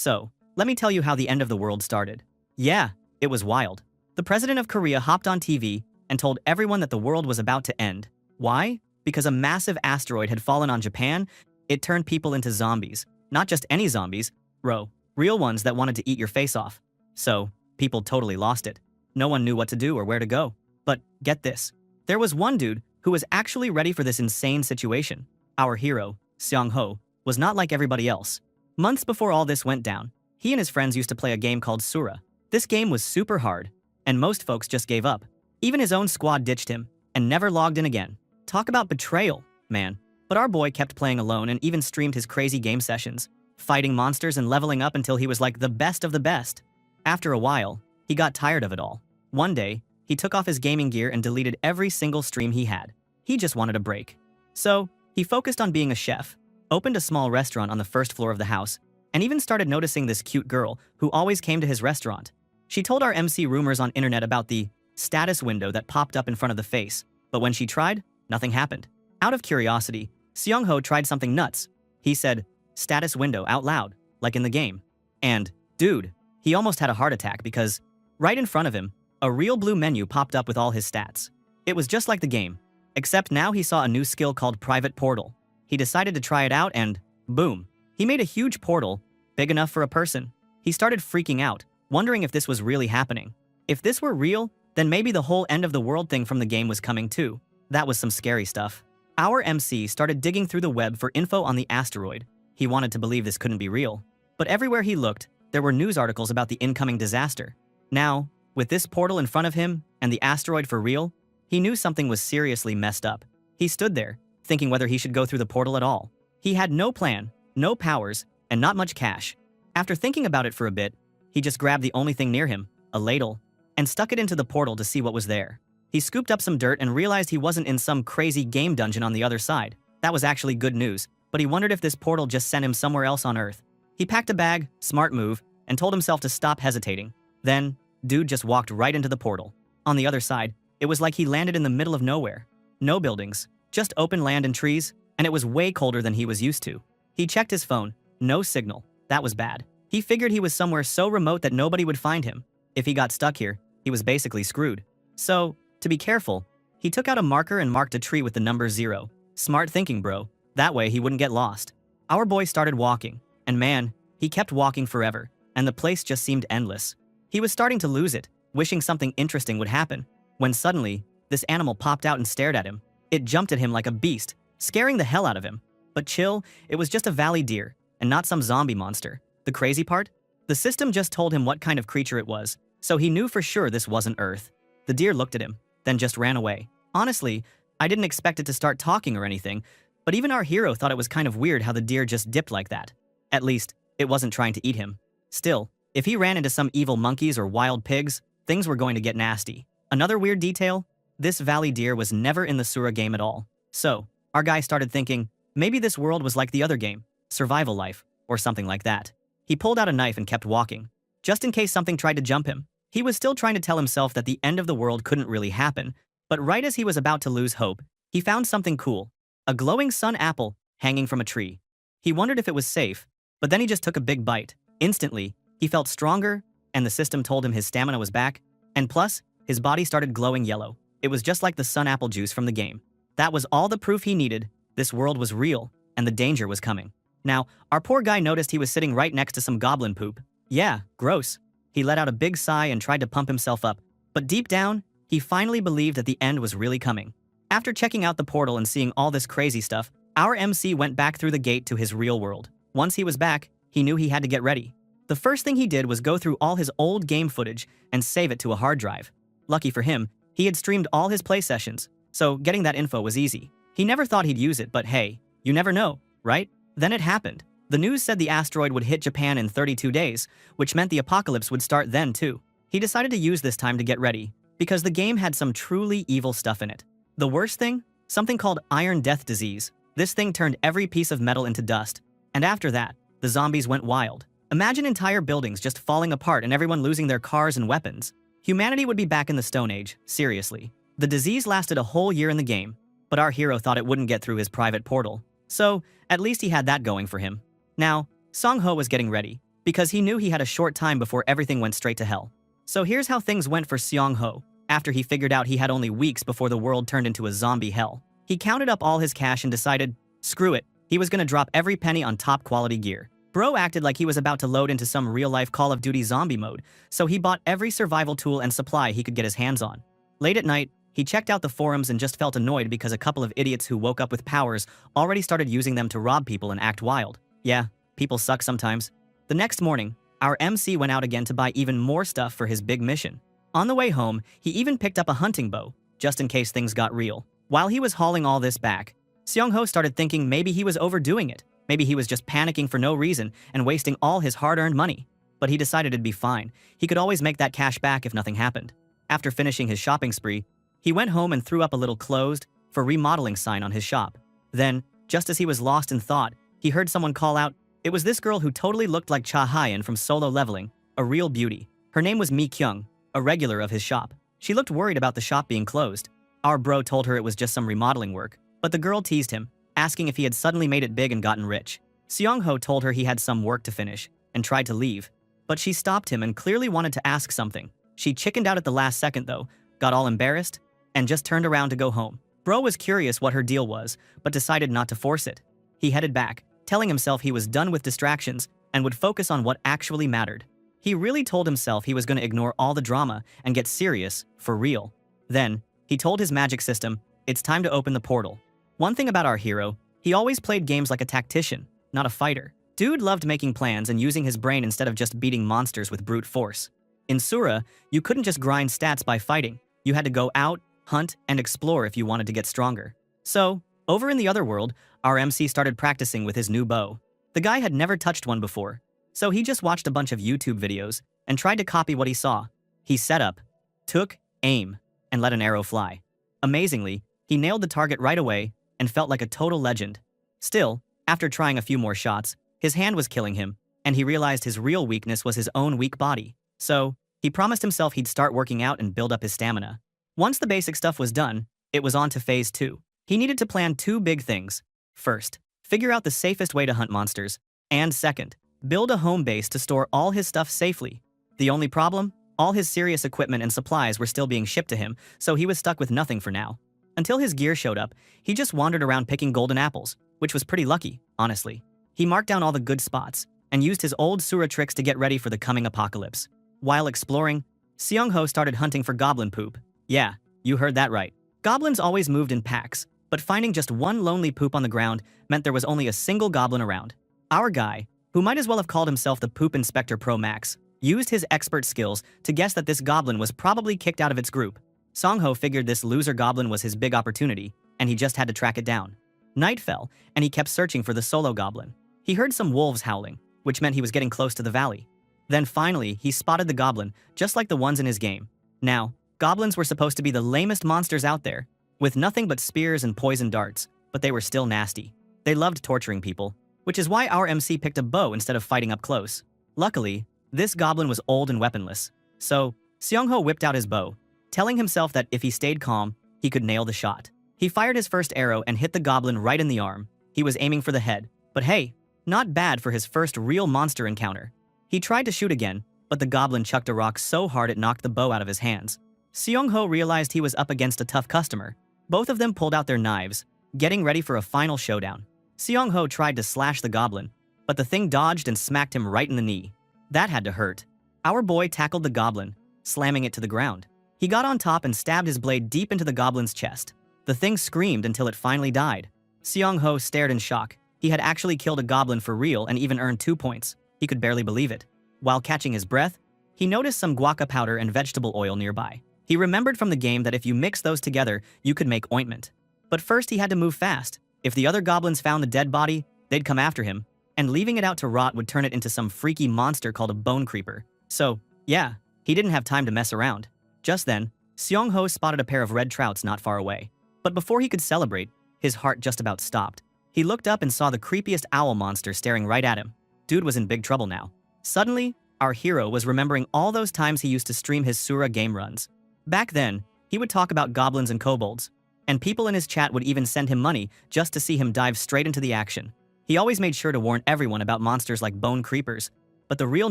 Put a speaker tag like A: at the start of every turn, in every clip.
A: So, let me tell you how the end of the world started. Yeah, it was wild. The president of Korea hopped on TV and told everyone that the world was about to end. Why? Because a massive asteroid had fallen on Japan. It turned people into zombies. Not just any zombies, real ones that wanted to eat your face off. So, people totally lost it. No one knew what to do or where to go. But get this. There was one dude who was actually ready for this insane situation. Our hero, Seong-ho, was not like everybody else. Months before all this went down, he and his friends used to play a game called Asura. This game was super hard, and most folks just gave up. Even his own squad ditched him and never logged in again. Talk about betrayal, man. But our boy kept playing alone and even streamed his crazy game sessions, fighting monsters and leveling up until he was like the best of the best. After a while, he got tired of it all. One day, he took off his gaming gear and deleted every single stream he had. He just wanted a break. So, he focused on being a chef, opened a small restaurant on the first floor of the house, and even started noticing this cute girl who always came to his restaurant. She told our MC rumors on internet about the status window that popped up in front of the face, but when she tried, nothing happened. Out of curiosity, Seong-ho tried something nuts. He said, "status window" out loud, like in the game. And, dude, he almost had a heart attack because, right in front of him, a real blue menu popped up with all his stats. It was just like the game, except now he saw a new skill called Private Portal. He decided to try it out and, boom, he made a huge portal, big enough for a person. He started freaking out, wondering if this was really happening. If this were real, then maybe the whole end of the world thing from the game was coming too. That was some scary stuff. Our MC started digging through the web for info on the asteroid. He wanted to believe this couldn't be real. But everywhere he looked, there were news articles about the incoming disaster. Now, with this portal in front of him and the asteroid for real, he knew something was seriously messed up. He stood there, thinking whether he should go through the portal at all. He had no plan, no powers, and not much cash. After thinking about it for a bit, he just grabbed the only thing near him, a ladle, and stuck it into the portal to see what was there. He scooped up some dirt and realized he wasn't in some crazy game dungeon on the other side. That was actually good news, but he wondered if this portal just sent him somewhere else on Earth. He packed a bag, smart move, and told himself to stop hesitating. Then, dude just walked right into the portal. On the other side, it was like he landed in the middle of nowhere. No buildings, just open land and trees, and it was way colder than he was used to. He checked his phone. No signal. That was bad. He figured he was somewhere so remote that nobody would find him. If he got stuck here, he was basically screwed. So, to be careful, he took out a marker and marked a tree with the number 0. Smart thinking, bro. That way he wouldn't get lost. Our boy started walking, and man, he kept walking forever, and the place just seemed endless. He was starting to lose it, wishing something interesting would happen, when suddenly, this animal popped out and stared at him. It jumped at him like a beast, scaring the hell out of him. But chill, it was just a valley deer, and not some zombie monster. The crazy part? The system just told him what kind of creature it was, so he knew for sure this wasn't Earth. The deer looked at him, then just ran away. Honestly, I didn't expect it to start talking or anything, but even our hero thought it was kind of weird how the deer just dipped like that. At least, it wasn't trying to eat him. Still, if he ran into some evil monkeys or wild pigs, things were going to get nasty. Another weird detail? This valley deer was never in the Asura game at all. So, our guy started thinking, maybe this world was like the other game, survival life, or something like that. He pulled out a knife and kept walking, just in case something tried to jump him. He was still trying to tell himself that the end of the world couldn't really happen, but right as he was about to lose hope, he found something cool. A glowing sun apple hanging from a tree. He wondered if it was safe, but then he just took a big bite. Instantly, he felt stronger, and the system told him his stamina was back, and plus, his body started glowing yellow. It was just like the sun apple juice from the game. That was all the proof he needed. This world was real, and the danger was coming. Now, our poor guy noticed he was sitting right next to some goblin poop. Yeah, gross. He let out a big sigh and tried to pump himself up, but deep down, he finally believed that the end was really coming. After checking out the portal and seeing all this crazy stuff, our MC went back through the gate to his real world. Once he was back, he knew he had to get ready. The first thing he did was go through all his old game footage and save it to a hard drive. Lucky for him, he had streamed all his play sessions, so getting that info was easy. He never thought he'd use it, but hey, you never know, right? Then it happened. The news said the asteroid would hit Japan in 32 days, which meant the apocalypse would start then too. He decided to use this time to get ready, because the game had some truly evil stuff in it. The worst thing? Something called Iron Death Disease. This thing turned every piece of metal into dust. And after that, the zombies went wild. Imagine entire buildings just falling apart and everyone losing their cars and weapons. Humanity would be back in the Stone Age, seriously. The disease lasted a whole year in the game, but our hero thought it wouldn't get through his private portal. So, at least he had that going for him. Now, Seong-ho was getting ready. because he knew he had a short time before everything went straight to hell. So here's how things went for Seong-ho after he figured out he had only weeks before the world turned into a zombie hell. He counted up all his cash and decided, screw it, he was gonna drop every penny on top quality gear. Bro acted like he was about to load into some real-life Call of Duty zombie mode, so he bought every survival tool and supply he could get his hands on. Late at night, he checked out the forums and just felt annoyed because a couple of idiots who woke up with powers already started using them to rob people and act wild. Yeah, people suck sometimes. The next morning, our MC went out again to buy even more stuff for his big mission. On the way home, he even picked up a hunting bow, just in case things got real. While he was hauling all this back, Seong-ho started thinking maybe he was overdoing it. Maybe he was just panicking for no reason and wasting all his hard-earned money. But he decided it'd be fine. He could always make that cash back if nothing happened. After finishing his shopping spree, he went home and threw up a little closed for remodeling sign on his shop. Then, just as he was lost in thought, he heard someone call out. It was this girl who totally looked like Cha Hyen from Solo Leveling, a real beauty. Her name was Mi Kyung, a regular of his shop. She looked worried about the shop being closed. Our bro told her it was just some remodeling work, but the girl teased him, asking if he had suddenly made it big and gotten rich. Seong-ho told her he had some work to finish and tried to leave, but she stopped him and clearly wanted to ask something. She chickened out at the last second though, got all embarrassed, and just turned around to go home. Bro was curious what her deal was, but decided not to force it. He headed back, telling himself he was done with distractions and would focus on what actually mattered. He really told himself he was going to ignore all the drama and get serious, for real. Then, he told his magic system, it's time to open the portal. One thing about our hero, he always played games like a tactician, not a fighter. Dude loved making plans and using his brain instead of just beating monsters with brute force. In Asura, you couldn't just grind stats by fighting. You had to go out, hunt, and explore if you wanted to get stronger. So, over in the other world, our MC started practicing with his new bow. The guy had never touched one before, so he just watched a bunch of YouTube videos and tried to copy what he saw. He set up, took, aim, and let an arrow fly. Amazingly, he nailed the target right away and felt like a total legend. Still, after trying a few more shots, his hand was killing him, and he realized his real weakness was his own weak body. So, he promised himself he'd start working out and build up his stamina. Once the basic stuff was done, it was on to phase 2. He needed to plan 2 big things. First, figure out the safest way to hunt monsters, and second, build a home base to store all his stuff safely. The only problem? All his serious equipment and supplies were still being shipped to him, so he was stuck with nothing for now. Until his gear showed up, he just wandered around picking golden apples, which was pretty lucky, honestly. He marked down all the good spots, and used his old Asura tricks to get ready for the coming apocalypse. While exploring, Seong-ho started hunting for goblin poop. Yeah, you heard that right. Goblins always moved in packs, but finding just one lonely poop on the ground meant there was only a single goblin around. Our guy, who might as well have called himself the Poop Inspector Pro Max, used his expert skills to guess that this goblin was probably kicked out of its group. Seong-ho figured this loser goblin was his big opportunity, and he just had to track it down. Night fell, and he kept searching for the solo goblin. He heard some wolves howling, which meant he was getting close to the valley. Then finally, he spotted the goblin, just like the ones in his game. Now, goblins were supposed to be the lamest monsters out there, with nothing but spears and poison darts, but they were still nasty. They loved torturing people, which is why our MC picked a bow instead of fighting up close. Luckily, this goblin was old and weaponless, so Seong-ho whipped out his bow, telling himself that if he stayed calm, he could nail the shot. He fired his first arrow and hit the goblin right in the arm. He was aiming for the head, but hey, not bad for his first real monster encounter. He tried to shoot again, but the goblin chucked a rock so hard it knocked the bow out of his hands. Seong-ho realized he was up against a tough customer. Both of them pulled out their knives, getting ready for a final showdown. Seong-ho tried to slash the goblin, but the thing dodged and smacked him right in the knee. That had to hurt. Our boy tackled the goblin, slamming it to the ground. He got on top and stabbed his blade deep into the goblin's chest. The thing screamed until it finally died. Seong-ho stared in shock. He had actually killed a goblin for real and even earned 2 points. He could barely believe it. While catching his breath, he noticed some guaca powder and vegetable oil nearby. He remembered from the game that if you mix those together, you could make ointment. But first he had to move fast. If the other goblins found the dead body, they'd come after him, and leaving it out to rot would turn it into some freaky monster called a bone creeper. So, yeah, he didn't have time to mess around. Just then, Seong-ho spotted a pair of red trouts not far away. But before he could celebrate, his heart just about stopped. He looked up and saw the creepiest owl monster staring right at him. Dude was in big trouble now. Suddenly, our hero was remembering all those times he used to stream his Asura game runs. Back then, he would talk about goblins and kobolds, and people in his chat would even send him money just to see him dive straight into the action. He always made sure to warn everyone about monsters like bone creepers, But the real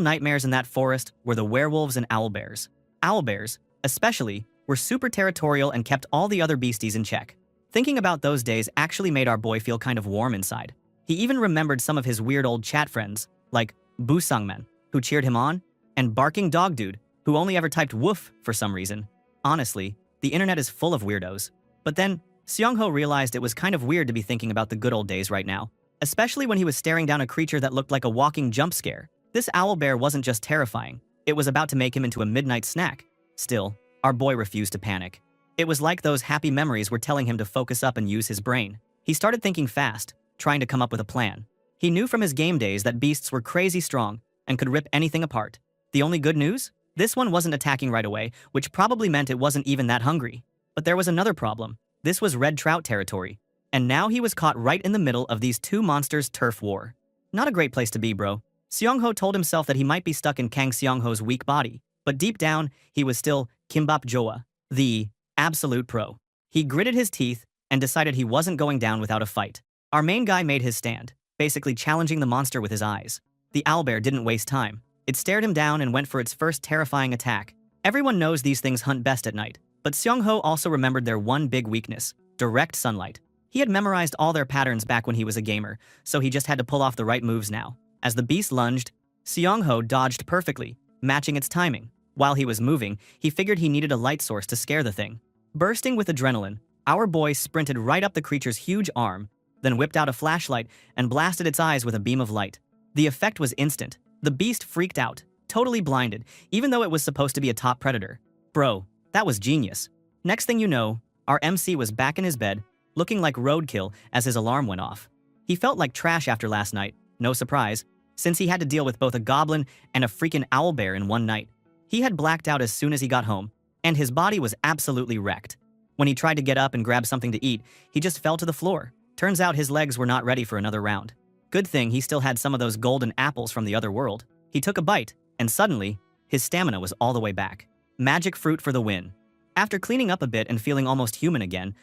A: nightmares in that forest were the werewolves and owlbears. Owlbears, especially, were super territorial and kept all the other beasties in check. Thinking about those days actually made our boy feel kind of warm inside. He even remembered some of his weird old chat friends, like Busangman, who cheered him on, and Barking Dog Dude, who only ever typed woof for some reason. Honestly, the internet is full of weirdos. But then, Seongho realized it was kind of weird to be thinking about the good old days right now, especially when he was staring down a creature that looked like a walking jump scare. This owlbear wasn't just terrifying, it was about to make him into a midnight snack. Still, our boy refused to panic. It was like those happy memories were telling him to focus up and use his brain. He started thinking fast, trying to come up with a plan. He knew from his game days that beasts were crazy strong and could rip anything apart. The only good news? This one wasn't attacking right away, which probably meant it wasn't even that hungry. But there was another problem. This was red trout territory. And now he was caught right in the middle of these two monsters' turf war. Not a great place to be, bro. Seongho told himself that he might be stuck in Kang Seongho's weak body, but deep down, he was still Kimbap Joa, the absolute pro. He gritted his teeth and decided he wasn't going down without a fight. Our main guy made his stand, basically challenging the monster with his eyes. The owlbear didn't waste time. It stared him down and went for its first terrifying attack. Everyone knows these things hunt best at night, but Seongho also remembered their one big weakness: direct sunlight. He had memorized all their patterns back when he was a gamer, so he just had to pull off the right moves now. As the beast lunged, Seongho dodged perfectly, matching its timing. While he was moving, he figured he needed a light source to scare the thing. Bursting with adrenaline, our boy sprinted right up the creature's huge arm, then whipped out a flashlight and blasted its eyes with a beam of light. The effect was instant. The beast freaked out, totally blinded, even though it was supposed to be a top predator. Bro, that was genius. Next thing you know, our MC was back in his bed, looking like roadkill as his alarm went off. He felt like trash after last night, no surprise, since he had to deal with both a goblin and a freaking owlbear in one night. He had blacked out as soon as he got home, and his body was absolutely wrecked. When he tried to get up and grab something to eat, he just fell to the floor. Turns out his legs were not ready for another round. Good thing he still had some of those golden apples from the other world. He took a bite, and suddenly, his stamina was all the way back. Magic fruit for the win. After cleaning up a bit and feeling almost human again,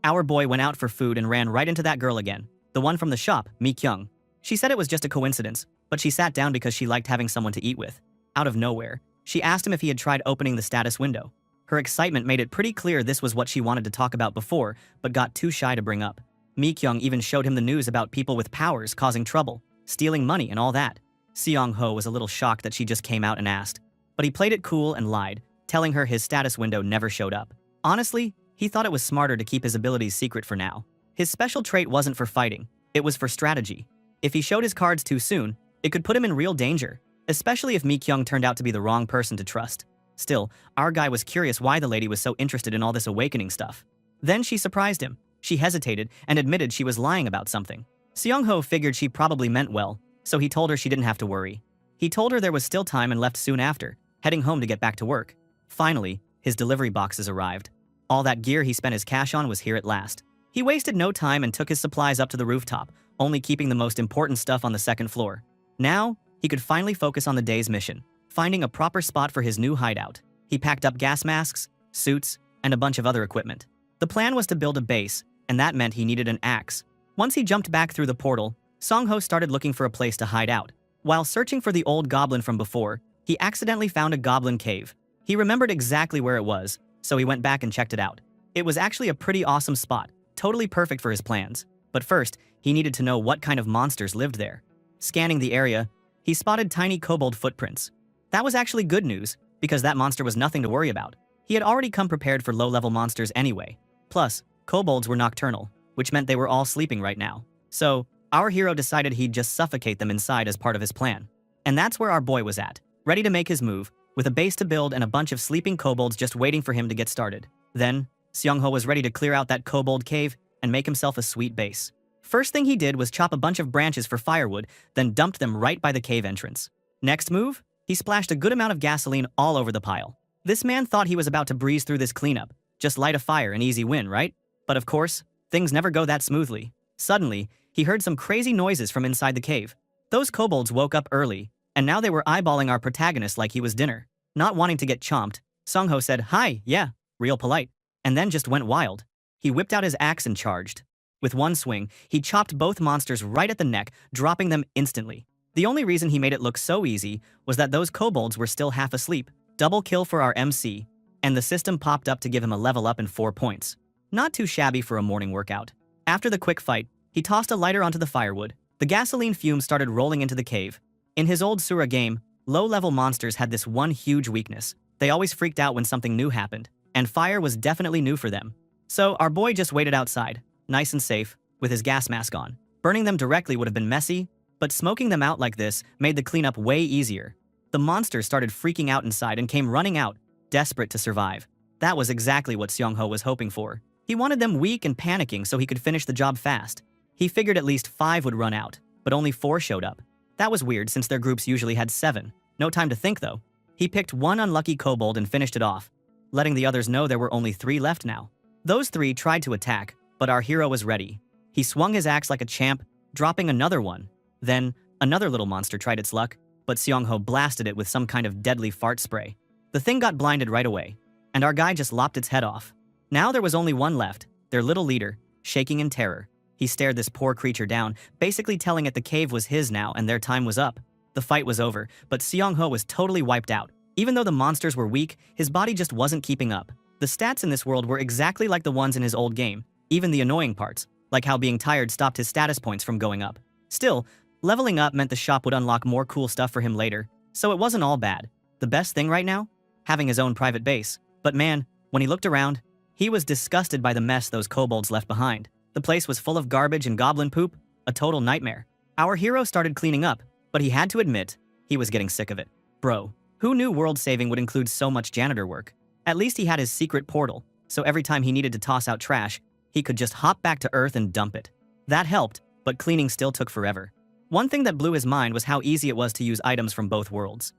A: our boy went out for food and ran right into that girl again, the one from the shop, Mi Kyung. She said it was just a coincidence, but she sat down because she liked having someone to eat with. Out of nowhere, she asked him if he had tried opening the status window. Her excitement made it pretty clear this was what she wanted to talk about before, but got too shy to bring up. Mi Kyung even showed him the news about people with powers causing trouble, stealing money and all that. Seongho was a little shocked that she just came out and asked, but he played it cool and lied, telling her his status window never showed up. Honestly, he thought it was smarter to keep his abilities secret for now. His special trait wasn't for fighting, it was for strategy. If he showed his cards too soon, it could put him in real danger, especially if Mi Kyung turned out to be the wrong person to trust. Still, our guy was curious why the lady was so interested in all this awakening stuff. Then she surprised him. She hesitated and admitted she was lying about something. Seongho figured she probably meant well, so he told her she didn't have to worry. He told her there was still time and left soon after, heading home to get back to work. Finally, his delivery boxes arrived. All that gear he spent his cash on was here at last. He wasted no time and took his supplies up to the rooftop, only keeping the most important stuff on the second floor. Now, he could finally focus on the day's mission, finding a proper spot for his new hideout. He packed up gas masks, suits, and a bunch of other equipment. The plan was to build a base, and that meant he needed an axe. Once he jumped back through the portal, Seongho started looking for a place to hide out. While searching for the old goblin from before, he accidentally found a goblin cave. He remembered exactly where it was, so he went back and checked it out. It was actually a pretty awesome spot, totally perfect for his plans. But first, he needed to know what kind of monsters lived there. Scanning the area, he spotted tiny kobold footprints. That was actually good news, because that monster was nothing to worry about. He had already come prepared for low-level monsters anyway. Plus, kobolds were nocturnal, which meant they were all sleeping right now. So, our hero decided he'd just suffocate them inside as part of his plan. And that's where our boy was at, ready to make his move, with a base to build and a bunch of sleeping kobolds just waiting for him to get started. Then, Seongho was ready to clear out that kobold cave and make himself a sweet base. First thing he did was chop a bunch of branches for firewood, then dumped them right by the cave entrance. Next move, he splashed a good amount of gasoline all over the pile. This man thought he was about to breeze through this cleanup, just light a fire and easy win, right? But of course, things never go that smoothly. Suddenly, he heard some crazy noises from inside the cave. Those kobolds woke up early, and now they were eyeballing our protagonist like he was dinner. Not wanting to get chomped, Seongho said, "Hi, yeah," real polite, and then just went wild. He whipped out his axe and charged. With one swing, he chopped both monsters right at the neck, dropping them instantly. The only reason he made it look so easy was that those kobolds were still half asleep. Double kill for our MC, and the system popped up to give him a level up and 4 points. Not too shabby for a morning workout. After the quick fight, he tossed a lighter onto the firewood. The gasoline fumes started rolling into the cave. In his old Asura game, low-level monsters had this one huge weakness. They always freaked out when something new happened, and fire was definitely new for them. So our boy just waited outside, nice and safe, with his gas mask on. Burning them directly would have been messy, but smoking them out like this made the cleanup way easier. The monsters started freaking out inside and came running out, desperate to survive. That was exactly what Seong-ho was hoping for. He wanted them weak and panicking so he could finish the job fast. He figured at least 5 would run out, but only 4 showed up. That was weird since their groups usually had 7. No time to think though. He picked one unlucky kobold and finished it off, letting the others know there were only 3 left now. Those 3 tried to attack, but our hero was ready. He swung his axe like a champ, dropping another one. Then, another little monster tried its luck, but Seong-ho blasted it with some kind of deadly fart spray. The thing got blinded right away, and our guy just lopped its head off. Now there was only one left, their little leader, shaking in terror. He stared this poor creature down, basically telling it the cave was his now and their time was up. The fight was over, but Seong-ho was totally wiped out. Even though the monsters were weak, his body just wasn't keeping up. The stats in this world were exactly like the ones in his old game, even the annoying parts, like how being tired stopped his status points from going up. Still, leveling up meant the shop would unlock more cool stuff for him later, so it wasn't all bad. The best thing right now? Having his own private base. But man, when he looked around, he was disgusted by the mess those kobolds left behind. The place was full of garbage and goblin poop, a total nightmare. Our hero started cleaning up, but he had to admit, he was getting sick of it. Bro, who knew world saving would include so much janitor work? At least he had his secret portal, so every time he needed to toss out trash, he could just hop back to Earth and dump it. That helped, but cleaning still took forever. One thing that blew his mind was how easy it was to use items from both worlds.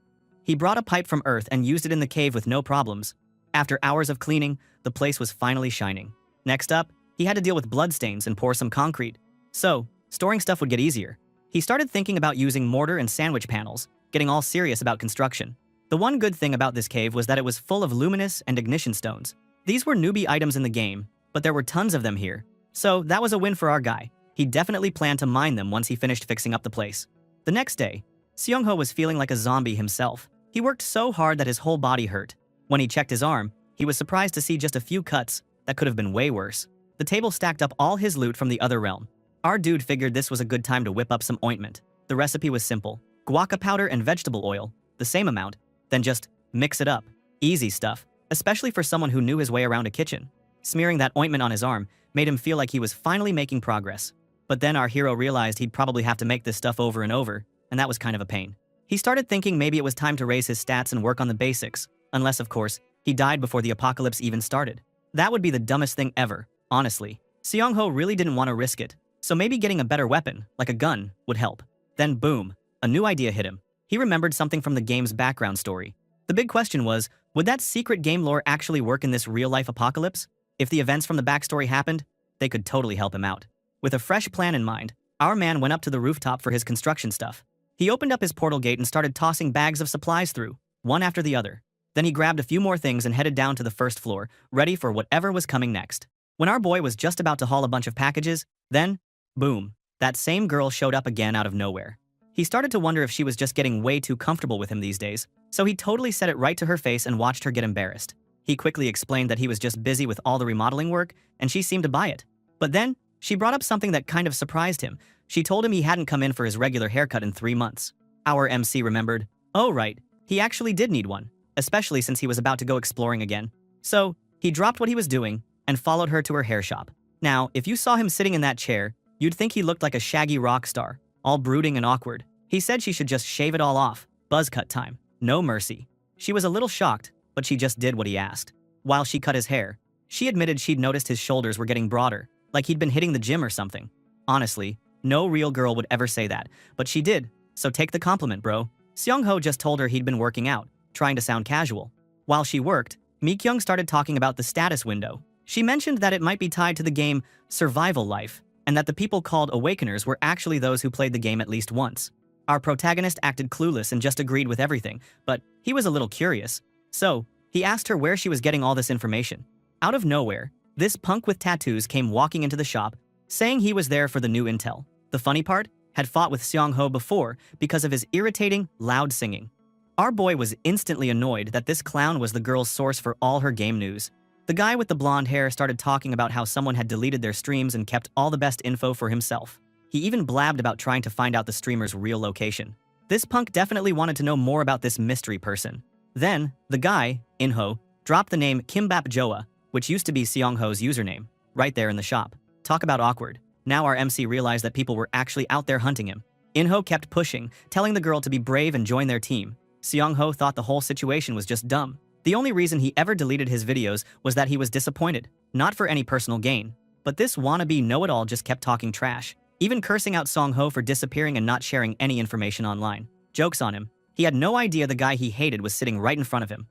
A: He brought a pipe from Earth and used it in the cave with no problems. After hours of cleaning, the place was finally shining. Next up, he had to deal with bloodstains and pour some concrete. So, storing stuff would get easier. He started thinking about using mortar and sandwich panels, getting all serious about construction. The one good thing about this cave was that it was full of luminous and ignition stones. These were newbie items in the game, but there were tons of them here. So that was a win for our guy. He definitely planned to mine them once he finished fixing up the place. The next day, Seong-ho was feeling like a zombie himself. He worked so hard that his whole body hurt. When he checked his arm, he was surprised to see just a few cuts that could have been way worse. The table stacked up all his loot from the other realm. Our dude figured this was a good time to whip up some ointment. The recipe was simple. Guaca powder and vegetable oil, the same amount, then just mix it up. Easy stuff, especially for someone who knew his way around a kitchen. Smearing that ointment on his arm made him feel like he was finally making progress. But then our hero realized he'd probably have to make this stuff over and over, and that was kind of a pain. He started thinking maybe it was time to raise his stats and work on the basics, unless, of course, he died before the apocalypse even started. That would be the dumbest thing ever, honestly. Seong-ho really didn't want to risk it, so maybe getting a better weapon, like a gun, would help. Then boom, a new idea hit him. He remembered something from the game's background story. The big question was, would that secret game lore actually work in this real-life apocalypse? If the events from the backstory happened, they could totally help him out. With a fresh plan in mind, our man went up to the rooftop for his construction stuff. He opened up his portal gate and started tossing bags of supplies through, one after the other. Then he grabbed a few more things and headed down to the first floor, ready for whatever was coming next. When our boy was just about to haul a bunch of packages, then, boom, that same girl showed up again out of nowhere. He started to wonder if she was just getting way too comfortable with him these days, so he totally said it right to her face and watched her get embarrassed. He quickly explained that he was just busy with all the remodeling work, and she seemed to buy it. But then, she brought up something that kind of surprised him. She told him he hadn't come in for his regular haircut in 3 months. Our MC remembered, oh right, he actually did need one, especially since he was about to go exploring again. So, he dropped what he was doing and followed her to her hair shop. Now, if you saw him sitting in that chair, you'd think he looked like a shaggy rock star, all brooding and awkward. He said she should just shave it all off. Buzz cut time. No mercy. She was a little shocked, but she just did what he asked. While she cut his hair, she admitted she'd noticed his shoulders were getting broader, like he'd been hitting the gym or something. Honestly, no real girl would ever say that, but she did, so take the compliment, bro. Seong-ho just told her he'd been working out, trying to sound casual. While she worked, Mi-kyung started talking about the status window. She mentioned that it might be tied to the game Survival Life, and that the people called Awakeners were actually those who played the game at least once. Our protagonist acted clueless and just agreed with everything, but he was a little curious. So, he asked her where she was getting all this information. Out of nowhere, this punk with tattoos came walking into the shop, saying he was there for the new intel. The funny part? had fought with Seong-ho before because of his irritating, loud singing. Our boy was instantly annoyed that this clown was the girl's source for all her game news. The guy with the blonde hair started talking about how someone had deleted their streams and kept all the best info for himself. He even blabbed about trying to find out the streamer's real location. This punk definitely wanted to know more about this mystery person. Then, the guy, Inho, dropped the name Kimbap Joa, which used to be Seong-ho's username, right there in the shop. Talk about awkward. Now our MC realized that people were actually out there hunting him. Inho kept pushing, telling the girl to be brave and join their team. Seong-ho thought the whole situation was just dumb. The only reason he ever deleted his videos was that he was disappointed, not for any personal gain. But this wannabe know-it-all just kept talking trash, even cursing out Seong-ho for disappearing and not sharing any information online. Joke's on him. He had no idea the guy he hated was sitting right in front of him.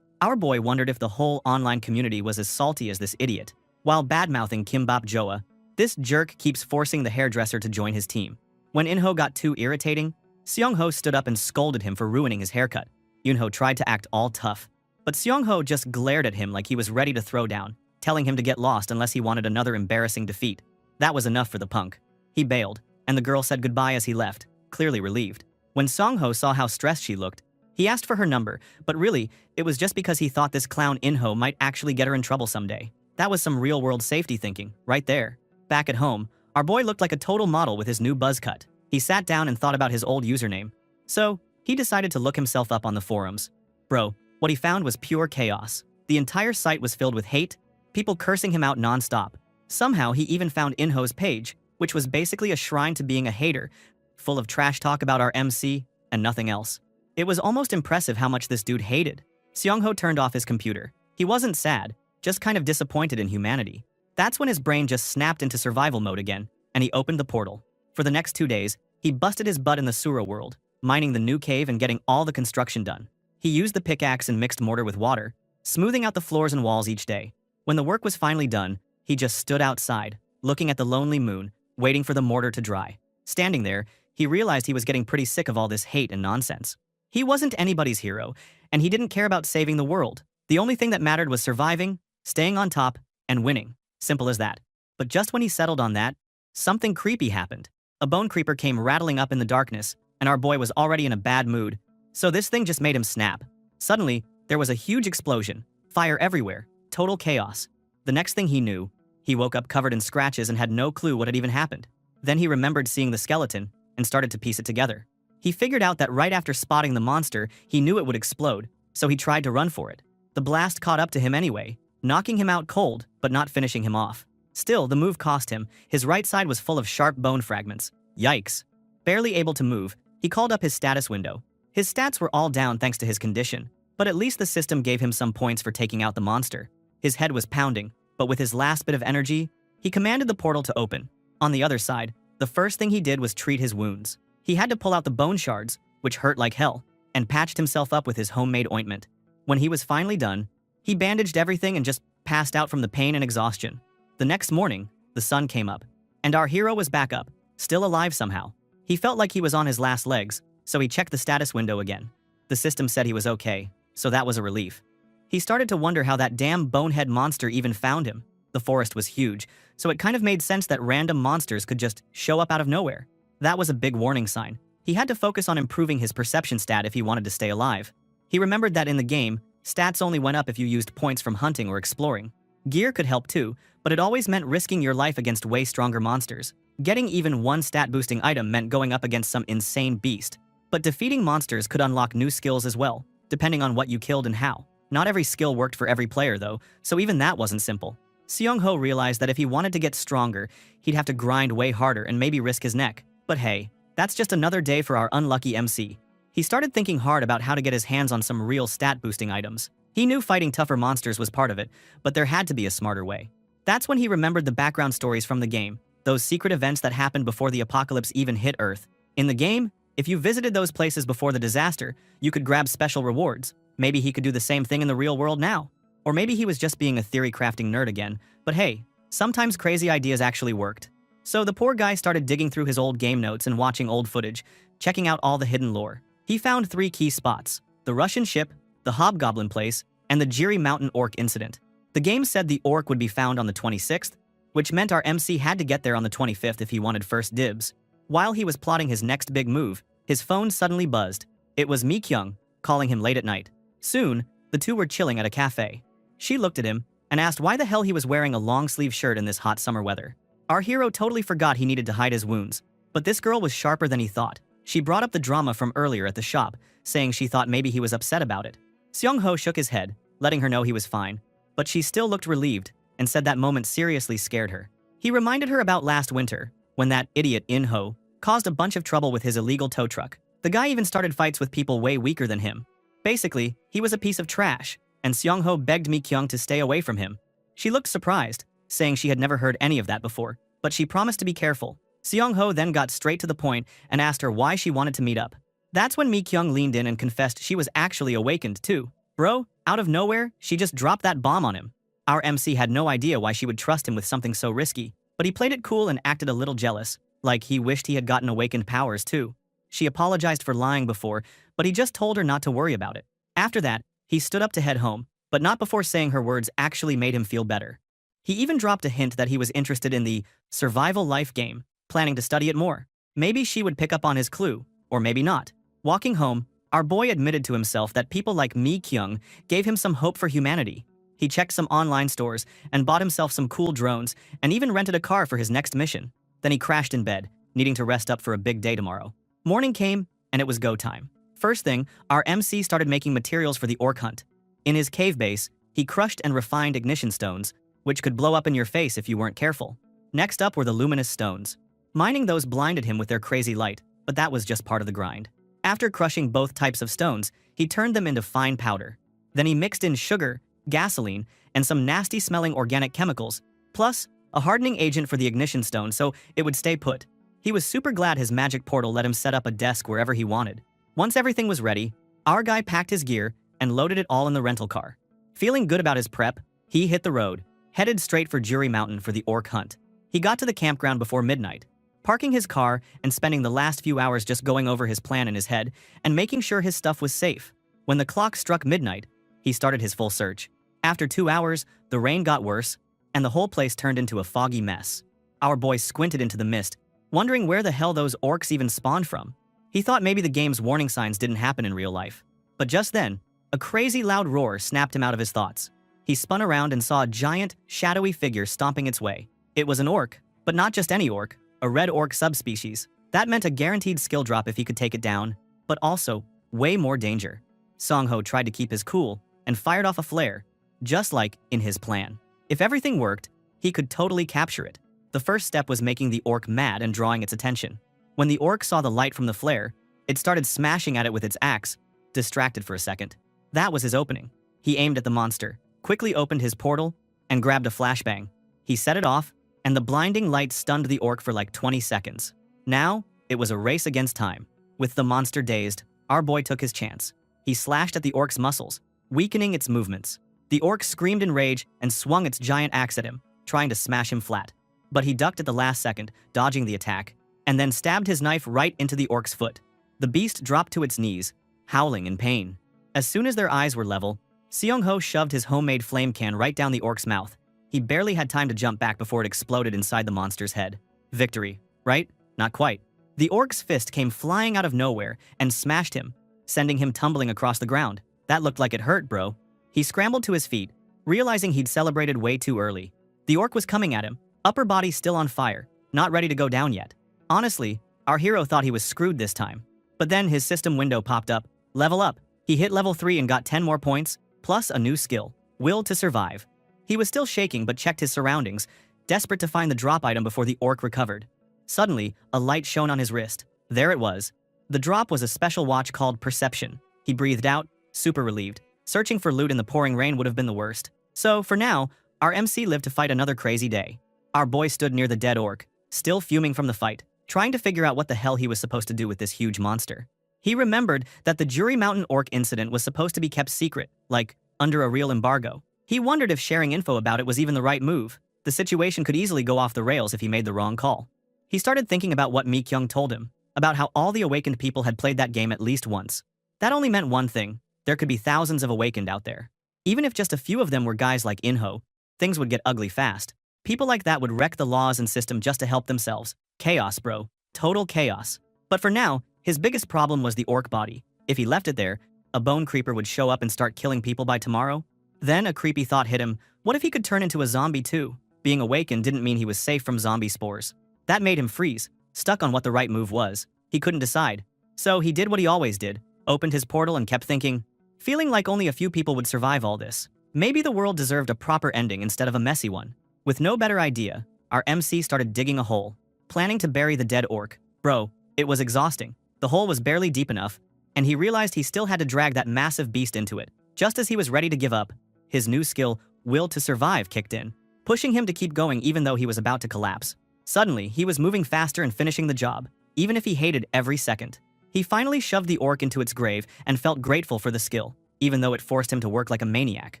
A: Our boy wondered if the whole online community was as salty as this idiot. While bad-mouthing Kimbap Joa, this jerk keeps forcing the hairdresser to join his team. When Inho got too irritating, Seong-ho stood up and scolded him for ruining his haircut. Yunho tried to act all tough, but Seong-ho just glared at him like he was ready to throw down, telling him to get lost unless he wanted another embarrassing defeat. That was enough for the punk. He bailed, and the girl said goodbye as he left, clearly relieved. When Seong-ho saw how stressed she looked, he asked for her number, but really, it was just because he thought this clown Inho might actually get her in trouble someday. That was some real-world safety thinking, right there. Back at home, our boy looked like a total model with his new buzz cut. He sat down and thought about his old username. So, he decided to look himself up on the forums. Bro, what he found was pure chaos. The entire site was filled with hate, people cursing him out non-stop. Somehow, he even found Inho's page, which was basically a shrine to being a hater, full of trash talk about our MC and nothing else. It was almost impressive how much this dude hated. Seong-ho turned off his computer. He wasn't sad, just kind of disappointed in humanity. That's when his brain just snapped into survival mode again, and he opened the portal. For the next 2 days, he busted his butt in the Asura world, mining the new cave and getting all the construction done. He used the pickaxe and mixed mortar with water, smoothing out the floors and walls each day. When the work was finally done, he just stood outside, looking at the lonely moon, waiting for the mortar to dry. Standing there, he realized he was getting pretty sick of all this hate and nonsense. He wasn't anybody's hero, and he didn't care about saving the world. The only thing that mattered was surviving, staying on top, and winning. Simple as that. But just when he settled on that, something creepy happened. A bone creeper came rattling up in the darkness, and our boy was already in a bad mood. So this thing just made him snap. Suddenly, there was a huge explosion, fire everywhere, total chaos. The next thing he knew, he woke up covered in scratches and had no clue what had even happened. Then he remembered seeing the skeleton and started to piece it together. He figured out that right after spotting the monster, he knew it would explode, so he tried to run for it. The blast caught up to him anyway, knocking him out cold, but not finishing him off. Still, the move cost him. His right side was full of sharp bone fragments. Yikes. Barely able to move, he called up his status window. His stats were all down thanks to his condition, but at least the system gave him some points for taking out the monster. His head was pounding, but with his last bit of energy, he commanded the portal to open. On the other side, the first thing he did was treat his wounds. He had to pull out the bone shards, which hurt like hell, and patched himself up with his homemade ointment. When he was finally done, he bandaged everything and just passed out from the pain and exhaustion. The next morning, the sun came up, and our hero was back up, still alive somehow. He felt like he was on his last legs, so he checked the status window again. The system said he was okay, so that was a relief. He started to wonder how that damn bonehead monster even found him. The forest was huge, so it kind of made sense that random monsters could just show up out of nowhere. That was a big warning sign. He had to focus on improving his perception stat if he wanted to stay alive. He remembered that in the game, stats only went up if you used points from hunting or exploring. Gear could help too, but it always meant risking your life against way stronger monsters. Getting even one stat-boosting item meant going up against some insane beast. But defeating monsters could unlock new skills as well, depending on what you killed and how. Not every skill worked for every player though, so even that wasn't simple. Seong-ho realized that if he wanted to get stronger, he'd have to grind way harder and maybe risk his neck. But hey, that's just another day for our unlucky MC. He started thinking hard about how to get his hands on some real stat-boosting items. He knew fighting tougher monsters was part of it, but there had to be a smarter way. That's when he remembered the background stories from the game, those secret events that happened before the apocalypse even hit Earth. In the game, if you visited those places before the disaster, you could grab special rewards. Maybe he could do the same thing in the real world now. Or maybe he was just being a theory-crafting nerd again, but hey, sometimes crazy ideas actually worked. So the poor guy started digging through his old game notes and watching old footage, checking out all the hidden lore. He found 3 key spots: the Russian ship, the Hobgoblin place, and the Jiri Mountain Orc incident. The game said the Orc would be found on the 26th, which meant our MC had to get there on the 25th if he wanted first dibs. While he was plotting his next big move, his phone suddenly buzzed. It was Mi-kyung, calling him late at night. Soon, the two were chilling at a cafe. She looked at him and asked why the hell he was wearing a long-sleeve shirt in this hot summer weather. Our hero totally forgot he needed to hide his wounds, but this girl was sharper than he thought. She brought up the drama from earlier at the shop, saying she thought maybe he was upset about it. Seong-ho shook his head, letting her know he was fine, but she still looked relieved and said that moment seriously scared her. He reminded her about last winter, when that idiot In-ho caused a bunch of trouble with his illegal tow truck. The guy even started fights with people way weaker than him. Basically, he was a piece of trash, and Seong-ho begged Mi-kyung to stay away from him. She looked surprised, saying she had never heard any of that before, but she promised to be careful. Seong-ho then got straight to the point and asked her why she wanted to meet up. That's when Mi-kyung leaned in and confessed she was actually awakened too. Bro, out of nowhere, she just dropped that bomb on him. Our MC had no idea why she would trust him with something so risky, but he played it cool and acted a little jealous, like he wished he had gotten awakened powers too. She apologized for lying before, but he just told her not to worry about it. After that, he stood up to head home, but not before saying her words actually made him feel better. He even dropped a hint that he was interested in the survival life game, planning to study it more. Maybe she would pick up on his clue, or maybe not. Walking home, our boy admitted to himself that people like Mi-kyung gave him some hope for humanity. He checked some online stores and bought himself some cool drones and even rented a car for his next mission. Then he crashed in bed, needing to rest up for a big day tomorrow. Morning came, and it was go time. First thing, our MC started making materials for the orc hunt. In his cave base, he crushed and refined ignition stones, which could blow up in your face if you weren't careful. Next up were the luminous stones. Mining those blinded him with their crazy light, but that was just part of the grind. After crushing both types of stones, he turned them into fine powder. Then he mixed in sugar, gasoline, and some nasty-smelling organic chemicals, plus a hardening agent for the ignition stone so it would stay put. He was super glad his magic portal let him set up a desk wherever he wanted. Once everything was ready, our guy packed his gear and loaded it all in the rental car. Feeling good about his prep, he hit the road, headed straight for Jury Mountain for the orc hunt. He got to the campground before midnight, parking his car and spending the last few hours just going over his plan in his head and making sure his stuff was safe. When the clock struck midnight, he started his full search. After 2 hours, the rain got worse, and the whole place turned into a foggy mess. Our boy squinted into the mist, wondering where the hell those orcs even spawned from. He thought maybe the game's warning signs didn't happen in real life. But just then, a crazy loud roar snapped him out of his thoughts. He spun around and saw a giant, shadowy figure stomping its way. It was an orc, but not just any orc, a red orc subspecies. That meant a guaranteed skill drop if he could take it down, but also way more danger. Seong-ho tried to keep his cool and fired off a flare, just like in his plan. If everything worked, he could totally capture it. The first step was making the orc mad and drawing its attention. When the orc saw the light from the flare, it started smashing at it with its axe, distracted for a second. That was his opening. He aimed at the monster, quickly opened his portal, and grabbed a flashbang. He set it off, and the blinding light stunned the orc for like 20 seconds. Now, it was a race against time. With the monster dazed, our boy took his chance. He slashed at the orc's muscles, weakening its movements. The orc screamed in rage and swung its giant axe at him, trying to smash him flat. But he ducked at the last second, dodging the attack, and then stabbed his knife right into the orc's foot. The beast dropped to its knees, howling in pain. As soon as their eyes were level, Seong-ho shoved his homemade flame can right down the orc's mouth. He barely had time to jump back before it exploded inside the monster's head. Victory, right? Not quite. The orc's fist came flying out of nowhere and smashed him, sending him tumbling across the ground. That looked like it hurt, bro. He scrambled to his feet, realizing he'd celebrated way too early. The orc was coming at him, upper body still on fire, not ready to go down yet. Honestly, our hero thought he was screwed this time. But then his system window popped up. Level up. He hit level 3 and got 10 more points, plus a new skill, Will to Survive. He was still shaking but checked his surroundings, desperate to find the drop item before the orc recovered. Suddenly, a light shone on his wrist. There it was. The drop was a special watch called Perception. He breathed out, super relieved. Searching for loot in the pouring rain would have been the worst. So, for now, our MC lived to fight another crazy day. Our boy stood near the dead orc, still fuming from the fight, trying to figure out what the hell he was supposed to do with this huge monster. He remembered that the Jury Mountain orc incident was supposed to be kept secret, like under a real embargo. He wondered if sharing info about it was even the right move. The situation could easily go off the rails if he made the wrong call. He started thinking about what Mi-kyung told him, about how all the awakened people had played that game at least once. That only meant one thing: there could be thousands of awakened out there. Even if just a few of them were guys like In-ho, things would get ugly fast. People like that would wreck the laws and system just to help themselves. Chaos, bro. Total chaos. But for now, his biggest problem was the orc body. If he left it there, a bone creeper would show up and start killing people by tomorrow. Then a creepy thought hit him. What if he could turn into a zombie too? Being awakened didn't mean he was safe from zombie spores. That made him freeze, stuck on what the right move was. He couldn't decide. So he did what he always did, opened his portal and kept thinking, feeling like only a few people would survive all this. Maybe the world deserved a proper ending instead of a messy one. With no better idea, our MC started digging a hole, planning to bury the dead orc. Bro, it was exhausting. The hole was barely deep enough, and he realized he still had to drag that massive beast into it. Just as he was ready to give up, his new skill, Will to Survive, kicked in, pushing him to keep going even though he was about to collapse. Suddenly, he was moving faster and finishing the job, even if he hated every second. He finally shoved the orc into its grave and felt grateful for the skill, even though it forced him to work like a maniac.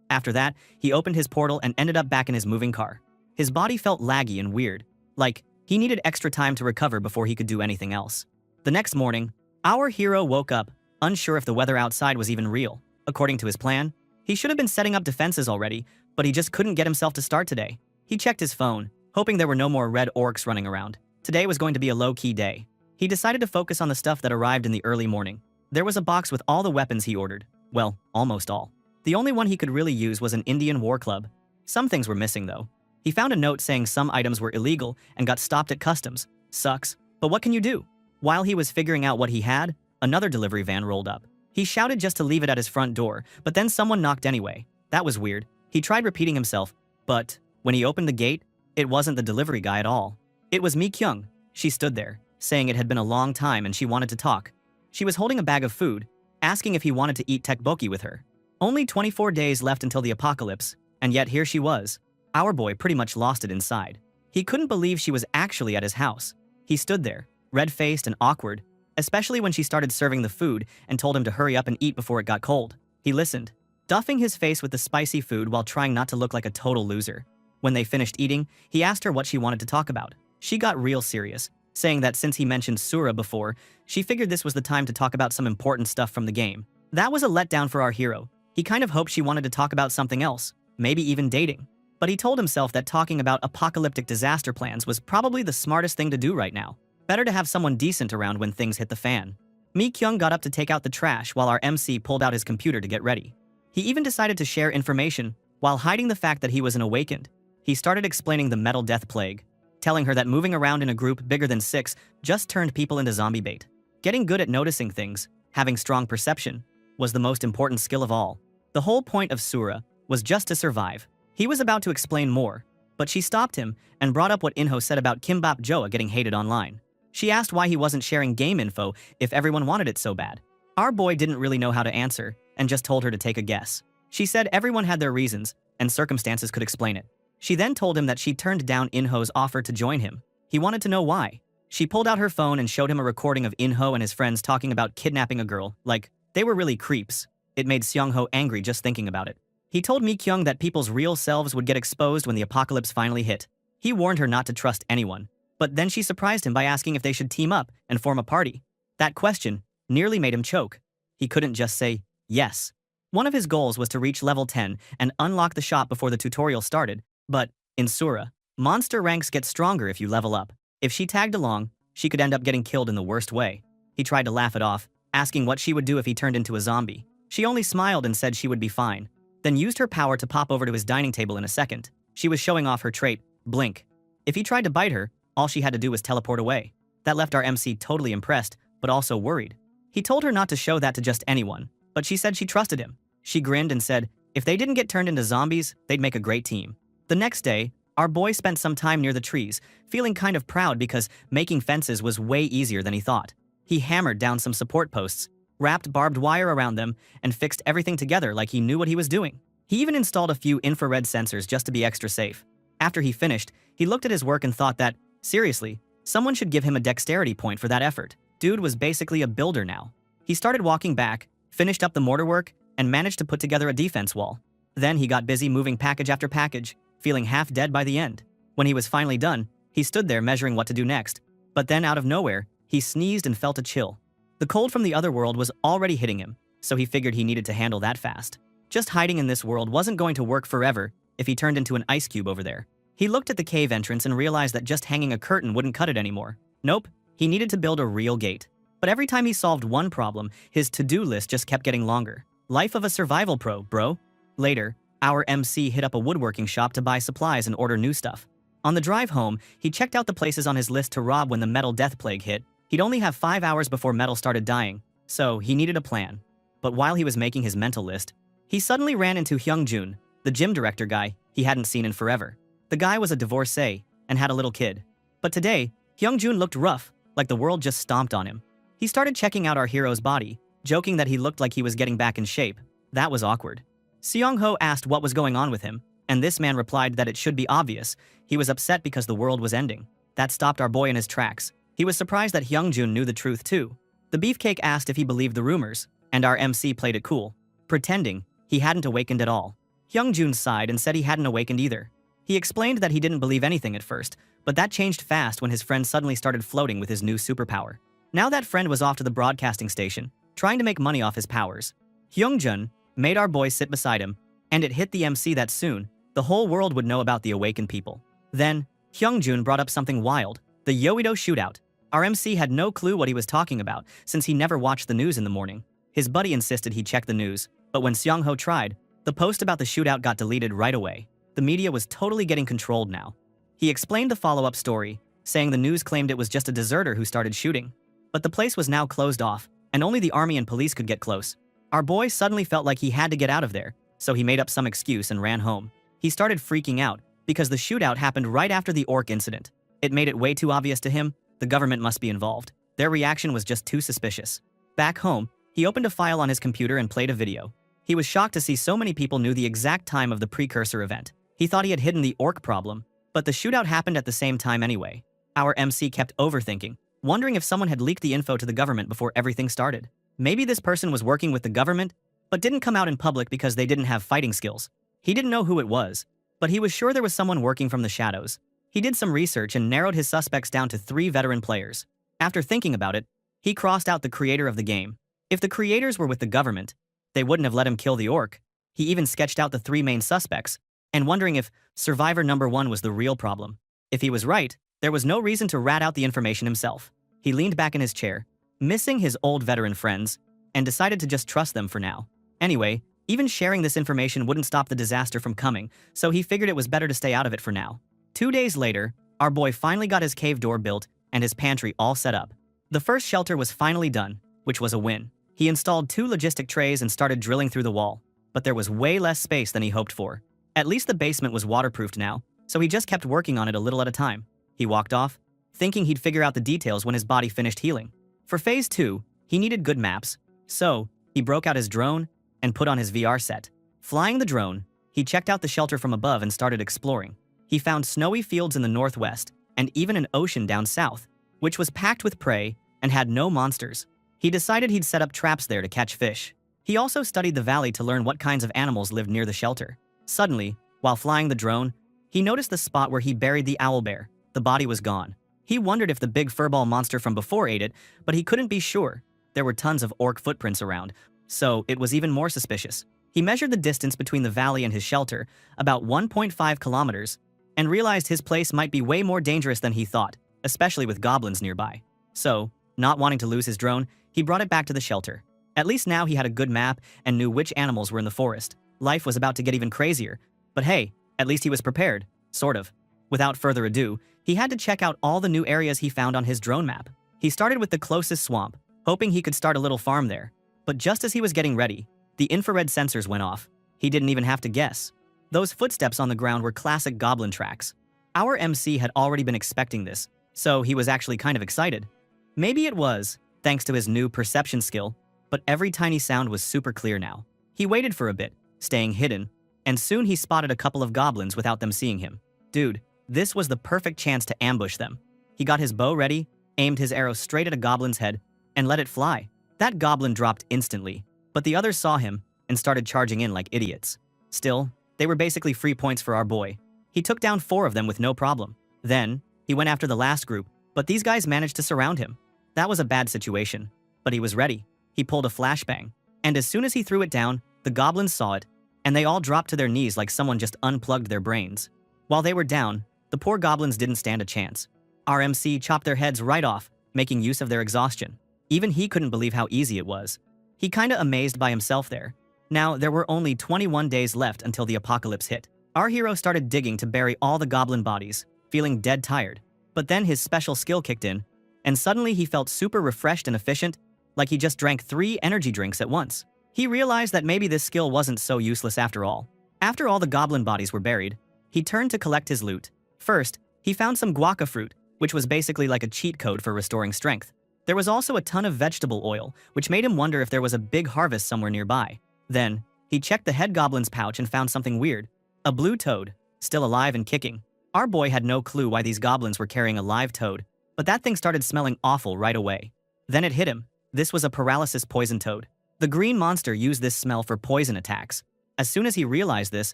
A: After that, he opened his portal and ended up back in his moving car. His body felt laggy and weird, like he needed extra time to recover before he could do anything else. The next morning, our hero woke up, unsure if the weather outside was even real. According to his plan, he should have been setting up defenses already, but he just couldn't get himself to start today. He checked his phone, hoping there were no more red orcs running around. Today was going to be a low-key day. He decided to focus on the stuff that arrived in the early morning. There was a box with all the weapons he ordered. Well, almost all. The only one he could really use was an Indian war club. Some things were missing though. He found a note saying some items were illegal and got stopped at customs. Sucks, but what can you do? While he was figuring out what he had, another delivery van rolled up. He shouted just to leave it at his front door, but then someone knocked anyway. That was weird. He tried repeating himself, but when he opened the gate, it wasn't the delivery guy at all. It was Mi Kyung. She stood there, saying it had been a long time and she wanted to talk. She was holding a bag of food, asking if he wanted to eat tteokbokki with her. Only 24 days left until the apocalypse, and yet here she was. Our boy pretty much lost it inside. He couldn't believe she was actually at his house. He stood there, red-faced and awkward, especially when she started serving the food and told him to hurry up and eat before it got cold. He listened, duffing his face with the spicy food while trying not to look like a total loser. When they finished eating, he asked her what she wanted to talk about. She got real serious, saying that since he mentioned Asura before, she figured this was the time to talk about some important stuff from the game. That was a letdown for our hero. He kind of hoped she wanted to talk about something else, maybe even dating. But he told himself that talking about apocalyptic disaster plans was probably the smartest thing to do right now. Better to have someone decent around when things hit the fan. Mi Kyung got up to take out the trash while our MC pulled out his computer to get ready. He even decided to share information while hiding the fact that he was an awakened. He started explaining the metal death plague, telling her that moving around in a group bigger than 6 just turned people into zombie bait. Getting good at noticing things, having strong perception, was the most important skill of all. The whole point of Asura was just to survive. He was about to explain more, but she stopped him and brought up what Inho said about Kimbap Joa getting hated online. She asked why he wasn't sharing game info if everyone wanted it so bad. Our boy didn't really know how to answer and just told her to take a guess. She said everyone had their reasons and circumstances could explain it. She then told him that she turned down Inho's offer to join him. He wanted to know why. She pulled out her phone and showed him a recording of Inho and his friends talking about kidnapping a girl, like they were really creeps. It made Seongho angry just thinking about it. He told Mi Kyung that people's real selves would get exposed when the apocalypse finally hit. He warned her not to trust anyone, but then she surprised him by asking if they should team up and form a party. That question nearly made him choke. He couldn't just say yes. One of his goals was to reach level 10 and unlock the shop before the tutorial started, but in Asura, monster ranks get stronger if you level up. If she tagged along, she could end up getting killed in the worst way. He tried to laugh it off, asking what she would do if he turned into a zombie. She only smiled and said she would be fine, then used her power to pop over to his dining table in a second. She was showing off her trait, Blink. If he tried to bite her, all she had to do was teleport away. That left our MC totally impressed, but also worried. He told her not to show that to just anyone, but she said she trusted him. She grinned and said, if they didn't get turned into zombies, they'd make a great team. The next day, our boy spent some time near the trees, feeling kind of proud because making fences was way easier than he thought. He hammered down some support posts, wrapped barbed wire around them, and fixed everything together like he knew what he was doing. He even installed a few infrared sensors just to be extra safe. After he finished, he looked at his work and thought that, seriously, someone should give him a dexterity point for that effort. Dude was basically a builder now. He started walking back, finished up the mortar work, and managed to put together a defense wall. Then he got busy moving package after package, feeling half dead by the end. When he was finally done, he stood there measuring what to do next. But then out of nowhere, he sneezed and felt a chill. The cold from the other world was already hitting him, so he figured he needed to handle that fast. Just hiding in this world wasn't going to work forever if he turned into an ice cube over there. He looked at the cave entrance and realized that just hanging a curtain wouldn't cut it anymore. Nope, He needed to build a real gate. But every time he solved one problem, his to-do list just kept getting longer. Life of a survival pro, bro. Later, our MC hit up a woodworking shop to buy supplies and order new stuff. On the drive home, he checked out the places on his list to rob when the metal death plague hit. He'd only have 5 hours before metal started dying, so he needed a plan. But while he was making his mental list, he suddenly ran into Hyungjun, the gym director guy he hadn't seen in forever. The guy was a divorcee and had a little kid. But today, Hyungjun looked rough, like the world just stomped on him. He started checking out our hero's body, joking that he looked like he was getting back in shape. That was awkward. Seong-ho asked what was going on with him, and this man replied that it should be obvious. He was upset because the world was ending. That stopped our boy in his tracks. He was surprised that Hyungjun knew the truth too. The beefcake asked if he believed the rumors, and our MC played it cool, pretending he hadn't awakened at all. Hyungjun sighed and said he hadn't awakened either. He explained that he didn't believe anything at first, but that changed fast when his friend suddenly started floating with his new superpower. Now that friend was off to the broadcasting station, trying to make money off his powers. Hyungjun made our boy sit beside him, and it hit the MC that soon, the whole world would know about the awakened people. Then, Hyungjun brought up something wild, the Yoido shootout. Our MC had no clue what he was talking about, since he never watched the news in the morning. His buddy insisted he check the news, but when Seong-ho tried, the post about the shootout got deleted right away. The media was totally getting controlled now. He explained the follow-up story, saying the news claimed it was just a deserter who started shooting. But the place was now closed off, and only the army and police could get close. Our boy suddenly felt like he had to get out of there, so he made up some excuse and ran home. He started freaking out, because the shootout happened right after the orc incident. It made it way too obvious to him, the government must be involved. Their reaction was just too suspicious. Back home, he opened a file on his computer and played a video. He was shocked to see so many people knew the exact time of the precursor event. He thought he had hidden the orc problem, but the shootout happened at the same time anyway. Our MC kept overthinking, wondering if someone had leaked the info to the government before everything started. Maybe this person was working with the government, but didn't come out in public because they didn't have fighting skills. He didn't know who it was, but he was sure there was someone working from the shadows. He did some research and narrowed his suspects down to 3 veteran players. After thinking about it, he crossed out the creator of the game. If the creators were with the government, they wouldn't have let him kill the orc. He even sketched out the 3 main suspects, and wondering if survivor number 1 was the real problem. If he was right, there was no reason to rat out the information himself. He leaned back in his chair, missing his old veteran friends, and decided to just trust them for now. Anyway, even sharing this information wouldn't stop the disaster from coming, so he figured it was better to stay out of it for now. 2 days later, our boy finally got his cave door built and his pantry all set up. The first shelter was finally done, which was a win. He installed 2 logistic trays and started drilling through the wall, but there was way less space than he hoped for. At least the basement was waterproofed now, so he just kept working on it a little at a time. He walked off, thinking he'd figure out the details when his body finished healing. For phase 2, he needed good maps, so he broke out his drone and put on his VR set. Flying the drone, he checked out the shelter from above and started exploring. He found snowy fields in the northwest and even an ocean down south, which was packed with prey and had no monsters. He decided he'd set up traps there to catch fish. He also studied the valley to learn what kinds of animals lived near the shelter. Suddenly, while flying the drone, he noticed the spot where he buried the owlbear. The body was gone. He wondered if the big furball monster from before ate it, but he couldn't be sure. There were tons of orc footprints around, so it was even more suspicious. He measured the distance between the valley and his shelter, about 1.5 kilometers, and realized his place might be way more dangerous than he thought, especially with goblins nearby. So, not wanting to lose his drone, he brought it back to the shelter. At least now he had a good map and knew which animals were in the forest. Life was about to get even crazier, but hey, at least he was prepared, sort of. Without further ado, he had to check out all the new areas he found on his drone map. He started with the closest swamp, hoping he could start a little farm there. But just as he was getting ready, the infrared sensors went off. He didn't even have to guess. Those footsteps on the ground were classic goblin tracks. Our MC had already been expecting this, so he was actually kind of excited. Maybe it was, thanks to his new perception skill, but every tiny sound was super clear now. He waited for a bit, staying hidden, and soon he spotted a couple of goblins without them seeing him. Dude, this was the perfect chance to ambush them. He got his bow ready, aimed his arrow straight at a goblin's head, and let it fly. That goblin dropped instantly, but the others saw him and started charging in like idiots. Still, they were basically free points for our boy. He took down 4 of them with no problem. Then, he went after the last group, but these guys managed to surround him. That was a bad situation, but he was ready. He pulled a flashbang, and as soon as he threw it down, the goblins saw it, and they all dropped to their knees like someone just unplugged their brains. While they were down, the poor goblins didn't stand a chance. Our MC chopped their heads right off making use of their exhaustion. Even he couldn't believe how easy it was. He kinda amazed by himself there. Now, there were only 21 days left until the apocalypse hit. Our hero started digging to bury all the goblin bodies, feeling dead tired. But then his special skill kicked in, and suddenly he felt super refreshed and efficient, like he just drank 3 energy drinks at once. He realized that maybe this skill wasn't so useless after all. After all the goblin bodies were buried, he turned to collect his loot. First, he found some guaca fruit, which was basically like a cheat code for restoring strength. There was also a ton of vegetable oil, which made him wonder if there was a big harvest somewhere nearby. Then, he checked the head goblin's pouch and found something weird. A blue toad, still alive and kicking. Our boy had no clue why these goblins were carrying a live toad, but that thing started smelling awful right away. Then it hit him. This was a paralysis poison toad. The green monster used this smell for poison attacks. As soon as he realized this,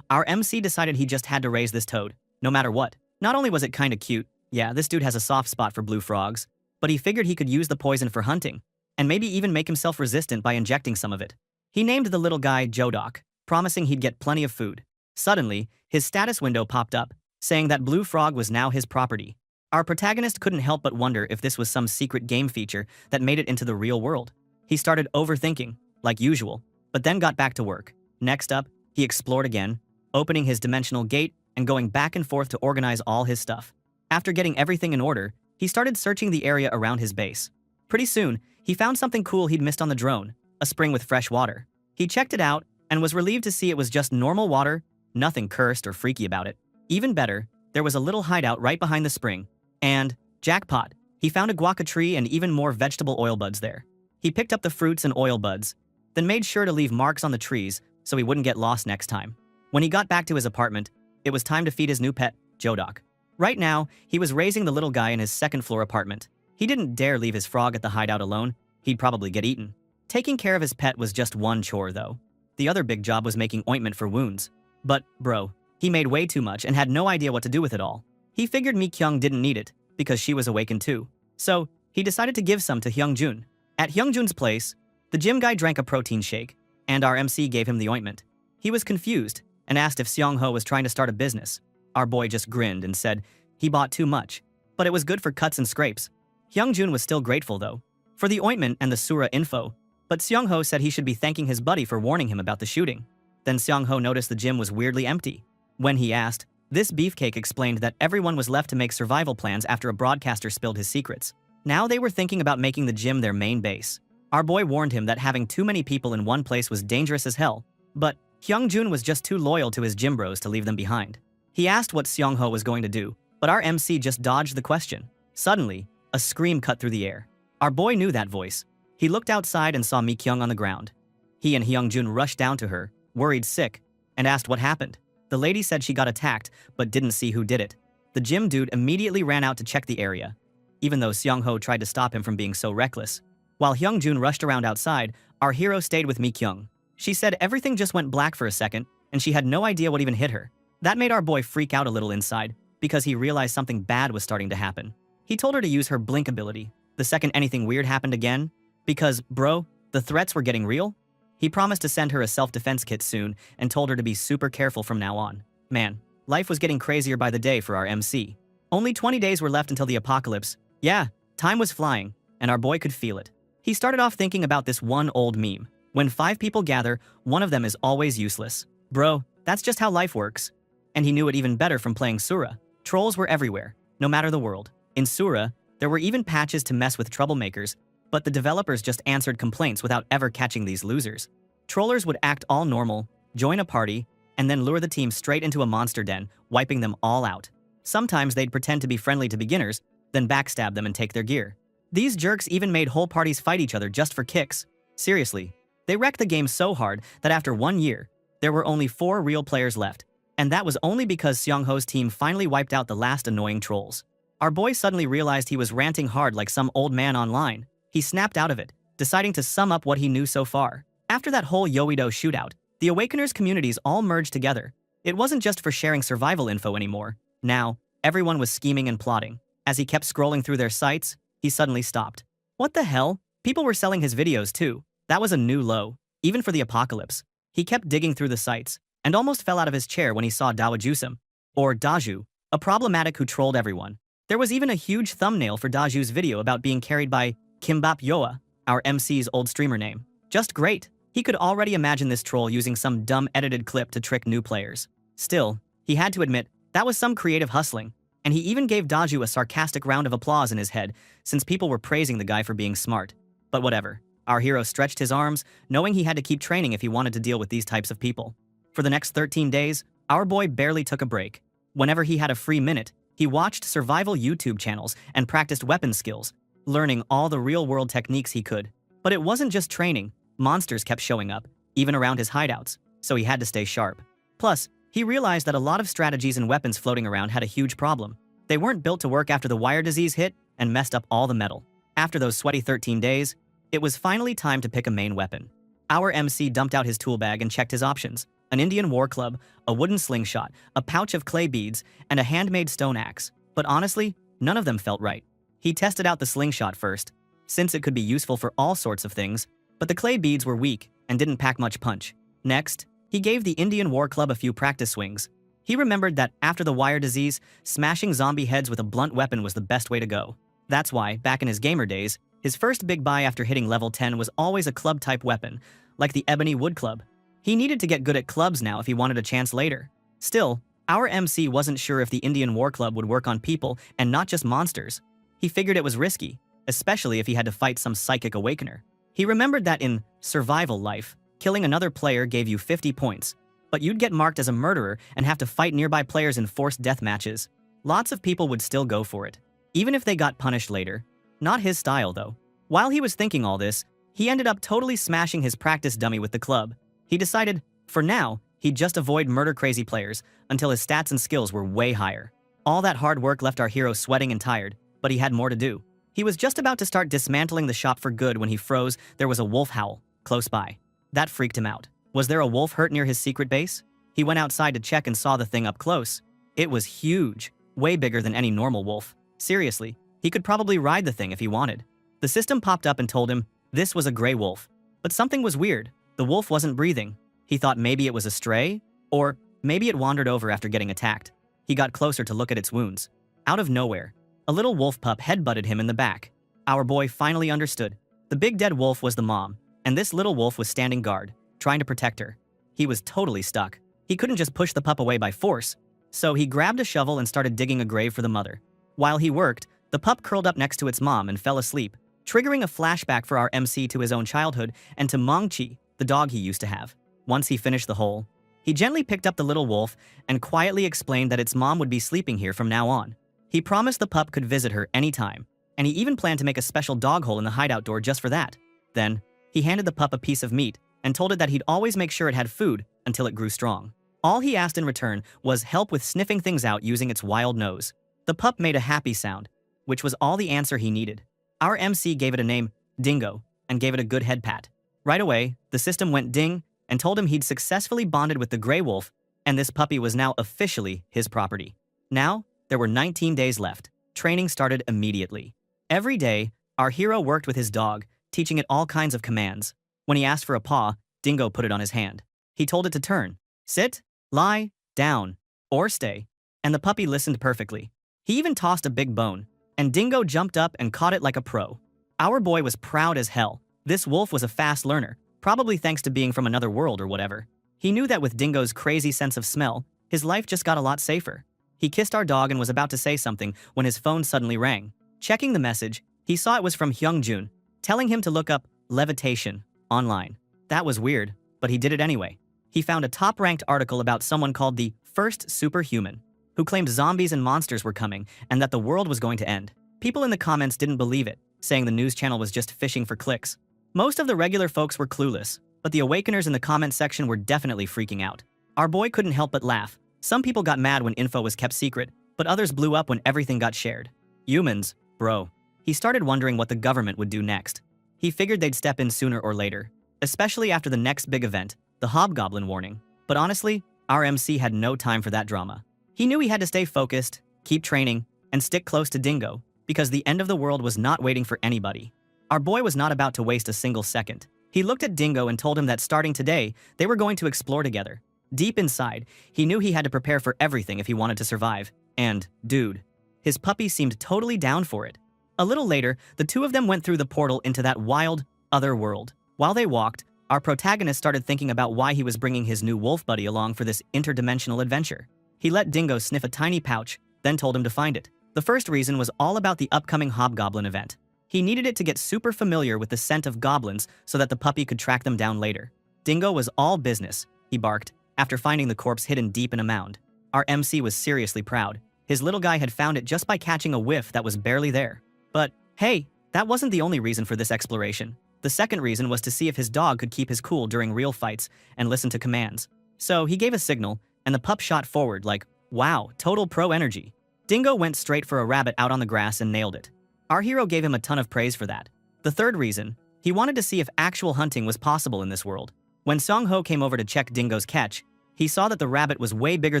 A: our MC decided he just had to raise this toad, no matter what. Not only was it kinda cute, yeah, this dude has a soft spot for blue frogs, but he figured he could use the poison for hunting, and maybe even make himself resistant by injecting some of it. He named the little guy Jodok, promising he'd get plenty of food. Suddenly, his status window popped up, saying that Blue Frog was now his property. Our protagonist couldn't help but wonder if this was some secret game feature that made it into the real world. He started overthinking, like usual, but then got back to work. Next up, he explored again, opening his dimensional gate and going back and forth to organize all his stuff. After getting everything in order, he started searching the area around his base. Pretty soon, he found something cool he'd missed on the drone, a spring with fresh water. He checked it out and was relieved to see it was just normal water, nothing cursed or freaky about it. Even better, there was a little hideout right behind the spring. And, jackpot, he found a guaca tree and even more vegetable oil buds there. He picked up the fruits and oil buds, then made sure to leave marks on the trees so he wouldn't get lost next time. When he got back to his apartment, it was time to feed his new pet, Jodok. Right now, he was raising the little guy in his second-floor apartment. He didn't dare leave his frog at the hideout alone. He'd probably get eaten. Taking care of his pet was just one chore, though. The other big job was making ointment for wounds. But, bro, he made way too much and had no idea what to do with it all. He figured Mi-kyung didn't need it, because she was awakened too. So, he decided to give some to Hyungjun. At Hyungjun's place, the gym guy drank a protein shake, and our MC gave him the ointment. He was confused, and asked if Seong-ho was trying to start a business. Our boy just grinned and said he bought too much, but it was good for cuts and scrapes. Hyungjun was still grateful though, for the ointment and the Sura info, but Seong-ho said he should be thanking his buddy for warning him about the shooting. Then Seong-ho noticed the gym was weirdly empty. When he asked, this beefcake explained that everyone was left to make survival plans after a broadcaster spilled his secrets. Now they were thinking about making the gym their main base. Our boy warned him that having too many people in one place was dangerous as hell, but Hyungjun was just too loyal to his gym bros to leave them behind. He asked what Seong-ho was going to do, but our MC just dodged the question. Suddenly, a scream cut through the air. Our boy knew that voice. He looked outside and saw Mi-kyung on the ground. He and Hyungjun rushed down to her, worried sick, and asked what happened. The lady said she got attacked, but didn't see who did it. The gym dude immediately ran out to check the area, even though Seong-ho tried to stop him from being so reckless. While Hyungjun rushed around outside, our hero stayed with Mi-kyung. She said everything just went black for a second, and she had no idea what even hit her. That made our boy freak out a little inside, because he realized something bad was starting to happen. He told her to use her blink ability, the second anything weird happened again, because, bro, the threats were getting real. He promised to send her a self-defense kit soon, and told her to be super careful from now on. Man, life was getting crazier by the day for our MC. Only 20 days were left until the apocalypse. Yeah, time was flying, and our boy could feel it. He started off thinking about this one old meme. When 5 people gather, one of them is always useless. Bro, that's just how life works. And he knew it even better from playing Sura. Trolls were everywhere, no matter the world. In Sura, there were even patches to mess with troublemakers, but the developers just answered complaints without ever catching these losers. Trollers would act all normal, join a party, and then lure the team straight into a monster den, wiping them all out. Sometimes they'd pretend to be friendly to beginners, then backstab them and take their gear. These jerks even made whole parties fight each other just for kicks. Seriously. They wrecked the game so hard that after 1 year, there were only 4 real players left, and that was only because Seong-ho's team finally wiped out the last annoying trolls. Our boy suddenly realized he was ranting hard like some old man online. He snapped out of it, deciding to sum up what he knew so far. After that whole Yoido shootout, the Awakeners communities all merged together. It wasn't just for sharing survival info anymore. Now, everyone was scheming and plotting. As he kept scrolling through their sites, he suddenly stopped. What the hell? People were selling his videos too. That was a new low, even for the apocalypse. He kept digging through the sites, and almost fell out of his chair when he saw Dawajusum, or Daju, a problematic who trolled everyone. There was even a huge thumbnail for Daju's video about being carried by Kimbap Yoa, our MC's old streamer name. Just great. He could already imagine this troll using some dumb edited clip to trick new players. Still, he had to admit, that was some creative hustling, and he even gave Daju a sarcastic round of applause in his head since people were praising the guy for being smart. But whatever. Our hero stretched his arms, knowing he had to keep training if he wanted to deal with these types of people. For the next 13 days, our boy barely took a break. Whenever he had a free minute, he watched survival YouTube channels and practiced weapon skills, learning all the real-world techniques he could. But it wasn't just training. Monsters kept showing up, even around his hideouts, so he had to stay sharp. Plus, he realized that a lot of strategies and weapons floating around had a huge problem. They weren't built to work after the wire disease hit and messed up all the metal. After those sweaty 13 days, it was finally time to pick a main weapon. Our MC dumped out his tool bag and checked his options: an Indian war club, a wooden slingshot, a pouch of clay beads, and a handmade stone axe. But honestly, none of them felt right. He tested out the slingshot first, since it could be useful for all sorts of things, but the clay beads were weak and didn't pack much punch. Next, he gave the Indian war club a few practice swings. He remembered that after the wire disease, smashing zombie heads with a blunt weapon was the best way to go. That's why, back in his gamer days, his first big buy after hitting level 10 was always a club-type weapon, like the ebony wood club. He needed to get good at clubs now if he wanted a chance later. Still, our MC wasn't sure if the Indian war club would work on people and not just monsters. He figured it was risky, especially if he had to fight some psychic awakener. He remembered that in survival life, killing another player gave you 50 points, but you'd get marked as a murderer and have to fight nearby players in forced death matches. Lots of people would still go for it, even if they got punished later. Not his style, though. While he was thinking all this, he ended up totally smashing his practice dummy with the club. He decided, for now, he'd just avoid murder-crazy players until his stats and skills were way higher. All that hard work left our hero sweating and tired, but he had more to do. He was just about to start dismantling the shop for good when he froze. There was a wolf howl close by. That freaked him out. Was there a wolf hurt near his secret base? He went outside to check and saw the thing up close. It was huge, way bigger than any normal wolf. Seriously, he could probably ride the thing if he wanted. The system popped up and told him this was a gray wolf. But something was weird. The wolf wasn't breathing. He thought maybe it was a stray, or maybe it wandered over after getting attacked. He got closer to look at its wounds. Out of nowhere, a little wolf pup headbutted him in the back. Our boy finally understood. The big dead wolf was the mom, and this little wolf was standing guard, trying to protect her. He was totally stuck. He couldn't just push the pup away by force, so he grabbed a shovel and started digging a grave for the mother. While he worked, the pup curled up next to its mom and fell asleep, triggering a flashback for our MC to his own childhood and to Mongchi, the dog he used to have. Once he finished the hole, he gently picked up the little wolf and quietly explained that its mom would be sleeping here from now on. He promised the pup could visit her anytime, and he even planned to make a special dog hole in the hideout door just for that. Then, he handed the pup a piece of meat and told it that he'd always make sure it had food until it grew strong. All he asked in return was help with sniffing things out using its wild nose. The pup made a happy sound, which was all the answer he needed. Our MC gave it a name, Dingo, and gave it a good head pat. Right away, the system went ding and told him he'd successfully bonded with the gray wolf, and this puppy was now officially his property. Now, there were 19 days left. Training started immediately. Every day, our hero worked with his dog, teaching it all kinds of commands. When he asked for a paw, Dingo put it on his hand. He told it to turn, sit, lie, down, or stay, and the puppy listened perfectly. He even tossed a big bone, and Dingo jumped up and caught it like a pro. Our boy was proud as hell. This wolf was a fast learner, probably thanks to being from another world or whatever. He knew that with Dingo's crazy sense of smell, his life just got a lot safer. He kissed our dog and was about to say something when his phone suddenly rang. Checking the message, he saw it was from Hyungjun, telling him to look up levitation online. That was weird, but he did it anyway. He found a top-ranked article about someone called the First Superhuman, who claimed zombies and monsters were coming and that the world was going to end. People in the comments didn't believe it, saying the news channel was just fishing for clicks. Most of the regular folks were clueless, but the awakeners in the comment section were definitely freaking out. Our boy couldn't help but laugh. Some people got mad when info was kept secret, but others blew up when everything got shared. Humans, bro. He started wondering what the government would do next. He figured they'd step in sooner or later, especially after the next big event, the Hobgoblin warning. But honestly, our MC had no time for that drama. He knew he had to stay focused, keep training, and stick close to Dingo, because the end of the world was not waiting for anybody. Our boy was not about to waste a single second. He looked at Dingo and told him that starting today, they were going to explore together. Deep inside, he knew he had to prepare for everything if he wanted to survive. And, dude, His puppy seemed totally down for it. A little later, the two of them went through the portal into that wild, other world. While they walked, our protagonist started thinking about why he was bringing his new wolf buddy along for this interdimensional adventure. He let Dingo sniff a tiny pouch, then told him to find it. The first reason was all about the upcoming hobgoblin event. He needed it to get super familiar with the scent of goblins so that the puppy could track them down later. Dingo was all business, he barked, after finding the corpse hidden deep in a mound. Our MC was seriously proud. His little guy had found it just by catching a whiff that was barely there. But, hey, that wasn't the only reason for this exploration. The second reason was to see if his dog could keep his cool during real fights and listen to commands. So he gave a signal, and the pup shot forward like, wow, total pro energy. Dingo went straight for a rabbit out on the grass and nailed it. Our hero gave him a ton of praise for that. The third reason, he wanted to see if actual hunting was possible in this world. When Seong-ho came over to check Dingo's catch, he saw that the rabbit was way bigger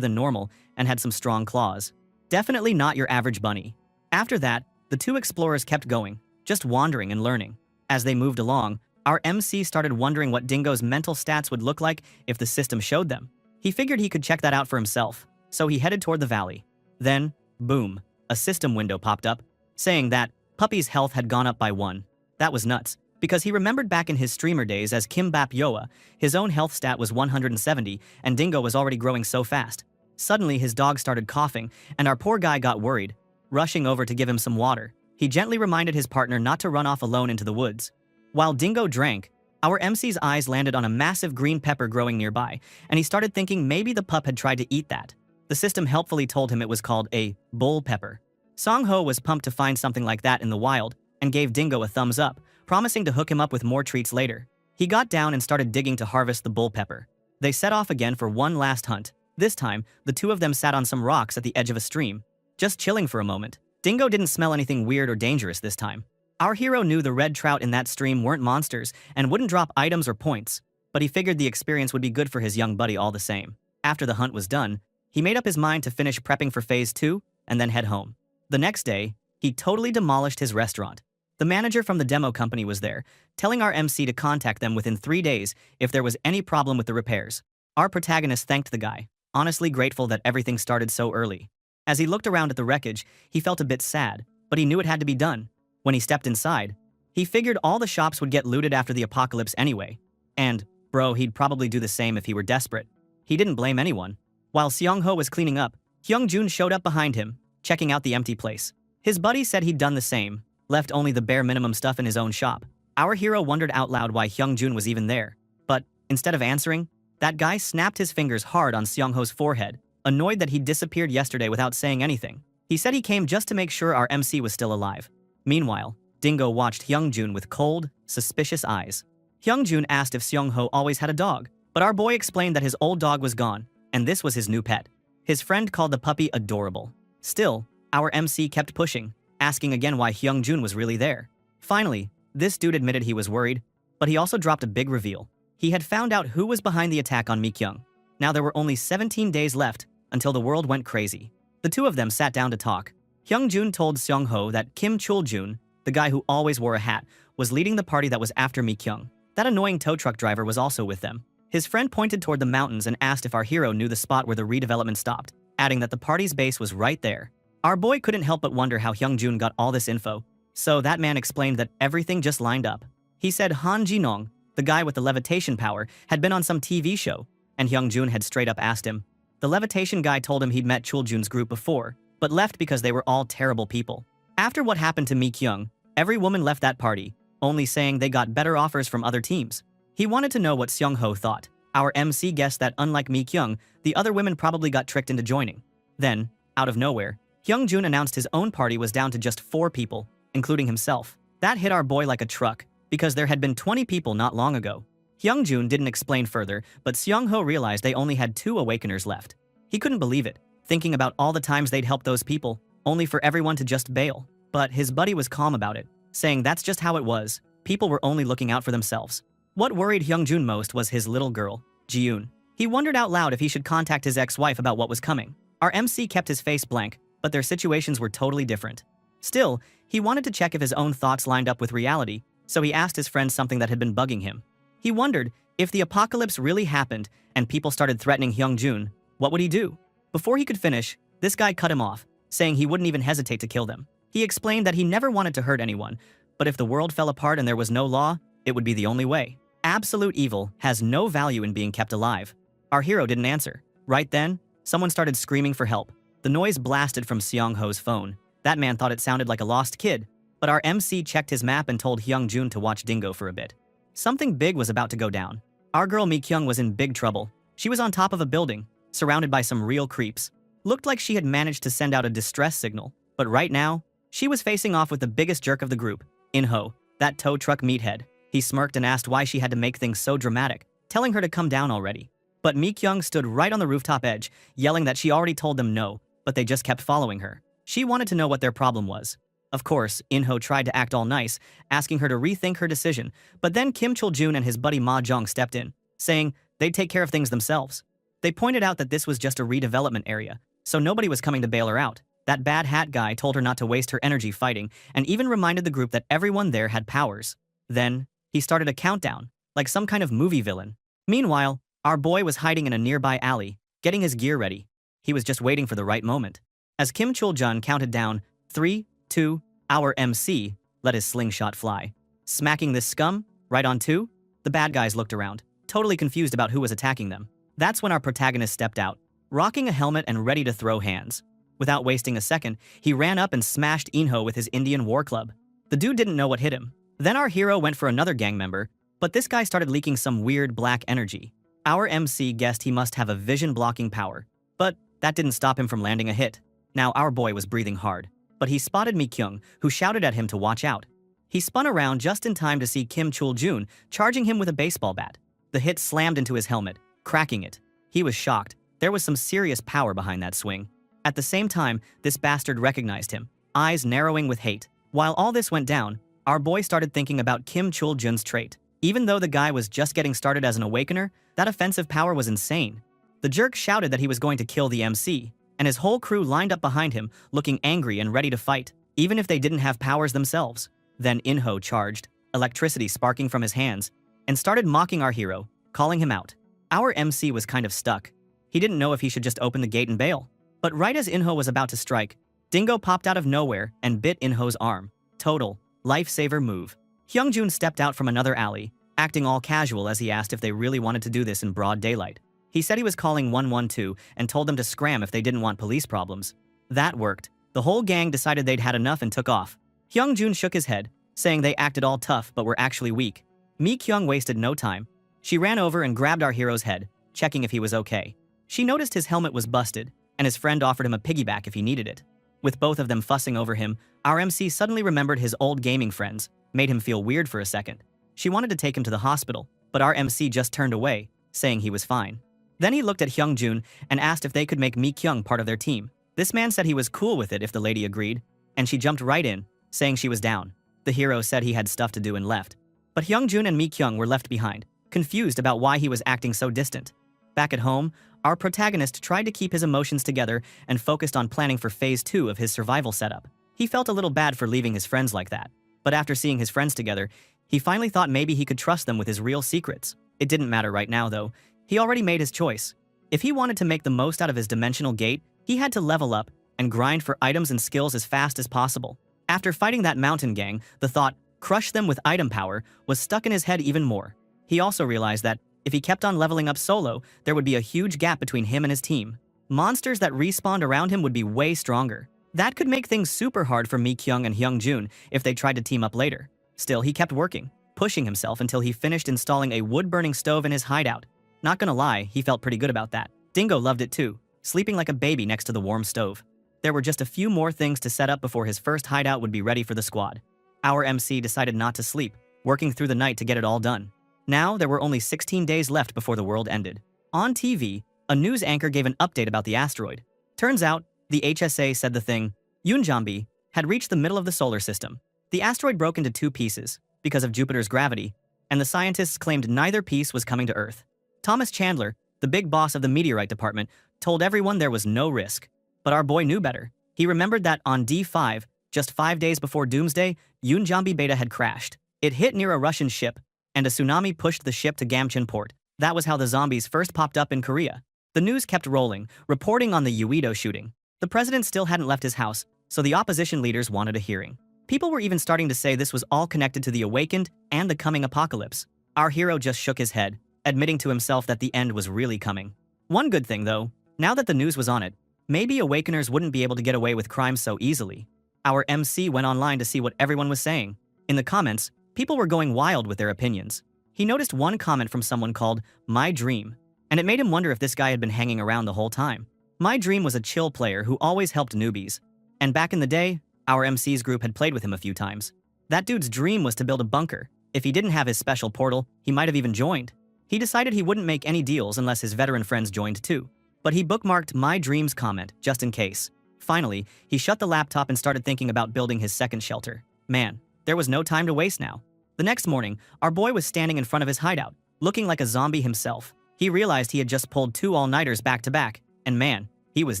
A: than normal and had some strong claws. Definitely not your average bunny. After that, the two explorers kept going, just wandering and learning. As they moved along, our MC started wondering what Dingo's mental stats would look like if the system showed them. He figured he could check that out for himself, so he headed toward the valley. Then, boom, a system window popped up, saying that Puppy's health had gone up by 1. That was nuts, because he remembered back in his streamer days as Kimbap Yoa, his own health stat was 170, and Dingo was already growing so fast. Suddenly, his dog started coughing, and our poor guy got worried, rushing over to give him some water. He gently reminded his partner not to run off alone into the woods. While Dingo drank, our MC's eyes landed on a massive green pepper growing nearby, and he started thinking maybe the pup had tried to eat that. The system helpfully told him it was called a bull pepper. Song-ho was pumped to find something like that in the wild, and gave Dingo a thumbs up, promising to hook him up with more treats later. He got down and started digging to harvest the bull pepper. They set off again for one last hunt. This time, the two of them sat on some rocks at the edge of a stream, just chilling for a moment. Dingo didn't smell anything weird or dangerous this time. Our hero knew the red trout in that stream weren't monsters and wouldn't drop items or points, but he figured the experience would be good for his young buddy all the same. After the hunt was done, he made up his mind to finish prepping for Phase 2 and then head home. The next day, he totally demolished his restaurant. The manager from the demo company was there, telling our MC to contact them within 3 days if there was any problem with the repairs. Our protagonist thanked the guy, honestly grateful that everything started so early. As he looked around at the wreckage, he felt a bit sad, but he knew it had to be done. When he stepped inside, he figured all the shops would get looted after the apocalypse anyway. And, bro, he'd probably do the same if he were desperate. He didn't blame anyone. While Seong-ho was cleaning up, Hyung-jun showed up behind him, checking out the empty place. His buddy said he'd done the same, left only the bare minimum stuff in his own shop. Our hero wondered out loud why Hyung-jun was even there. But, instead of answering, that guy snapped his fingers hard on Seong-ho's forehead, annoyed that he'd disappeared yesterday without saying anything. He said he came just to make sure our MC was still alive. Meanwhile, Dingo watched Hyung-jun with cold, suspicious eyes. Hyung-jun asked if Seong-ho always had a dog, but our boy explained that his old dog was gone, and this was his new pet. His friend called the puppy adorable. Still, our MC kept pushing, asking again why Hyung-jun was really there. Finally, this dude admitted he was worried, but he also dropped a big reveal. He had found out who was behind the attack on Mi-kyung. Now there were only 17 days left until the world went crazy. The two of them sat down to talk. Hyung-jun told Seong-ho that Kim Chul-jun, the guy who always wore a hat, was leading the party that was after Mi-kyung. That annoying tow truck driver was also with them. His friend pointed toward the mountains and asked if our hero knew the spot where the redevelopment stopped, adding that the party's base was right there. Our boy couldn't help but wonder how Hyung-jun got all this info, so that man explained that everything just lined up. He said Han Ji-nong, the guy with the levitation power, had been on some TV show, and Hyung-jun had straight up asked him. The levitation guy told him he'd met Chul-jun's group before, but left because they were all terrible people. After what happened to Mi-kyung, every woman left that party, only saying they got better offers from other teams. He wanted to know what Seong-ho thought. Our MC guessed that unlike Mi-kyung, the other women probably got tricked into joining. Then, out of nowhere, Hyung-jun announced his own party was down to just 4 people, including himself. That hit our boy like a truck, because there had been 20 people not long ago. Hyung-jun didn't explain further, but Seong-ho realized they only had 2 awakeners left. He couldn't believe it, thinking about all the times they'd helped those people, only for everyone to just bail. But his buddy was calm about it, saying that's just how it was. People were only looking out for themselves. What worried Hyung-jun most was his little girl, Ji-yoon. He wondered out loud if he should contact his ex-wife about what was coming. Our MC kept his face blank, but their situations were totally different. Still, he wanted to check if his own thoughts lined up with reality, so he asked his friend something that had been bugging him. He wondered, if the apocalypse really happened and people started threatening Hyung-jun, what would he do? Before he could finish, this guy cut him off, saying he wouldn't even hesitate to kill them. He explained that he never wanted to hurt anyone, but if the world fell apart and there was no law, it would be the only way. Absolute evil has no value in being kept alive. Our hero didn't answer. Right then, someone started screaming for help. The noise blasted from Seong-ho's phone. That man thought it sounded like a lost kid, but our MC checked his map and told Hyung-jun to watch Dingo for a bit. Something big was about to go down. Our girl Mi-kyung was in big trouble. She was on top of a building, surrounded by some real creeps. Looked like she had managed to send out a distress signal, but right now, she was facing off with the biggest jerk of the group, In-ho, that tow truck meathead. He smirked and asked why she had to make things so dramatic, telling her to come down already. But Mi-kyung stood right on the rooftop edge, yelling that she already told them no, but they just kept following her. She wanted to know what their problem was. Of course, In-ho tried to act all nice, asking her to rethink her decision, but then Kim Chul-jun and his buddy Ma Jong stepped in, saying they'd take care of things themselves. They pointed out that this was just a redevelopment area, so nobody was coming to bail her out. That bad hat guy told her not to waste her energy fighting, and even reminded the group that everyone there had powers. Then, he started a countdown, like some kind of movie villain. Meanwhile, our boy was hiding in a nearby alley, getting his gear ready. He was just waiting for the right moment. As Kim Chul-jun counted down 3, 2, our MC let his slingshot fly. Smacking this scum right on 2, the bad guys looked around, totally confused about who was attacking them. That's when our protagonist stepped out, rocking a helmet and ready to throw hands. Without wasting a second, he ran up and smashed In-ho with his Indian war club. The dude didn't know what hit him. Then our hero went for another gang member, but this guy started leaking some weird black energy. Our MC guessed he must have a vision-blocking power, but that didn't stop him from landing a hit. Now our boy was breathing hard, but he spotted Mi-kyung, who shouted at him to watch out. He spun around just in time to see Kim Chul-jun charging him with a baseball bat. The hit slammed into his helmet, cracking it. He was shocked. There was some serious power behind that swing. At the same time, this bastard recognized him, eyes narrowing with hate. While all this went down, our boy started thinking about Kim Chul-jun's trait. Even though the guy was just getting started as an awakener, that offensive power was insane. The jerk shouted that he was going to kill the MC, and his whole crew lined up behind him, looking angry and ready to fight, even if they didn't have powers themselves. Then In-ho charged, electricity sparking from his hands, and started mocking our hero, calling him out. Our MC was kind of stuck. He didn't know if he should just open the gate and bail. But right as In-ho was about to strike, Dingo popped out of nowhere and bit In-ho's arm. Total lifesaver move. Hyung-jun stepped out from another alley, acting all casual as he asked if they really wanted to do this in broad daylight. He said he was calling 112 and told them to scram if they didn't want police problems. That worked. The whole gang decided they'd had enough and took off. Hyung-jun shook his head, saying they acted all tough but were actually weak. Mi-kyung wasted no time. She ran over and grabbed our hero's head, checking if he was okay. She noticed his helmet was busted, and his friend offered him a piggyback if he needed it. With both of them fussing over him, our MC suddenly remembered his old gaming friends, made him feel weird for a second. She wanted to take him to the hospital, but our MC just turned away, saying he was fine. Then he looked at Hyung-jun and asked if they could make Mi-kyung part of their team. This man said he was cool with it if the lady agreed, and she jumped right in, saying she was down. The hero said he had stuff to do and left. But Hyung-jun and Mi-kyung were left behind, confused about why he was acting so distant. Back at home, our protagonist tried to keep his emotions together and focused on planning for phase 2 of his survival setup. He felt a little bad for leaving his friends like that, but after seeing his friends together, he finally thought maybe he could trust them with his real secrets. It didn't matter right now though. He already made his choice. If he wanted to make the most out of his dimensional gate, he had to level up and grind for items and skills as fast as possible. After fighting that mountain gang, the thought, crush them with item power, was stuck in his head even more. He also realized that if he kept on leveling up solo, there would be a huge gap between him and his team. Monsters that respawned around him would be way stronger. That could make things super hard for Mi-kyung and Hyung-jun if they tried to team up later. Still, he kept working, pushing himself until he finished installing a wood-burning stove in his hideout. Not gonna lie, he felt pretty good about that. Dingo loved it too, sleeping like a baby next to the warm stove. There were just a few more things to set up before his first hideout would be ready for the squad. Our MC decided not to sleep, working through the night to get it all done. Now, there were only 16 days left before the world ended. On TV, a news anchor gave an update about the asteroid. Turns out, the HSA said the thing, Yunjambi, had reached the middle of the solar system. The asteroid broke into 2 pieces because of Jupiter's gravity, and the scientists claimed neither piece was coming to Earth. Thomas Chandler, the big boss of the meteorite department, told everyone there was no risk. But our boy knew better. He remembered that on D5, just 5 days before Doomsday, Yunjambi Beta had crashed. It hit near a Russian ship, and a tsunami pushed the ship to Gamcheon port. That was how the zombies first popped up in Korea. The news kept rolling, reporting on the Uido shooting. The president still hadn't left his house, so the opposition leaders wanted a hearing. People were even starting to say this was all connected to the awakened and the coming apocalypse. Our hero just shook his head, admitting to himself that the end was really coming. One good thing, though, now that the news was on it, maybe awakeners wouldn't be able to get away with crime so easily. Our MC went online to see what everyone was saying. In the comments, people were going wild with their opinions. He noticed one comment from someone called My Dream, and it made him wonder if this guy had been hanging around the whole time. My Dream was a chill player who always helped newbies. And back in the day, our MC's group had played with him a few times. That dude's dream was to build a bunker. If he didn't have his special portal, he might have even joined. He decided he wouldn't make any deals unless his veteran friends joined too. But he bookmarked My Dream's comment, just in case. Finally, he shut the laptop and started thinking about building his second shelter. Man, there was no time to waste now. The next morning, our boy was standing in front of his hideout, looking like a zombie himself. He realized he had just pulled 2 all-nighters back to back, and man, he was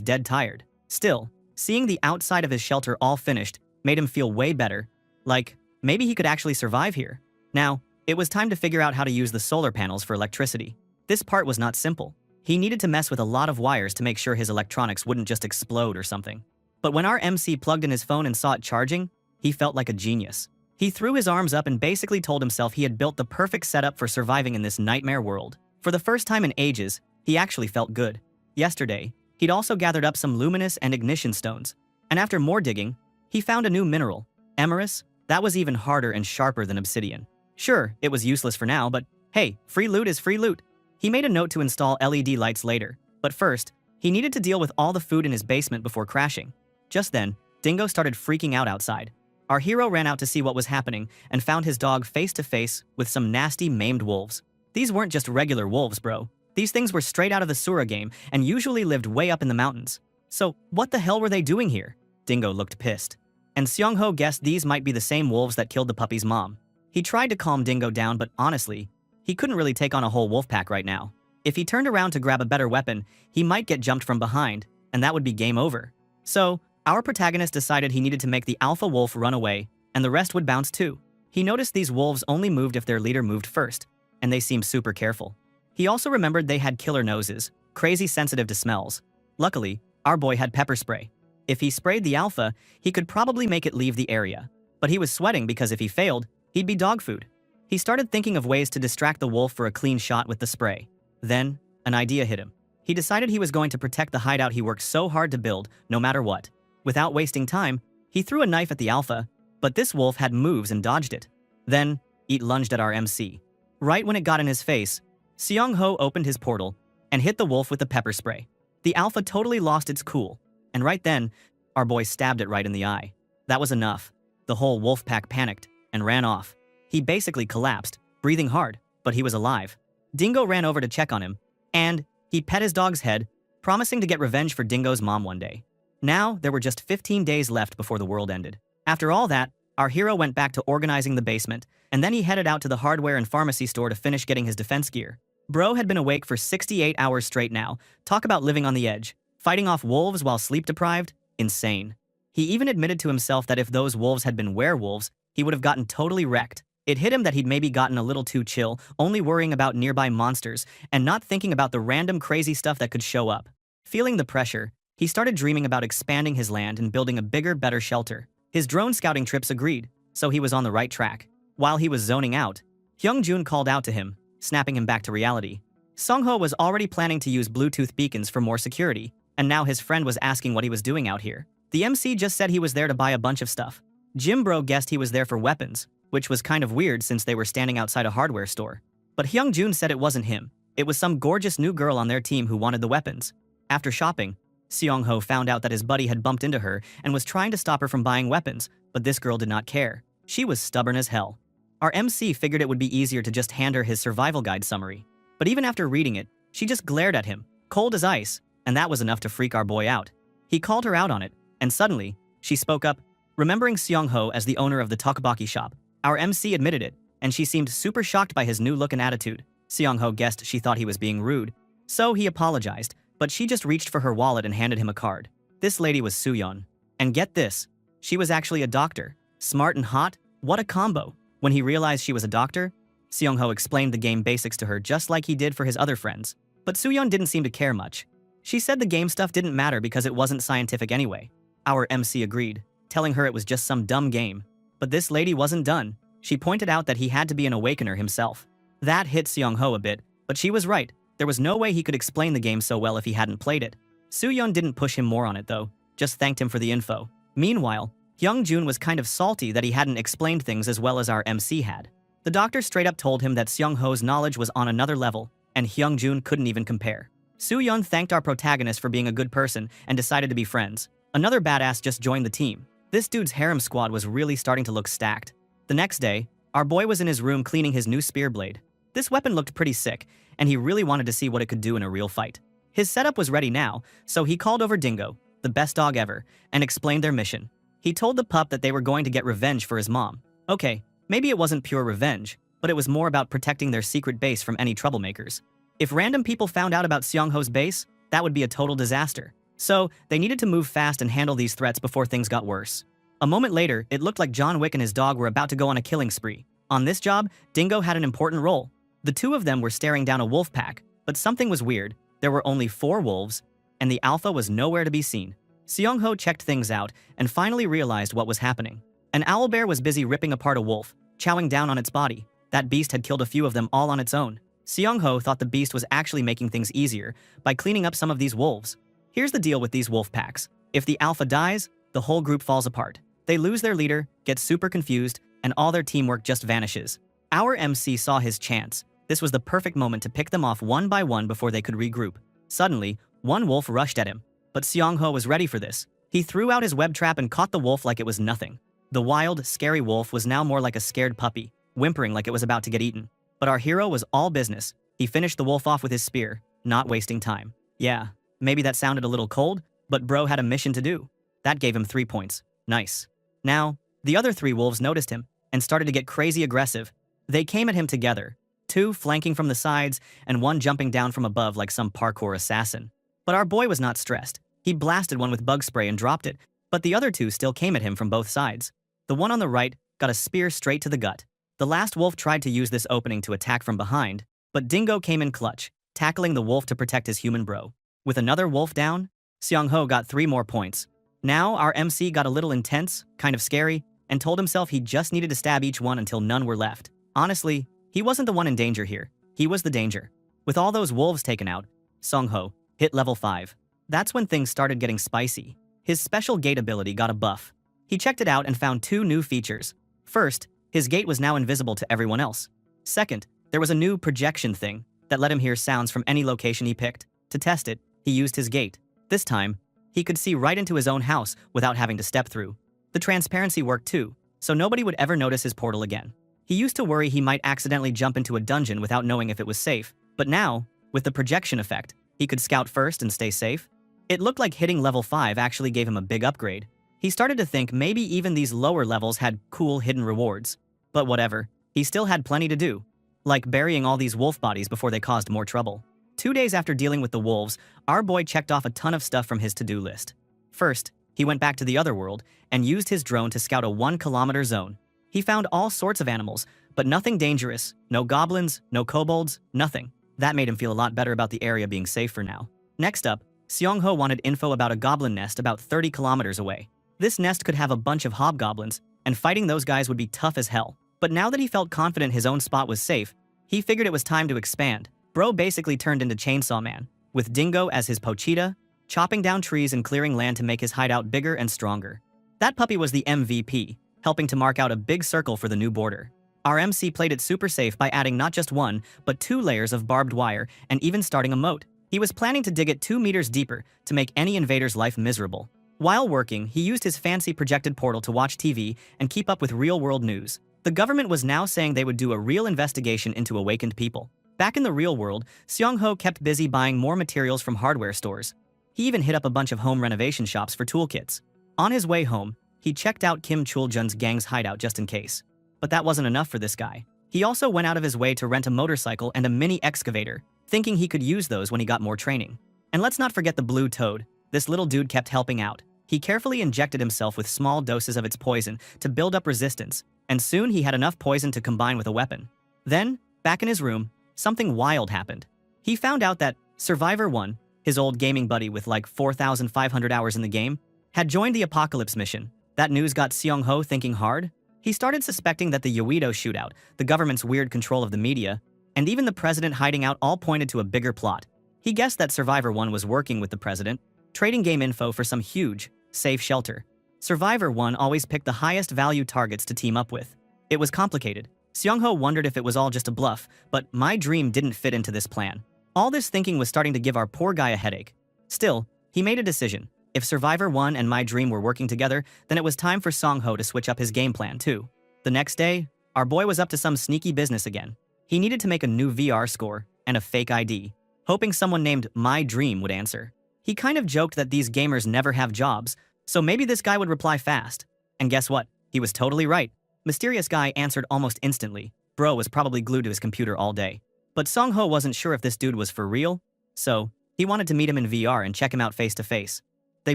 A: dead tired. Still, seeing the outside of his shelter all finished made him feel way better. Like, maybe he could actually survive here. Now, it was time to figure out how to use the solar panels for electricity. This part was not simple. He needed to mess with a lot of wires to make sure his electronics wouldn't just explode or something. But when our MC plugged in his phone and saw it charging, he felt like a genius. He threw his arms up and basically told himself he had built the perfect setup for surviving in this nightmare world. For the first time in ages, he actually felt good. Yesterday, he'd also gathered up some luminous and ignition stones. And after more digging, he found a new mineral, emerus, that was even harder and sharper than obsidian. Sure, it was useless for now, but hey, free loot is free loot. He made a note to install LED lights later, but first, he needed to deal with all the food in his basement before crashing. Just then, Dingo started freaking out outside. Our hero ran out to see what was happening and found his dog face to face with some nasty maimed wolves. These weren't just regular wolves, bro. These things were straight out of the Asura game and usually lived way up in the mountains. So, what the hell were they doing here? Dingo looked pissed. And Seong-ho guessed these might be the same wolves that killed the puppy's mom. He tried to calm Dingo down, but honestly, he couldn't really take on a whole wolf pack right now. If he turned around to grab a better weapon, he might get jumped from behind, and that would be game over. So, our protagonist decided he needed to make the alpha wolf run away, and the rest would bounce too. He noticed these wolves only moved if their leader moved first, and they seemed super careful. He also remembered they had killer noses, crazy sensitive to smells. Luckily, our boy had pepper spray. If he sprayed the alpha, he could probably make it leave the area. But he was sweating because if he failed, he'd be dog food. He started thinking of ways to distract the wolf for a clean shot with the spray. Then, an idea hit him. He decided he was going to protect the hideout he worked so hard to build, no matter what. Without wasting time, he threw a knife at the alpha, but this wolf had moves and dodged it. Then, it lunged at our MC. Right when it got in his face, Seong-ho opened his portal and hit the wolf with the pepper spray. The alpha totally lost its cool, and right then, our boy stabbed it right in the eye. That was enough. The whole wolf pack panicked and ran off. He basically collapsed, breathing hard, but he was alive. Dingo ran over to check on him, and he pet his dog's head, promising to get revenge for Dingo's mom one day. Now, there were just 15 days left before the world ended. After all that, our hero went back to organizing the basement, and then he headed out to the hardware and pharmacy store to finish getting his defense gear. Bro had been awake for 68 hours straight now. Talk about living on the edge. Fighting off wolves while sleep-deprived? Insane. He even admitted to himself that if those wolves had been werewolves, he would have gotten totally wrecked. It hit him that he'd maybe gotten a little too chill, only worrying about nearby monsters, and not thinking about the random crazy stuff that could show up. Feeling the pressure, he started dreaming about expanding his land and building a bigger, better shelter. His drone scouting trips agreed, so he was on the right track. While he was zoning out, Hyung-jun called out to him, snapping him back to reality. Sung-ho was already planning to use Bluetooth beacons for more security, and now his friend was asking what he was doing out here. The MC just said he was there to buy a bunch of stuff. Jim Bro guessed he was there for weapons, which was kind of weird since they were standing outside a hardware store. But Hyung-jun said it wasn't him. It was some gorgeous new girl on their team who wanted the weapons. After shopping, Seong-ho found out that his buddy had bumped into her and was trying to stop her from buying weapons, but this girl did not care. She was stubborn as hell. Our MC figured it would be easier to just hand her his survival guide summary. But even after reading it, she just glared at him, cold as ice, and that was enough to freak our boy out. He called her out on it, and suddenly, she spoke up. Remembering Seong-ho as the owner of the tteokbokki shop, our MC admitted it, and she seemed super shocked by his new look and attitude. Seong-ho guessed she thought he was being rude, so he apologized, but she just reached for her wallet and handed him a card. This lady was Soo-yeon. And get this, she was actually a doctor. Smart and hot? What a combo. When he realized she was a doctor, Seong-ho explained the game basics to her just like he did for his other friends. But Soo-yeon didn't seem to care much. She said the game stuff didn't matter because it wasn't scientific anyway. Our MC agreed, telling her it was just some dumb game. But this lady wasn't done. She pointed out that he had to be an awakener himself. That hit Seong-ho a bit, but she was right. There was no way he could explain the game so well if he hadn't played it. Soo-yeon didn't push him more on it though, just thanked him for the info. Meanwhile, Hyung-jun was kind of salty that he hadn't explained things as well as our MC had. The doctor straight up told him that Seong-ho's knowledge was on another level, and Hyung-jun couldn't even compare. Soo-yeon thanked our protagonist for being a good person and decided to be friends. Another badass just joined the team. This dude's harem squad was really starting to look stacked. The next day, our boy was in his room cleaning his new spear blade. This weapon looked pretty sick, and he really wanted to see what it could do in a real fight. His setup was ready now, so he called over Dingo, the best dog ever, and explained their mission. He told the pup that they were going to get revenge for his mom. Okay, maybe it wasn't pure revenge, but it was more about protecting their secret base from any troublemakers. If random people found out about Seong-ho's base, that would be a total disaster. So, they needed to move fast and handle these threats before things got worse. A moment later, it looked like John Wick and his dog were about to go on a killing spree. On this job, Dingo had an important role. The two of them were staring down a wolf pack, but something was weird. There were only 4 wolves, and the alpha was nowhere to be seen. Seong-ho checked things out and finally realized what was happening. An owlbear was busy ripping apart a wolf, chowing down on its body. That beast had killed a few of them all on its own. Seong-ho thought the beast was actually making things easier by cleaning up some of these wolves. Here's the deal with these wolf packs. If the alpha dies, the whole group falls apart. They lose their leader, get super confused, and all their teamwork just vanishes. Our MC saw his chance. This was the perfect moment to pick them off one by one before they could regroup. Suddenly, one wolf rushed at him. But Seong-ho was ready for this. He threw out his web trap and caught the wolf like it was nothing. The wild, scary wolf was now more like a scared puppy, whimpering like it was about to get eaten. But our hero was all business. He finished the wolf off with his spear, not wasting time. Yeah, maybe that sounded a little cold, but bro had a mission to do. That gave him 3 points. Nice. Now, the other 3 wolves noticed him and started to get crazy aggressive. They came at him together, 2 flanking from the sides and 1 jumping down from above like some parkour assassin. But our boy was not stressed. He blasted one with bug spray and dropped it, but the other 2 still came at him from both sides. The one on the right got a spear straight to the gut. The last wolf tried to use this opening to attack from behind, but Dingo came in clutch, tackling the wolf to protect his human bro. With another wolf down, Seong-ho got 3 more points. Now our MC got a little intense, kind of scary, and told himself he just needed to stab each one until none were left. Honestly, he wasn't the one in danger here. He was the danger. With all those wolves taken out, Seong-ho hit level 5. That's when things started getting spicy. His special gate ability got a buff. He checked it out and found 2 new features. First, his gate was now invisible to everyone else. Second, there was a new projection thing that let him hear sounds from any location he picked. To test it, he used his gate. This time, he could see right into his own house without having to step through. The transparency worked too, so nobody would ever notice his portal again. He used to worry he might accidentally jump into a dungeon without knowing if it was safe, but now, with the projection effect, he could scout first and stay safe. It looked like hitting level 5 actually gave him a big upgrade. He started to think maybe even these lower levels had cool hidden rewards. But whatever, he still had plenty to do, like burying all these wolf bodies before they caused more trouble. 2 days after dealing with the wolves, our boy checked off a ton of stuff from his to-do list. First, he went back to the other world and used his drone to scout a 1-kilometer zone. He found all sorts of animals, but nothing dangerous. No goblins, no kobolds, nothing. That made him feel a lot better about the area being safe for now. Next up, Seong-ho wanted info about a goblin nest about 30 kilometers away. This nest could have a bunch of hobgoblins, and fighting those guys would be tough as hell. But now that he felt confident his own spot was safe, he figured it was time to expand. Bro basically turned into Chainsaw Man, with Dingo as his pochita, chopping down trees and clearing land to make his hideout bigger and stronger. That puppy was the MVP, helping to mark out a big circle for the new border. Our MC played it super safe by adding not just 1, but 2 layers of barbed wire and even starting a moat. He was planning to dig it 2 meters deeper to make any invader's life miserable. While working, he used his fancy projected portal to watch TV and keep up with real-world news. The government was now saying they would do a real investigation into awakened people. Back in the real world, Seong-ho kept busy buying more materials from hardware stores. He even hit up a bunch of home renovation shops for toolkits. On his way home, he checked out Kim Chul-jun's gang's hideout just in case. But that wasn't enough for this guy. He also went out of his way to rent a motorcycle and a mini excavator, thinking he could use those when he got more training. And let's not forget the blue toad. This little dude kept helping out. He carefully injected himself with small doses of its poison to build up resistance, and soon he had enough poison to combine with a weapon. Then, back in his room, something wild happened. He found out that Survivor 1, his old gaming buddy with like 4,500 hours in the game, had joined the Apocalypse mission. That news got Seong-ho thinking hard. He started suspecting that the Yeouido shootout, the government's weird control of the media, and even the president hiding out all pointed to a bigger plot. He guessed that Survivor 1 was working with the president, trading game info for some huge, safe shelter. Survivor 1 always picked the highest value targets to team up with. It was complicated. Seong-ho wondered if it was all just a bluff, but My Dream didn't fit into this plan. All this thinking was starting to give our poor guy a headache. Still, he made a decision. If Survivor 1 and My Dream were working together, then it was time for Seong-ho to switch up his game plan too. The next day, our boy was up to some sneaky business again. He needed to make a new VR score and a fake ID, hoping someone named My Dream would answer. He kind of joked that these gamers never have jobs, so maybe this guy would reply fast. And guess what? He was totally right. Mysterious guy answered almost instantly. Bro was probably glued to his computer all day. But Seong-ho wasn't sure if this dude was for real, so he wanted to meet him in VR and check him out face to face. They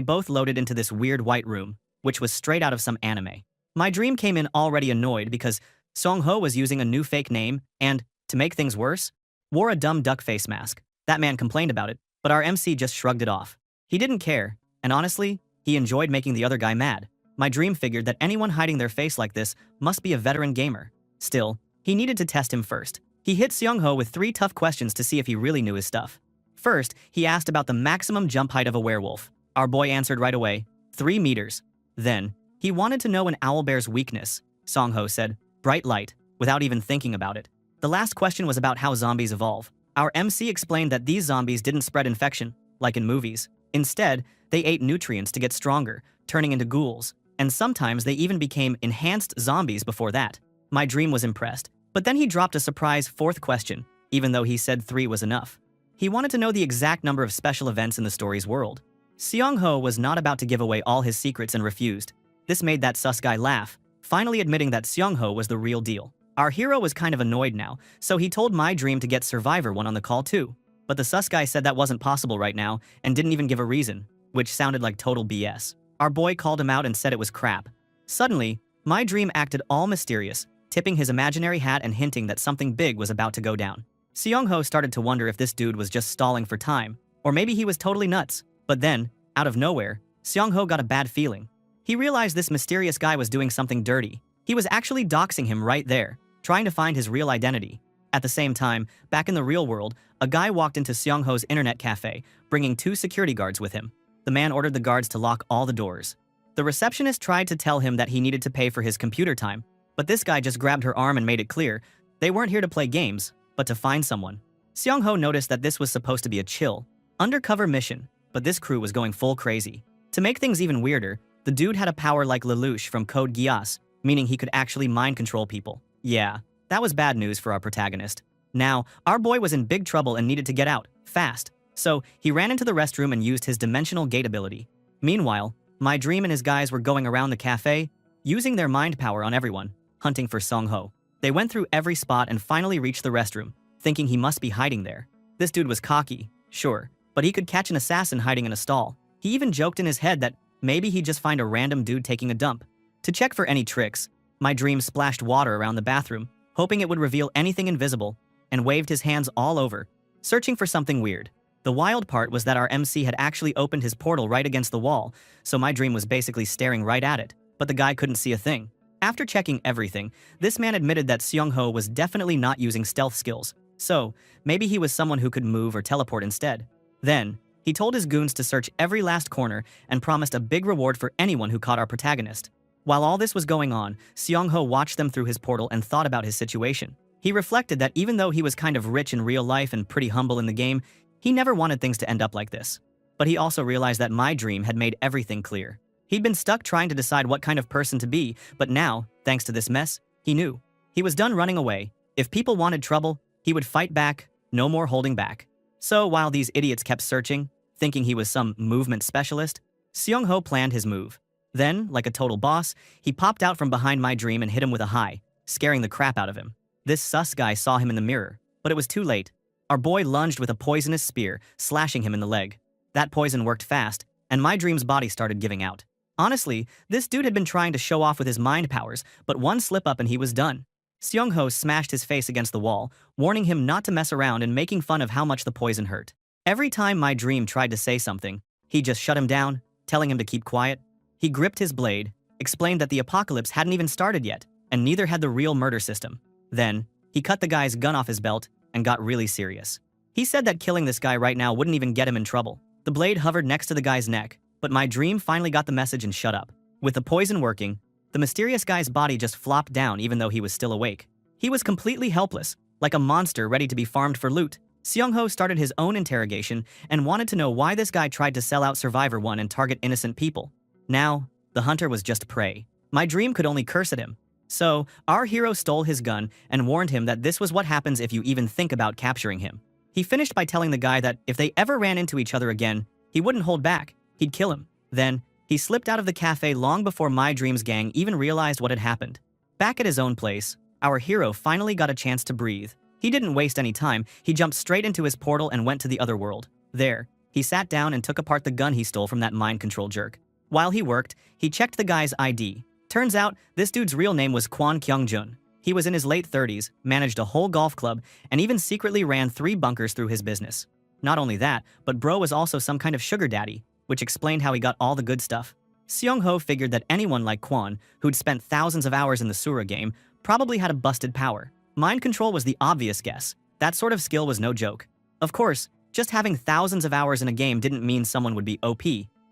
A: both loaded into this weird white room, which was straight out of some anime. My Dream came in already annoyed because Seong-ho was using a new fake name and, to make things worse, wore a dumb duck face mask. That man complained about it, but our MC just shrugged it off. He didn't care, and honestly, he enjoyed making the other guy mad. My Dream figured that anyone hiding their face like this must be a veteran gamer. Still, he needed to test him first. He hit Seong-ho with 3 tough questions to see if he really knew his stuff. First, he asked about the maximum jump height of a werewolf. Our boy answered right away, 3 meters. Then, he wanted to know an owlbear's weakness. Seong-ho said, bright light, without even thinking about it. The last question was about how zombies evolve. Our MC explained that these zombies didn't spread infection, like in movies. Instead, they ate nutrients to get stronger, turning into ghouls. And sometimes they even became enhanced zombies before that. My Dream was impressed. But then he dropped a surprise 4th question, even though he said 3 was enough. He wanted to know the exact number of special events in the story's world. Seong-ho was not about to give away all his secrets and refused. This made that sus guy laugh, finally admitting that Seong-ho was the real deal. Our hero was kind of annoyed now, so he told My Dream to get Survivor 1 on the call too. But the sus guy said that wasn't possible right now and didn't even give a reason, which sounded like total BS. Our boy called him out and said it was crap. Suddenly, My Dream acted all mysterious, tipping his imaginary hat and hinting that something big was about to go down. Seong-ho started to wonder if this dude was just stalling for time, or maybe he was totally nuts. But then, out of nowhere, Seong-ho got a bad feeling. He realized this mysterious guy was doing something dirty. He was actually doxing him right there, trying to find his real identity. At the same time, back in the real world, a guy walked into Seong-ho's internet cafe, bringing 2 security guards with him. The man ordered the guards to lock all the doors. The receptionist tried to tell him that he needed to pay for his computer time, but this guy just grabbed her arm and made it clear they weren't here to play games, but to find someone. Seong-ho noticed that this was supposed to be a chill, undercover mission, but this crew was going full crazy. To make things even weirder, the dude had a power like Lelouch from Code Geass, meaning he could actually mind control people. Yeah, that was bad news for our protagonist. Now, our boy was in big trouble and needed to get out, fast. So, he ran into the restroom and used his dimensional gate ability. Meanwhile, My Dream and his guys were going around the cafe, using their mind power on everyone, hunting for Seong-ho. They went through every spot and finally reached the restroom, thinking he must be hiding there. This dude was cocky, sure, but he could catch an assassin hiding in a stall. He even joked in his head that maybe he'd just find a random dude taking a dump. To check for any tricks, My Dream splashed water around the bathroom, hoping it would reveal anything invisible, and waved his hands all over, searching for something weird. The wild part was that our MC had actually opened his portal right against the wall, so My Dream was basically staring right at it, but the guy couldn't see a thing. After checking everything, this man admitted that Seong-ho was definitely not using stealth skills, so maybe he was someone who could move or teleport instead. Then, he told his goons to search every last corner and promised a big reward for anyone who caught our protagonist. While all this was going on, Seong-ho watched them through his portal and thought about his situation. He reflected that even though he was kind of rich in real life and pretty humble in the game, he never wanted things to end up like this. But he also realized that My Dream had made everything clear. He'd been stuck trying to decide what kind of person to be, but now, thanks to this mess, he knew. He was done running away. If people wanted trouble, he would fight back, no more holding back. So while these idiots kept searching, thinking he was some movement specialist, Seong-ho planned his move. Then, like a total boss, he popped out from behind My Dream and hit him with a high, scaring the crap out of him. This sus guy saw him in the mirror, but it was too late. Our boy lunged with a poisonous spear, slashing him in the leg. That poison worked fast, and My Dream's body started giving out. Honestly, this dude had been trying to show off with his mind powers, but one slip-up and he was done. Seong-ho smashed his face against the wall, warning him not to mess around and making fun of how much the poison hurt. Every time my dream tried to say something, he just shut him down, telling him to keep quiet. He gripped his blade, explained that the apocalypse hadn't even started yet, and neither had the real murder system. Then, he cut the guy's gun off his belt and got really serious. He said that killing this guy right now wouldn't even get him in trouble. The blade hovered next to the guy's neck, but my dream finally got the message and shut up. With the poison working, the mysterious guy's body just flopped down even though he was still awake. He was completely helpless, like a monster ready to be farmed for loot. Seong-ho started his own interrogation and wanted to know why this guy tried to sell out Survivor 1 and target innocent people. Now, the hunter was just prey. My dream could only curse at him. So, our hero stole his gun and warned him that this was what happens if you even think about capturing him. He finished by telling the guy that if they ever ran into each other again, he wouldn't hold back. He'd kill him. Then, he slipped out of the cafe long before My Dream's gang even realized what had happened. Back at his own place, our hero finally got a chance to breathe. He didn't waste any time. He jumped straight into his portal and went to the other world. There, he sat down and took apart the gun he stole from that mind control jerk. While he worked, he checked the guy's ID. Turns out, this dude's real name was Kwon Kyung-jun. He was in his late 30s, managed a whole golf club, and even secretly ran 3 bunkers through his business. Not only that, but bro was also some kind of sugar daddy, which explained how he got all the good stuff. Seong-ho figured that anyone like Kwon, who'd spent thousands of hours in the Asura game, probably had a busted power. Mind control was the obvious guess. That sort of skill was no joke. Of course, just having thousands of hours in a game didn't mean someone would be OP.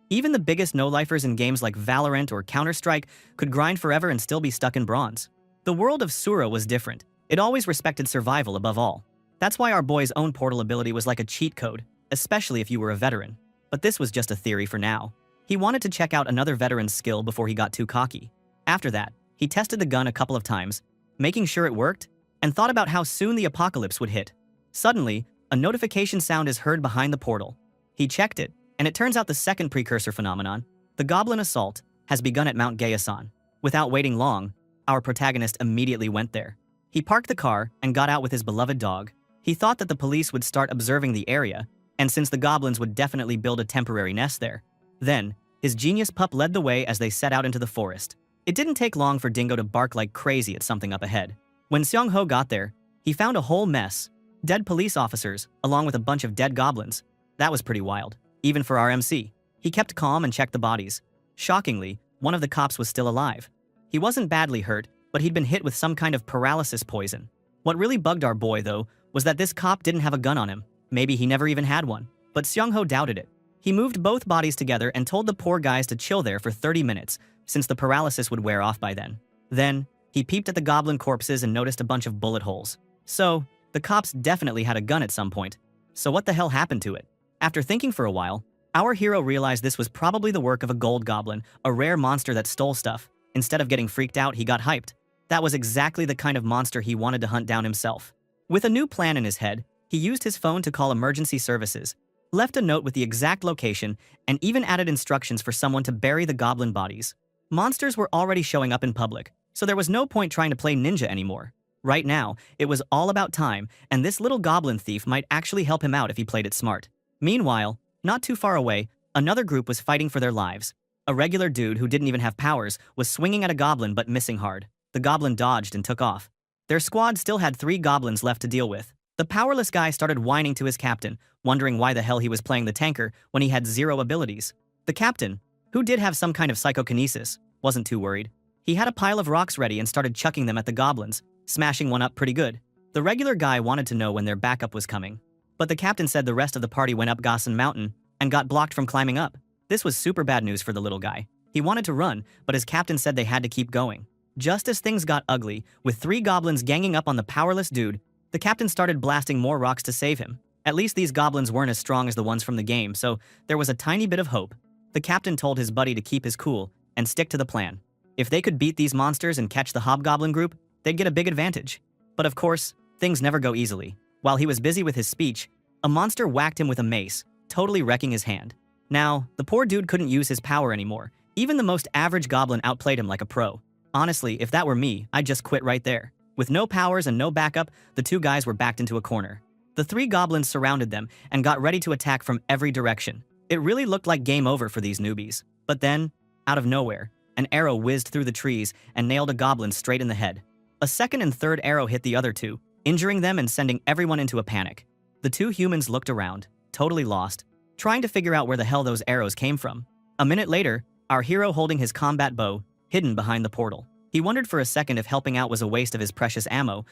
A: Even the biggest no-lifers in games like Valorant or Counter-Strike could grind forever and still be stuck in bronze. The world of Asura was different. It always respected survival above all. That's why our boy's own portal ability was like a cheat code, especially if you were a veteran. But this was just a theory for now. He wanted to check out another veteran's skill before he got too cocky. After that, he tested the gun a couple of times, making sure it worked, and thought about how soon the apocalypse would hit. Suddenly, a notification sound is heard behind the portal. He checked it, and it turns out the second precursor phenomenon, the Goblin Assault, has begun at Mount Gaesan. Without waiting long, our protagonist immediately went there. He parked the car and got out with his beloved dog. He thought that the police would start observing the area, and since the goblins would definitely build a temporary nest there. Then, his genius pup led the way as they set out into the forest. It didn't take long for Dingo to bark like crazy at something up ahead. When Seong-ho got there, he found a whole mess. Dead police officers, along with a bunch of dead goblins. That was pretty wild, even for our MC. He kept calm and checked the bodies. Shockingly, one of the cops was still alive. He wasn't badly hurt, but he'd been hit with some kind of paralysis poison. What really bugged our boy, though, was that this cop didn't have a gun on him. Maybe he never even had one. But Seong-ho doubted it. He moved both bodies together and told the poor guys to chill there for 30 minutes, since the paralysis would wear off by then. Then, he peeped at the goblin corpses and noticed a bunch of bullet holes. So, the cops definitely had a gun at some point. So what the hell happened to it? After thinking for a while, our hero realized this was probably the work of a gold goblin, a rare monster that stole stuff. Instead of getting freaked out, he got hyped. That was exactly the kind of monster he wanted to hunt down himself. With a new plan in his head, he used his phone to call emergency services, left a note with the exact location, and even added instructions for someone to bury the goblin bodies. Monsters were already showing up in public, so there was no point trying to play ninja anymore. Right now, it was all about time, and this little goblin thief might actually help him out if he played it smart. Meanwhile, not too far away, another group was fighting for their lives. A regular dude who didn't even have powers was swinging at a goblin but missing hard. The goblin dodged and took off. Their squad still had 3 goblins left to deal with. The powerless guy started whining to his captain, wondering why the hell he was playing the tanker when he had 0 abilities. The captain, who did have some kind of psychokinesis, wasn't too worried. He had a pile of rocks ready and started chucking them at the goblins, smashing one up pretty good. The regular guy wanted to know when their backup was coming. But the captain said the rest of the party went up Gasan Mountain and got blocked from climbing up. This was super bad news for the little guy. He wanted to run, but his captain said they had to keep going. Just as things got ugly, with 3 goblins ganging up on the powerless dude, the captain started blasting more rocks to save him. At least these goblins weren't as strong as the ones from the game, so there was a tiny bit of hope. The captain told his buddy to keep his cool and stick to the plan. If they could beat these monsters and catch the hobgoblin group, they'd get a big advantage. But of course, things never go easily. While he was busy with his speech, a monster whacked him with a mace, totally wrecking his hand. Now, the poor dude couldn't use his power anymore. Even the most average goblin outplayed him like a pro. Honestly, if that were me, I'd just quit right there. With no powers and no backup, the 2 guys were backed into a corner. The 3 goblins surrounded them and got ready to attack from every direction. It really looked like game over for these newbies. But then, out of nowhere, an arrow whizzed through the trees and nailed a goblin straight in the head. A second and third arrow hit the other 2, injuring them and sending everyone into a panic. The 2 humans looked around. totally lost, trying to figure out where the hell those arrows came from. A minute later, our hero holding his combat bow, hidden behind the portal. He wondered for a second if helping out was a waste of his precious ammo,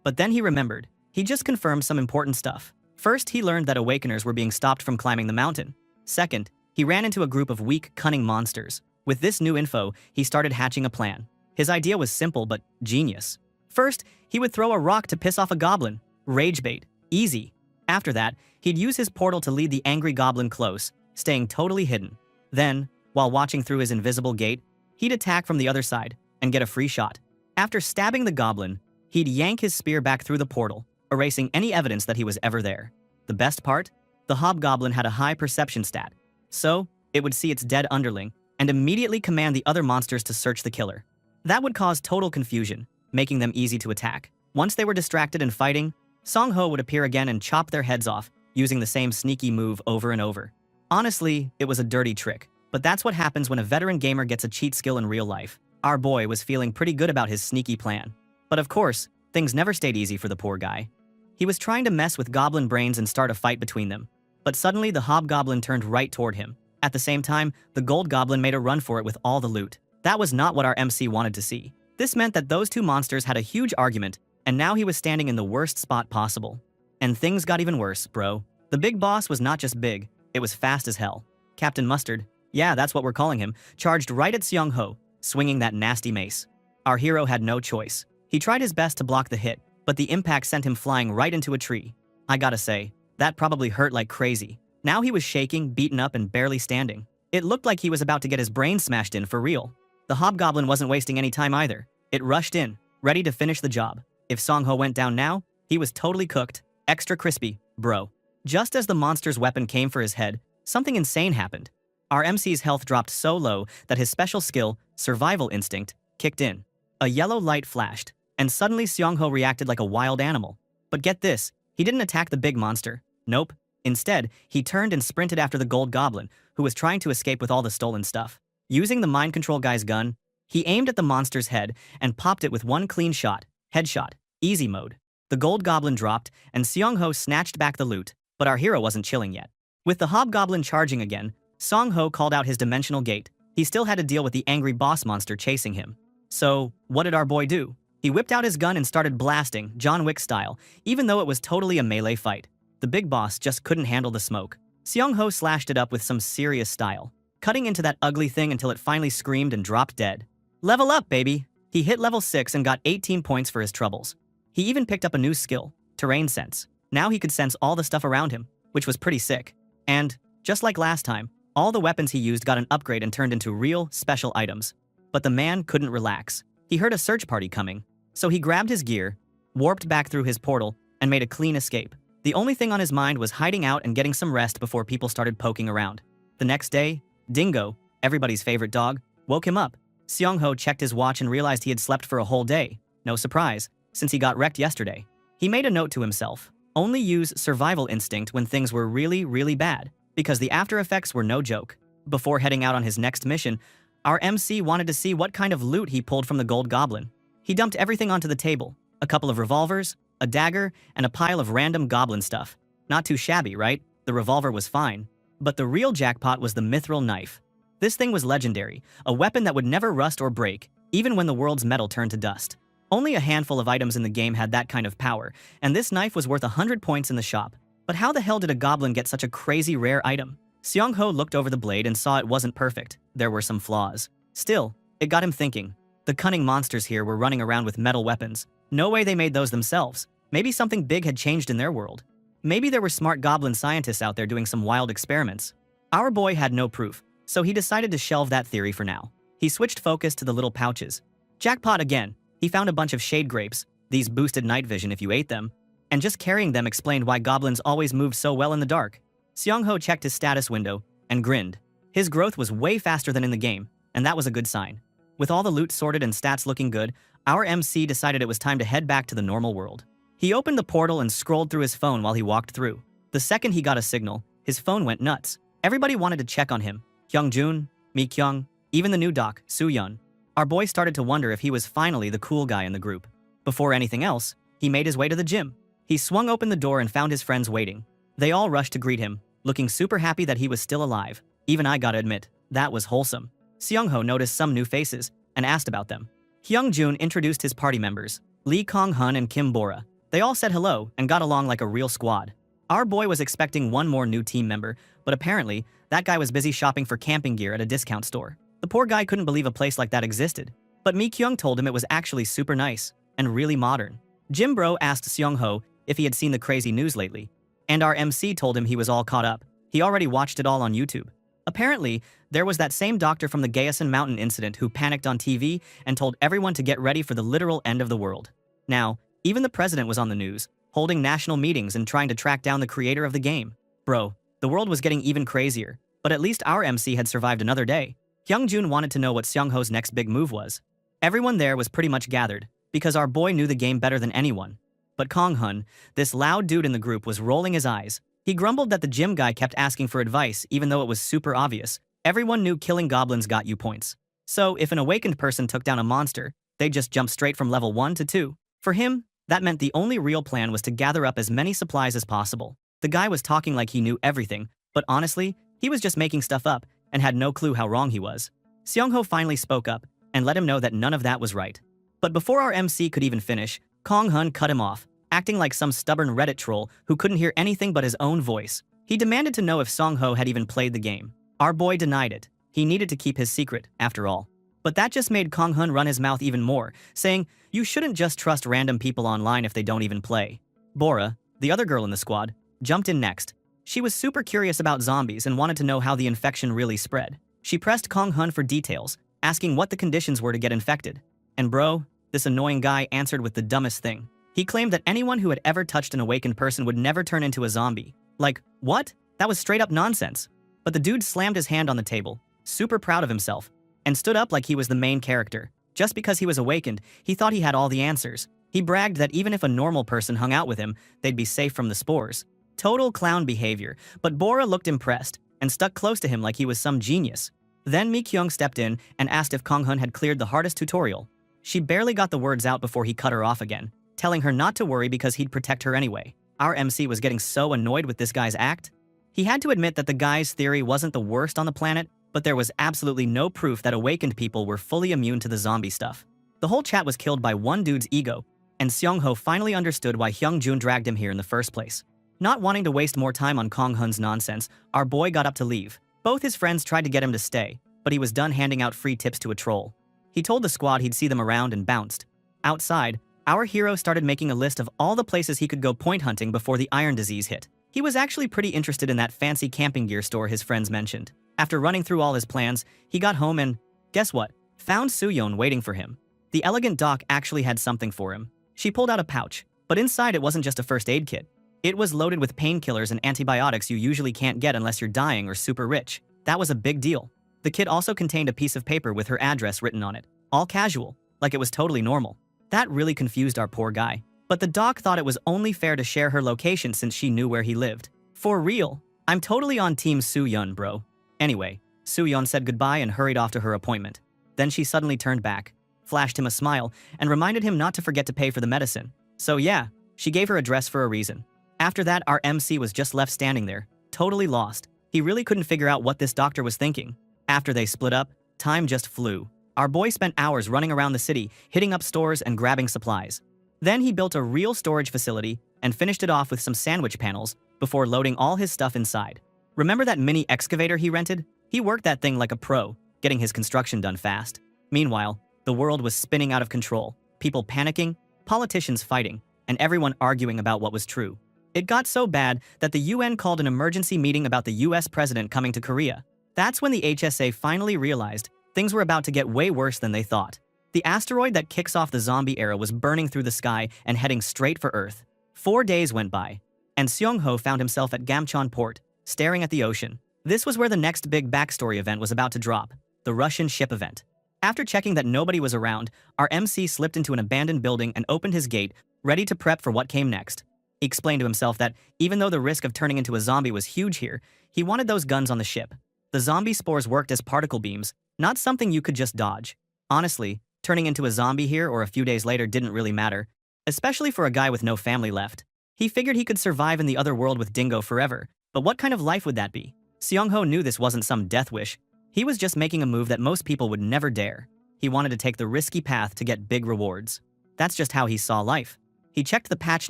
A: but then he remembered. He just confirmed some important stuff. First, he learned that awakeners were being stopped from climbing the mountain. Second, he ran into a group of weak, cunning monsters. With this new info, he started hatching a plan. His idea was simple but genius. First, he would throw a rock to piss off a goblin. Rage bait. Easy. After that, he'd use his portal to lead the angry goblin close, staying totally hidden. Then, while watching through his invisible gate, he'd attack from the other side and get a free shot. After stabbing the goblin, he'd yank his spear back through the portal, erasing any evidence that he was ever there. The best part? The hobgoblin had a high perception stat, so it would see its dead underling and immediately command the other monsters to search the killer. That would cause total confusion, making them easy to attack. Once they were distracted and fighting, Song-ho would appear again and chop their heads off, using the same sneaky move over and over. Honestly, it was a dirty trick, but that's what happens when a veteran gamer gets a cheat skill in real life. Our boy was feeling pretty good about his sneaky plan. But of course, things never stayed easy for the poor guy. He was trying to mess with goblin brains and start a fight between them. But suddenly the hobgoblin turned right toward him. At the same time, the gold goblin made a run for it with all the loot. That was not what our MC wanted to see. This meant that those two monsters had a huge argument, and now he was standing in the worst spot possible. And things got even worse, bro. The big boss was not just big, it was fast as hell. Captain Mustard, yeah, that's what we're calling him, charged right at Seong-ho, swinging that nasty mace. Our hero had no choice. He tried his best to block the hit, but the impact sent him flying right into a tree. I gotta say, that probably hurt like crazy. Now he was shaking, beaten up, and barely standing. It looked like he was about to get his brain smashed in for real. The hobgoblin wasn't wasting any time either. It rushed in, ready to finish the job. If Song-ho went down now, he was totally cooked, extra crispy, bro. Just as the monster's weapon came for his head, something insane happened. Our MC's health dropped so low that his special skill, Survival Instinct, kicked in. A yellow light flashed, and suddenly Seong-ho reacted like a wild animal. But get this, he didn't attack the big monster. Nope. Instead, he turned and sprinted after the gold goblin, who was trying to escape with all the stolen stuff. Using the mind control guy's gun, he aimed at the monster's head and popped it with one clean shot. Headshot. Easy mode. The gold goblin dropped, and Seong-ho snatched back the loot, but our hero wasn't chilling yet. With the hobgoblin charging again, Song-ho called out his dimensional gate. He still had to deal with the angry boss monster chasing him. So, what did our boy do? He whipped out his gun and started blasting, John Wick style, even though it was totally a melee fight. The big boss just couldn't handle the smoke. Seong-ho slashed it up with some serious style, cutting into that ugly thing until it finally screamed and dropped dead. Level up, baby! He hit level 6 and got 18 points for his troubles. He even picked up a new skill, Terrain Sense. Now he could sense all the stuff around him, which was pretty sick. And, just like last time, all the weapons he used got an upgrade and turned into real, special items. But the man couldn't relax. He heard a search party coming, so he grabbed his gear, warped back through his portal, and made a clean escape. The only thing on his mind was hiding out and getting some rest before people started poking around. The next day, Dingo, everybody's favorite dog, woke him up. Seong-ho checked his watch and realized he had slept for a whole day. No surprise, since he got wrecked yesterday. He made a note to himself. Only use survival instinct when things were really, really bad, because the after effects were no joke. Before heading out on his next mission, our MC wanted to see what kind of loot he pulled from the gold goblin. He dumped everything onto the table. A couple of revolvers, a dagger, and a pile of random goblin stuff. Not too shabby, right? The revolver was fine. But the real jackpot was the mithril knife. This thing was legendary, a weapon that would never rust or break, even when the world's metal turned to dust. Only a handful of items in the game had that kind of power, and this knife was worth 100 points in the shop. But how the hell did a goblin get such a crazy rare item? Seong-ho looked over the blade and saw it wasn't perfect. There were some flaws. Still, it got him thinking. The cunning monsters here were running around with metal weapons. No way they made those themselves. Maybe something big had changed in their world. Maybe there were smart goblin scientists out there doing some wild experiments. Our boy had no proof, so he decided to shelve that theory for now. He switched focus to the little pouches. Jackpot again. He found a bunch of shade grapes. These boosted night vision if you ate them. And just carrying them explained why goblins always moved so well in the dark. Seong-ho checked his status window and grinned. His growth was way faster than in the game, and that was a good sign. With all the loot sorted and stats looking good, our MC decided it was time to head back to the normal world. He opened the portal and scrolled through his phone while he walked through. The second he got a signal, his phone went nuts. Everybody wanted to check on him. Hyungjun, Mi-kyung, even the new doc, Soo-yeon. Our boy started to wonder if he was finally the cool guy in the group. Before anything else, he made his way to the gym. He swung open the door and found his friends waiting. They all rushed to greet him, looking super happy that he was still alive. Even I gotta admit, that was wholesome. Seong-ho noticed some new faces and asked about them. Hyung-jun introduced his party members, Lee Kong-hun and Kim Bora. They all said hello and got along like a real squad. Our boy was expecting one more new team member, but apparently, that guy was busy shopping for camping gear at a discount store. The poor guy couldn't believe a place like that existed. But Mi-kyung told him it was actually super nice and really modern. Jim Bro asked Seong-ho if he had seen the crazy news lately, and our MC told him he was all caught up. He already watched it all on YouTube. Apparently, there was that same doctor from the Gaesan Mountain incident who panicked on TV and told everyone to get ready for the literal end of the world. Now, even the president was on the news, holding national meetings and trying to track down the creator of the game. Bro, the world was getting even crazier, but at least our MC had survived another day. Hyung-jun wanted to know what Seong-ho's next big move was. Everyone there was pretty much gathered, because our boy knew the game better than anyone. But Kong-hun, this loud dude in the group, was rolling his eyes. He grumbled that the gym guy kept asking for advice even though it was super obvious. Everyone knew killing goblins got you points. So if an awakened person took down a monster, they'd just jump straight from level 1 to 2. For him, that meant the only real plan was to gather up as many supplies as possible. The guy was talking like he knew everything, but honestly, he was just making stuff up and had no clue how wrong he was. Seong-ho finally spoke up and let him know that none of that was right. But before our MC could even finish, Kong-hun cut him off, acting like some stubborn Reddit troll who couldn't hear anything but his own voice. He demanded to know if Seong-ho had even played the game. Our boy denied it. He needed to keep his secret, after all. But that just made Kong-hun run his mouth even more, saying, "You shouldn't just trust random people online if they don't even play." Bora, the other girl in the squad, jumped in next. She was super curious about zombies and wanted to know how the infection really spread. She pressed Kong-hun for details, asking what the conditions were to get infected. And bro, this annoying guy answered with the dumbest thing. He claimed that anyone who had ever touched an awakened person would never turn into a zombie. Like, what? That was straight up nonsense. But the dude slammed his hand on the table, super proud of himself, and stood up like he was the main character. Just because he was awakened, he thought he had all the answers. He bragged that even if a normal person hung out with him, they'd be safe from the spores. Total clown behavior, but Bora looked impressed and stuck close to him like he was some genius. Then Mi-kyung stepped in and asked if Kong-hun had cleared the hardest tutorial. She barely got the words out before he cut her off again, telling her not to worry because he'd protect her anyway. Our MC was getting so annoyed with this guy's act. He had to admit that the guy's theory wasn't the worst on the planet, but there was absolutely no proof that awakened people were fully immune to the zombie stuff. The whole chat was killed by one dude's ego, and Seong-ho finally understood why Hyung-jun dragged him here in the first place. Not wanting to waste more time on Kong-hun's nonsense, our boy got up to leave. Both his friends tried to get him to stay, but he was done handing out free tips to a troll. He told the squad he'd see them around and bounced. Outside, our hero started making a list of all the places he could go point hunting before the iron disease hit. He was actually pretty interested in that fancy camping gear store his friends mentioned. After running through all his plans, he got home and, guess what? Found Soo-yeon waiting for him. The elegant doc actually had something for him. She pulled out a pouch, but inside it wasn't just a first aid kit. It was loaded with painkillers and antibiotics you usually can't get unless you're dying or super rich. That was a big deal. The kit also contained a piece of paper with her address written on it. All casual, like it was totally normal. That really confused our poor guy. But the doc thought it was only fair to share her location since she knew where he lived. For real, I'm totally on team Soo-yeon, bro. Anyway, Soo-yeon said goodbye and hurried off to her appointment. Then she suddenly turned back, flashed him a smile, and reminded him not to forget to pay for the medicine. So yeah, she gave her address for a reason. After that, our MC was just left standing there, totally lost. He really couldn't figure out what this doctor was thinking. After they split up, time just flew. Our boy spent hours running around the city, hitting up stores and grabbing supplies. Then he built a real storage facility and finished it off with some sandwich panels before loading all his stuff inside. Remember that mini excavator he rented? He worked that thing like a pro, getting his construction done fast. Meanwhile, the world was spinning out of control, people panicking, politicians fighting, and everyone arguing about what was true. It got so bad that the UN called an emergency meeting about the US president coming to Korea. That's when the HSA finally realized things were about to get way worse than they thought. The asteroid that kicks off the zombie era was burning through the sky and heading straight for Earth. 4 days went by, and Seong-ho found himself at Gamcheon Port, staring at the ocean. This was where the next big backstory event was about to drop, the Russian ship event. After checking that nobody was around, our MC slipped into an abandoned building and opened his gate, ready to prep for what came next. He explained to himself that even though the risk of turning into a zombie was huge here, he wanted those guns on the ship. The zombie spores worked as particle beams, not something you could just dodge. Honestly, turning into a zombie here or a few days later didn't really matter, especially for a guy with no family left. He figured he could survive in the other world with Dingo forever, But what kind of life would that be? Seong-ho knew this wasn't some death wish. He was just making a move that most people would never dare. He wanted to take the risky path to get big rewards. That's just how he saw life. He checked the patch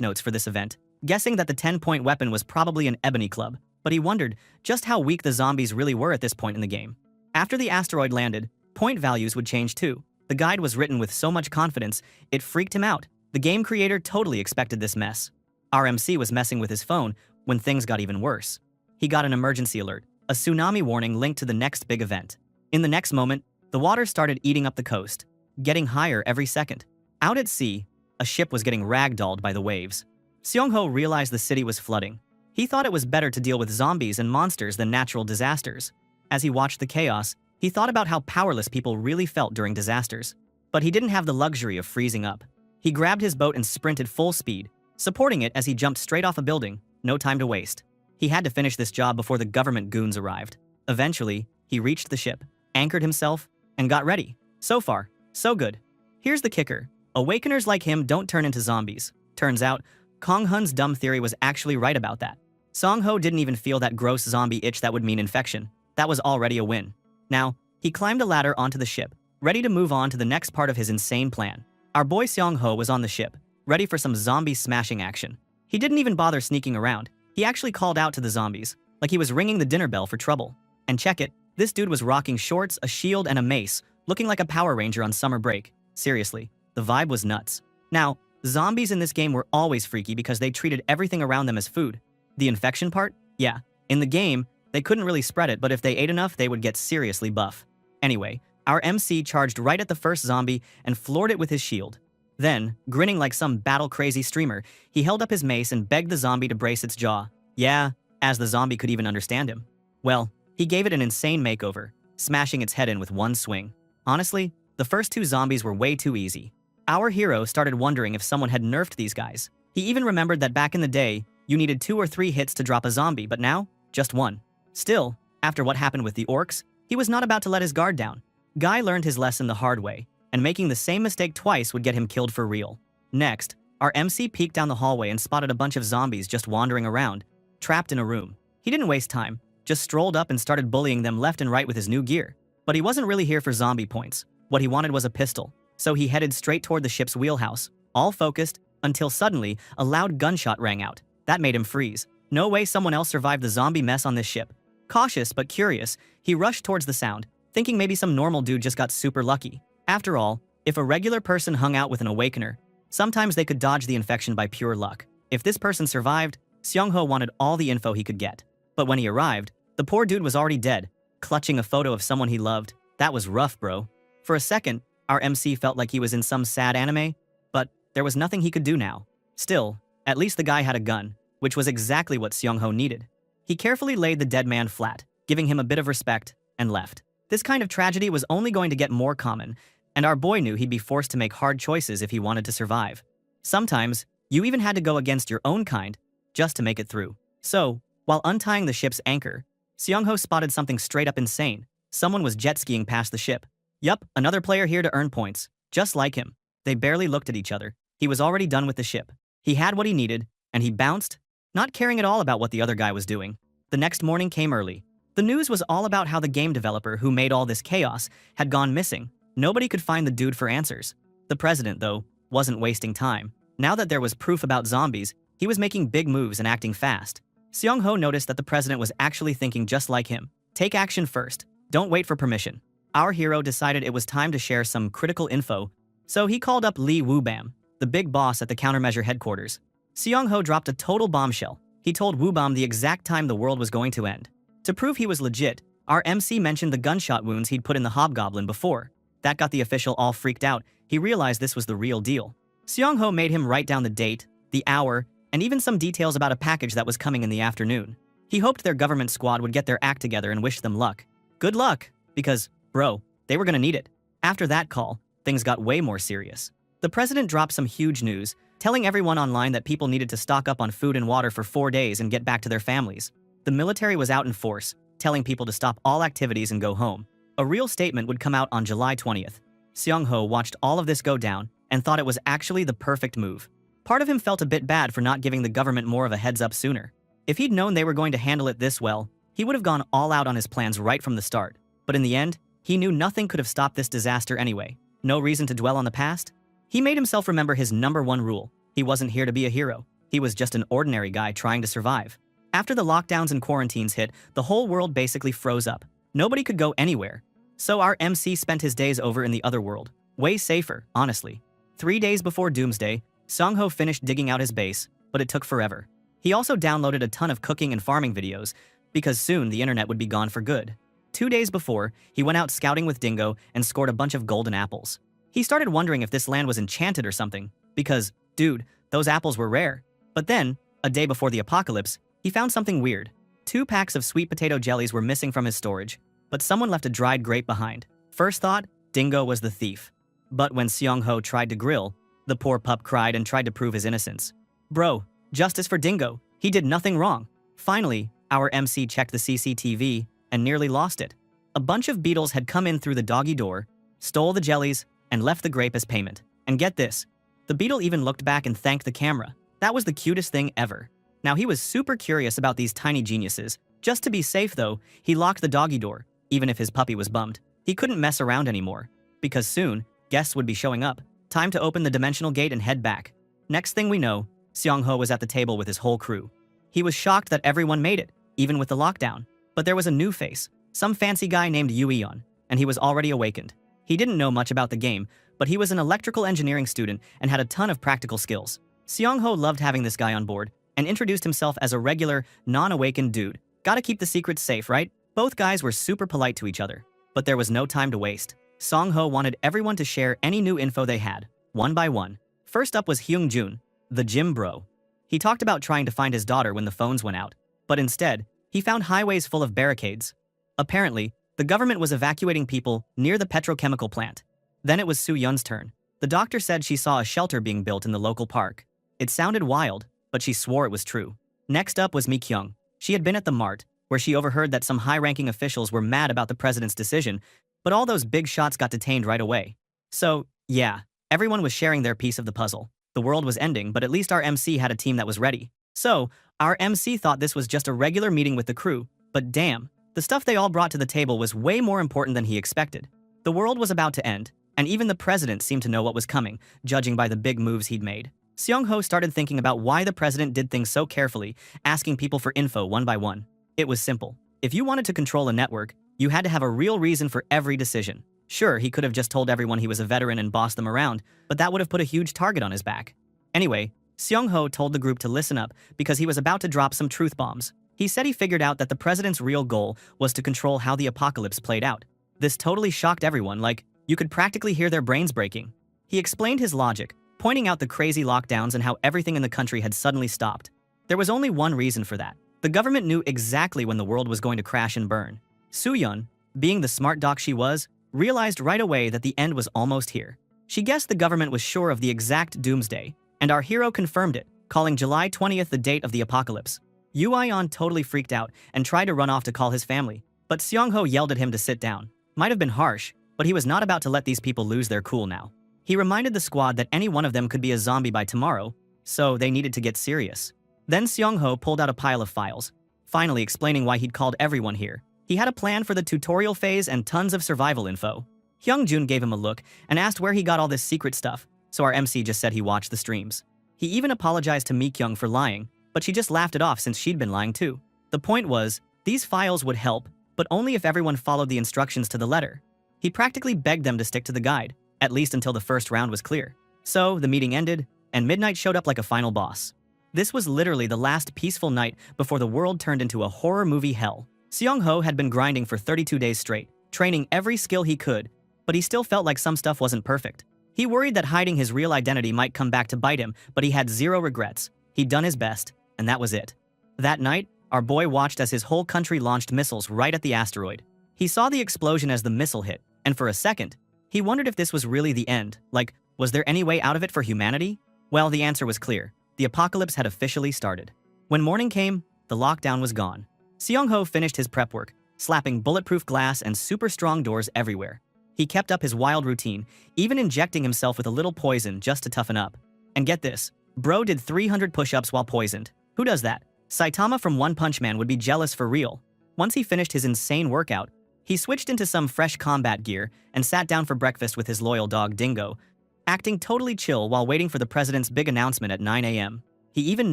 A: notes for this event, guessing that the 10-point weapon was probably an ebony club, but he wondered just how weak the zombies really were at this point in the game. After the asteroid landed, point values would change too. The guide was written with so much confidence, it freaked him out. The game creator totally expected this mess. Our MC was messing with his phone when things got even worse. He got an emergency alert, a tsunami warning linked to the next big event. In the next moment, the water started eating up the coast, getting higher every second. Out at sea, a ship was getting ragdolled by the waves. Seong-ho realized the city was flooding. He thought it was better to deal with zombies and monsters than natural disasters. As he watched the chaos, he thought about how powerless people really felt during disasters. But he didn't have the luxury of freezing up. He grabbed his boat and sprinted full speed, supporting it as he jumped straight off a building, no time to waste. He had to finish this job before the government goons arrived. Eventually, he reached the ship, anchored himself, and got ready. So far, so good. Here's the kicker. Awakeners like him don't turn into zombies. Turns out, Kong Hun's dumb theory was actually right about that. Seong-ho didn't even feel that gross zombie itch that would mean infection. That was already a win. Now, he climbed a ladder onto the ship, ready to move on to the next part of his insane plan. Our boy Seong-ho was on the ship, ready for some zombie smashing action. He didn't even bother sneaking around. He actually called out to the zombies, like he was ringing the dinner bell for trouble. And check it, this dude was rocking shorts, a shield, and a mace, looking like a Power Ranger on summer break. Seriously, the vibe was nuts. Now, zombies in this game were always freaky because they treated everything around them as food. The infection part? Yeah. In the game, they couldn't really spread it, but if they ate enough, they would get seriously buff. Anyway, our MC charged right at the first zombie and floored it with his shield. Then, grinning like some battle-crazy streamer, he held up his mace and begged the zombie to brace its jaw. Yeah, as the zombie could even understand him. Well, he gave it an insane makeover, smashing its head in with one swing. Honestly, the first two zombies were way too easy. Our hero started wondering if someone had nerfed these guys. He even remembered that back in the day, you needed 2 or 3 hits to drop a zombie, but now, just 1. Still, after what happened with the orcs, he was not about to let his guard down. Guy learned his lesson the hard way, and making the same mistake twice would get him killed for real. Next, our MC peeked down the hallway and spotted a bunch of zombies just wandering around, trapped in a room. He didn't waste time, just strolled up and started bullying them left and right with his new gear. But he wasn't really here for zombie points. What he wanted was a pistol, so he headed straight toward the ship's wheelhouse, all focused, until suddenly, a loud gunshot rang out. That made him freeze. No way someone else survived the zombie mess on this ship. Cautious but curious, he rushed towards the sound, thinking maybe some normal dude just got super lucky. After all, if a regular person hung out with an awakener, sometimes they could dodge the infection by pure luck. If this person survived, Seong-ho wanted all the info he could get. But when he arrived, the poor dude was already dead, clutching a photo of someone he loved. That was rough, bro. For a second, our MC felt like he was in some sad anime, but there was nothing he could do now. Still, at least the guy had a gun, which was exactly what Seong-ho needed. He carefully laid the dead man flat, giving him a bit of respect, and left. This kind of tragedy was only going to get more common, and our boy knew he'd be forced to make hard choices if he wanted to survive. Sometimes, you even had to go against your own kind just to make it through. So, while untying the ship's anchor, Seong-ho spotted something straight up insane. Someone was jet skiing past the ship. Yup, another player here to earn points, just like him. They barely looked at each other. He was already done with the ship. He had what he needed, and he bounced, not caring at all about what the other guy was doing. The next morning came early. The news was all about how the game developer who made all this chaos had gone missing. Nobody could find the dude for answers. The president, though, wasn't wasting time. Now that there was proof about zombies, he was making big moves and acting fast. Seong-ho noticed that the president was actually thinking just like him. Take action first. Don't wait for permission. Our hero decided it was time to share some critical info, so he called up Lee Woo-bam, the big boss at the countermeasure headquarters. Seong-ho dropped a total bombshell. He told Woo-bam the exact time the world was going to end. To prove he was legit, our MC mentioned the gunshot wounds he'd put in the hobgoblin before. That got the official all freaked out. He realized this was the real deal. Seong-ho made him write down the date, the hour, and even some details about a package that was coming in the afternoon. He hoped their government squad would get their act together and wished them luck. Good luck, because, bro, they were gonna need it. After that call, things got way more serious. The president dropped some huge news, telling everyone online that people needed to stock up on food and water for 4 days and get back to their families. The military was out in force, telling people to stop all activities and go home. A real statement would come out on July 20th. Seong-ho watched all of this go down and thought it was actually the perfect move. Part of him felt a bit bad for not giving the government more of a heads up sooner. If he'd known they were going to handle it this well, he would have gone all out on his plans right from the start. But in the end, he knew nothing could have stopped this disaster anyway. No reason to dwell on the past. He made himself remember his #1 rule. He wasn't here to be a hero. He was just an ordinary guy trying to survive. After the lockdowns and quarantines hit, the whole world basically froze up. Nobody could go anywhere. So our MC spent his days over in the other world. Way safer, honestly. 3 days before Doomsday, Seong-ho finished digging out his base, but it took forever. He also downloaded a ton of cooking and farming videos, because soon the internet would be gone for good. 2 days before, he went out scouting with Dingo and scored a bunch of golden apples. He started wondering if this land was enchanted or something, because, dude, those apples were rare. But then, a day before the apocalypse, he found something weird. 2 packs of sweet potato jellies were missing from his storage, but someone left a dried grape behind. First thought, Dingo was the thief. But when Seong-ho tried to grill, the poor pup cried and tried to prove his innocence. Bro, justice for Dingo. He did nothing wrong. Finally, our MC checked the CCTV and nearly lost it. A bunch of beetles had come in through the doggy door, stole the jellies, and left the grape as payment. And get this, the beetle even looked back and thanked the camera. That was the cutest thing ever. Now he was super curious about these tiny geniuses. Just to be safe though, he locked the doggy door, even if his puppy was bummed. He couldn't mess around anymore, because soon, guests would be showing up. Time to open the dimensional gate and head back. Next thing we know, Seong-ho was at the table with his whole crew. He was shocked that everyone made it, even with the lockdown. But there was a new face, some fancy guy named Yu-eon, and he was already awakened. He didn't know much about the game, but he was an electrical engineering student and had a ton of practical skills. Seong-ho loved having this guy on board and introduced himself as a regular, non-awakened dude. Gotta keep the secrets safe, right? Both guys were super polite to each other, but there was no time to waste. Seong-ho wanted everyone to share any new info they had, one by one. First up was Hyung-jun, the gym bro. He talked about trying to find his daughter when the phones went out, but instead, he found highways full of barricades. Apparently, the government was evacuating people near the petrochemical plant. Then it was Soo-yeon's turn. The doctor said she saw a shelter being built in the local park. It sounded wild, but she swore it was true. Next up was Mi-kyung. She had been at the mart, where she overheard that some high-ranking officials were mad about the president's decision, but all those big shots got detained right away. So, yeah, everyone was sharing their piece of the puzzle. The world was ending, but at least our MC had a team that was ready. So, our MC thought this was just a regular meeting with the crew, but damn, the stuff they all brought to the table was way more important than he expected. The world was about to end, and even the president seemed to know what was coming, judging by the big moves he'd made. Seong-ho started thinking about why the president did things so carefully, asking people for info one by one. It was simple. If you wanted to control a network, you had to have a real reason for every decision. Sure, he could have just told everyone he was a veteran and bossed them around, but that would have put a huge target on his back. Anyway, Seong-ho told the group to listen up because he was about to drop some truth bombs. He said he figured out that the president's real goal was to control how the apocalypse played out. This totally shocked everyone, like, you could practically hear their brains breaking. He explained his logic, pointing out the crazy lockdowns and how everything in the country had suddenly stopped. There was only one reason for that. The government knew exactly when the world was going to crash and burn. Soo-yeon, being the smart doc she was, realized right away that the end was almost here. She guessed the government was sure of the exact doomsday, and our hero confirmed it, calling July 20th the date of the apocalypse. Yu-eon totally freaked out and tried to run off to call his family, but Seong-ho yelled at him to sit down. Might have been harsh, but he was not about to let these people lose their cool now. He reminded the squad that any one of them could be a zombie by tomorrow, so they needed to get serious. Then Seong-ho pulled out a pile of files, finally explaining why he'd called everyone here. He had a plan for the tutorial phase and tons of survival info. Hyung-jun gave him a look and asked where he got all this secret stuff, so our MC just said he watched the streams. He even apologized to Mi-kyung for lying, but she just laughed it off since she'd been lying too. The point was, these files would help, but only if everyone followed the instructions to the letter. He practically begged them to stick to the guide, at least until the first round was clear. So, the meeting ended, and midnight showed up like a final boss. This was literally the last peaceful night before the world turned into a horror movie hell. Seong-ho had been grinding for 32 days straight, training every skill he could, but he still felt like some stuff wasn't perfect. He worried that hiding his real identity might come back to bite him, but he had zero regrets. He'd done his best, and that was it. That night, our boy watched as his whole country launched missiles right at the asteroid. He saw the explosion as the missile hit, and for a second, he wondered if this was really the end. Like, was there any way out of it for humanity? Well, the answer was clear. The apocalypse had officially started. When morning came, the lockdown was gone. Seong-ho finished his prep work, slapping bulletproof glass and super strong doors everywhere. He kept up his wild routine, even injecting himself with a little poison just to toughen up. And get this, bro did 300 push-ups while poisoned. Who does that? Saitama from One Punch Man would be jealous for real. Once he finished his insane workout, he switched into some fresh combat gear and sat down for breakfast with his loyal dog Dingo, acting totally chill while waiting for the president's big announcement at 9 a.m. He even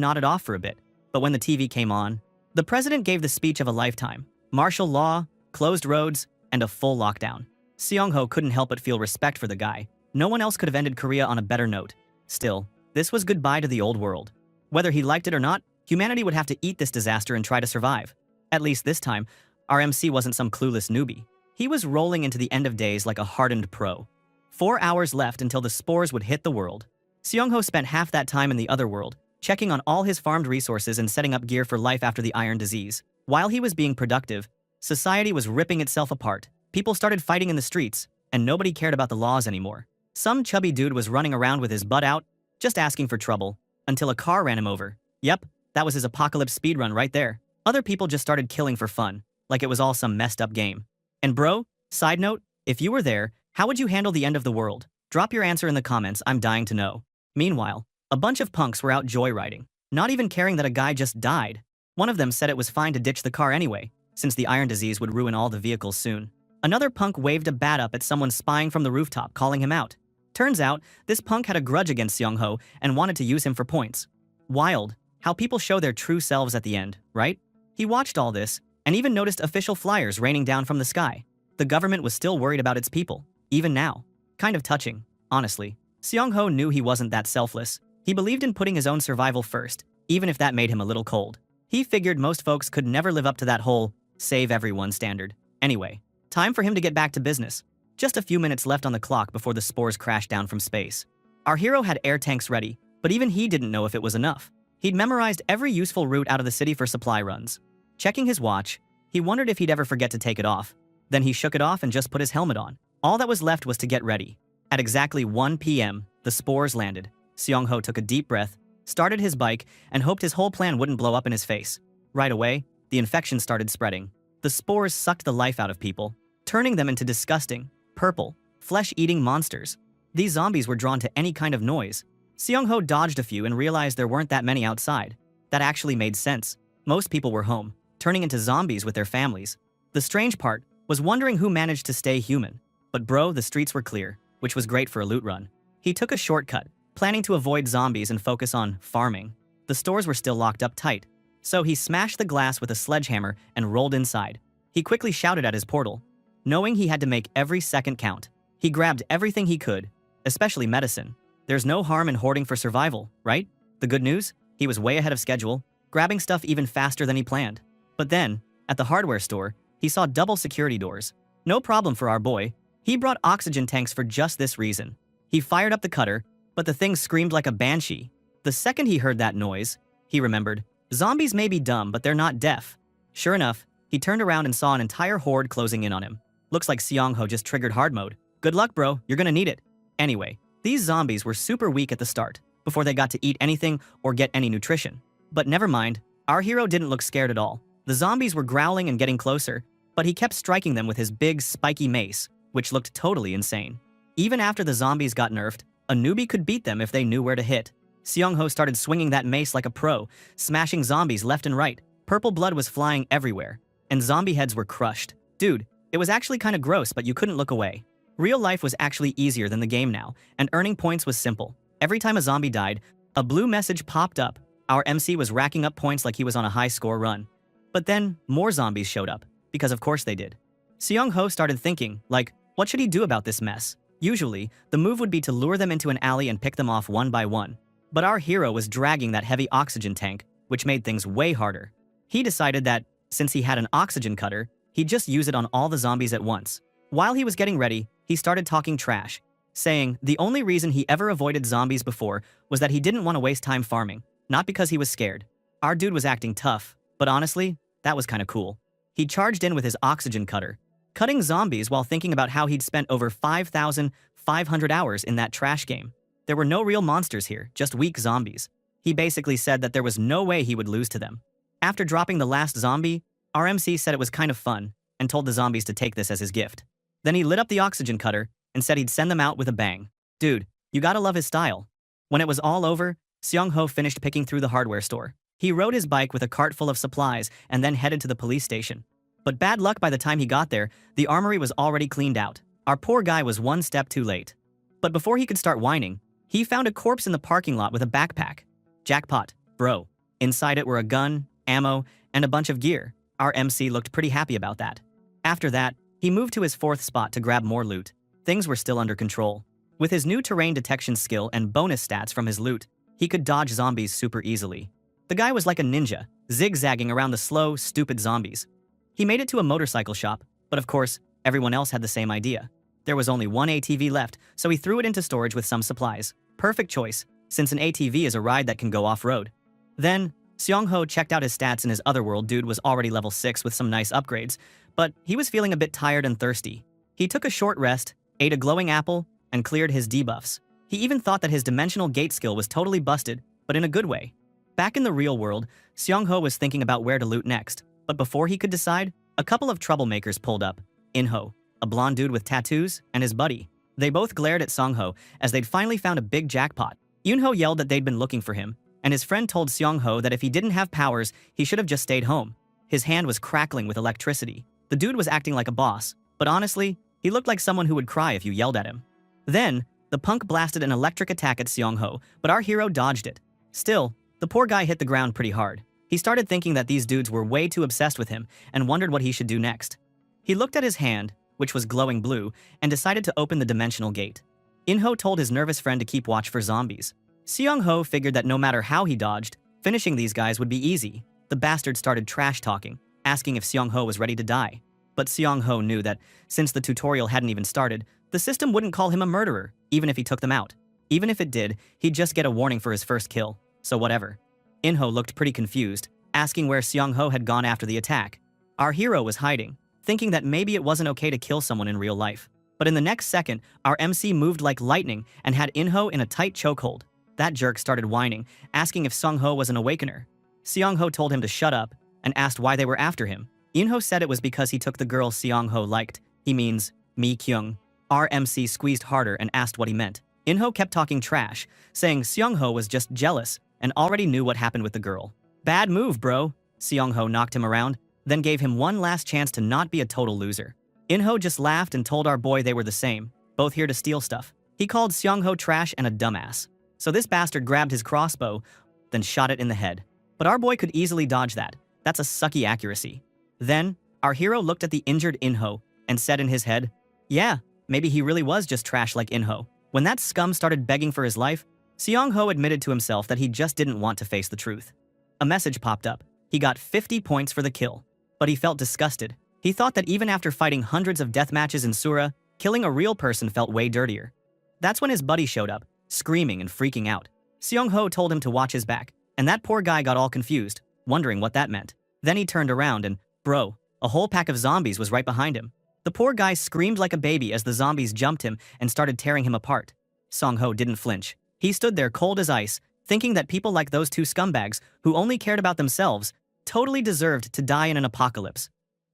A: nodded off for a bit, but when the TV came on, the president gave the speech of a lifetime. Martial law, closed roads, and a full lockdown. Seong-ho couldn't help but feel respect for the guy. No one else could have ended Korea on a better note. Still, this was goodbye to the old world. Whether he liked it or not, humanity would have to eat this disaster and try to survive. At least this time, our MC wasn't some clueless newbie. He was rolling into the end of days like a hardened pro. 4 hours left until the spores would hit the world. Seong-ho spent half that time in the other world, checking on all his farmed resources and setting up gear for life after the iron disease. While he was being productive, society was ripping itself apart. People started fighting in the streets, and nobody cared about the laws anymore. Some chubby dude was running around with his butt out, just asking for trouble, until a car ran him over. Yep, that was his apocalypse speedrun right there. Other people just started killing for fun, like it was all some messed up game. And bro, side note, if you were there, how would you handle the end of the world? Drop your answer in the comments, I'm dying to know. Meanwhile, a bunch of punks were out joyriding, not even caring that a guy just died. One of them said it was fine to ditch the car anyway, since the iron disease would ruin all the vehicles soon. Another punk waved a bat up at someone spying from the rooftop, calling him out. Turns out, this punk had a grudge against Seong-ho and wanted to use him for points. Wild, how people show their true selves at the end, right? He watched all this, and even noticed official flyers raining down from the sky. The government was still worried about its people, even now. Kind of touching, honestly. Seong-ho knew he wasn't that selfless. He believed in putting his own survival first, even if that made him a little cold. He figured most folks could never live up to that whole save everyone standard. Anyway, time for him to get back to business. Just a few minutes left on the clock before the spores crashed down from space. Our hero had air tanks ready, but even he didn't know if it was enough. He'd memorized every useful route out of the city for supply runs. Checking his watch, he wondered if he'd ever forget to take it off. Then he shook it off and just put his helmet on. All that was left was to get ready. At exactly 1 p.m., the spores landed. Seong-ho took a deep breath, started his bike, and hoped his whole plan wouldn't blow up in his face. Right away, the infection started spreading. The spores sucked the life out of people, turning them into disgusting, purple, flesh-eating monsters. These zombies were drawn to any kind of noise. Seong-ho dodged a few and realized there weren't that many outside. That actually made sense. Most people were home, turning into zombies with their families. The strange part was wondering who managed to stay human. But bro, the streets were clear, which was great for a loot run. He took a shortcut, planning to avoid zombies and focus on farming. The stores were still locked up tight, so he smashed the glass with a sledgehammer and rolled inside. He quickly shouted at his portal, knowing he had to make every second count. He grabbed everything he could, especially medicine. There's no harm in hoarding for survival, right? The good news? He was way ahead of schedule, grabbing stuff even faster than he planned. But then, at the hardware store, he saw double security doors. No problem for our boy. He brought oxygen tanks for just this reason. He fired up the cutter, but the thing screamed like a banshee. The second he heard that noise, he remembered, zombies may be dumb, but they're not deaf. Sure enough, he turned around and saw an entire horde closing in on him. Looks like Seong-ho just triggered hard mode. Good luck, bro, you're gonna need it. Anyway, these zombies were super weak at the start, before they got to eat anything or get any nutrition. But never mind, our hero didn't look scared at all. The zombies were growling and getting closer, but he kept striking them with his big, spiky mace, which looked totally insane. Even after the zombies got nerfed, a newbie could beat them if they knew where to hit. Seong-ho started swinging that mace like a pro, smashing zombies left and right. Purple blood was flying everywhere, and zombie heads were crushed. Dude, it was actually kinda gross, but you couldn't look away. Real life was actually easier than the game now, and earning points was simple. Every time a zombie died, a blue message popped up. Our MC was racking up points like he was on a high score run. But then, more zombies showed up, because of course they did. Seong-ho started thinking, like, what should he do about this mess? Usually, the move would be to lure them into an alley and pick them off one by one. But our hero was dragging that heavy oxygen tank, which made things way harder. He decided that, since he had an oxygen cutter, he'd just use it on all the zombies at once. While he was getting ready, he started talking trash, saying the only reason he ever avoided zombies before was that he didn't want to waste time farming, not because he was scared. Our dude was acting tough, but honestly, that was kinda cool. He charged in with his oxygen cutter, cutting zombies while thinking about how he'd spent over 5,500 hours in that trash game. There were no real monsters here, just weak zombies. He basically said that there was no way he would lose to them. After dropping the last zombie, our MC said it was kind of fun and told the zombies to take this as his gift. Then he lit up the oxygen cutter and said he'd send them out with a bang. Dude, you gotta love his style. When it was all over, Seong-ho finished picking through the hardware store. He rode his bike with a cart full of supplies and then headed to the police station. But bad luck, by the time he got there, the armory was already cleaned out. Our poor guy was one step too late. But before he could start whining, he found a corpse in the parking lot with a backpack. Jackpot, bro. Inside it were a gun, ammo, and a bunch of gear. Our MC looked pretty happy about that. After that, he moved to his fourth spot to grab more loot. Things were still under control. With his new terrain detection skill and bonus stats from his loot, he could dodge zombies super easily. The guy was like a ninja, zigzagging around the slow, stupid zombies. He made it to a motorcycle shop, but of course, everyone else had the same idea. There was only one ATV left, so he threw it into storage with some supplies. Perfect choice, since an ATV is a ride that can go off-road. Then, Seong-ho checked out his stats and his otherworld dude was already level 6 with some nice upgrades, but he was feeling a bit tired and thirsty. He took a short rest, ate a glowing apple, and cleared his debuffs. He even thought that his dimensional gate skill was totally busted, but in a good way. Back in the real world, Seong-ho was thinking about where to loot next, but before he could decide, a couple of troublemakers pulled up. In-ho, a blonde dude with tattoos, and his buddy. They both glared at Seong-ho as they'd finally found a big jackpot. Yun-ho yelled that they'd been looking for him, and his friend told Seong-ho that if he didn't have powers, he should have just stayed home. His hand was crackling with electricity. The dude was acting like a boss, but honestly, he looked like someone who would cry if you yelled at him. Then, the punk blasted an electric attack at Seong-ho, but our hero dodged it. Still, the poor guy hit the ground pretty hard. He started thinking that these dudes were way too obsessed with him and wondered what he should do next. He looked at his hand, which was glowing blue, and decided to open the dimensional gate. In-ho told his nervous friend to keep watch for zombies. Seong-ho figured that no matter how he dodged, finishing these guys would be easy. The bastard started trash-talking, asking if Seong-ho was ready to die. But Seong-ho knew that, since the tutorial hadn't even started, the system wouldn't call him a murderer, even if he took them out. Even if it did, he'd just get a warning for his first kill, so whatever. In-ho looked pretty confused, asking where Seong-ho had gone after the attack. Our hero was hiding, thinking that maybe it wasn't okay to kill someone in real life. But in the next second, our MC moved like lightning and had In-ho in a tight chokehold. That jerk started whining, asking if Seong-ho was an awakener. Seong-ho told him to shut up and asked why they were after him. In-ho said it was because he took the girl Seong-ho liked. He means Mi-kyung. Our MC squeezed harder and asked what he meant. In-ho kept talking trash, saying Seong-ho was just jealous and already knew what happened with the girl. Bad move, bro. Seong-ho knocked him around, then gave him one last chance to not be a total loser. In-ho just laughed and told our boy they were the same, both here to steal stuff. He called Seong-ho trash and a dumbass. So this bastard grabbed his crossbow, then shot it in the head. But our boy could easily dodge that. That's a sucky accuracy. Then, our hero looked at the injured In-ho and said in his head, yeah, maybe he really was just trash like In-ho. When that scum started begging for his life, Seong-ho admitted to himself that he just didn't want to face the truth. A message popped up. He got 50 points for the kill. But he felt disgusted. He thought that even after fighting hundreds of death matches in Asura, killing a real person felt way dirtier. That's when his buddy showed up, screaming and freaking out. Seong-ho told him to watch his back, and that poor guy got all confused, wondering what that meant. Then he turned around and, bro, a whole pack of zombies was right behind him. The poor guy screamed like a baby as the zombies jumped him and started tearing him apart. Seong-ho didn't flinch. He stood there cold as ice, thinking that people like those two scumbags, who only cared about themselves, totally deserved to die in an apocalypse.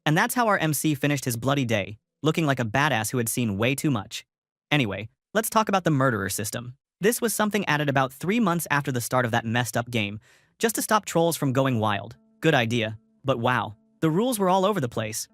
A: And that's how our MC finished his bloody day, looking like a badass who had seen way too much. Anyway, let's talk about the murderer system. This was something added about 3 months after the start of that messed up game, just to stop trolls from going wild. Good idea. But wow, the rules were all over the place.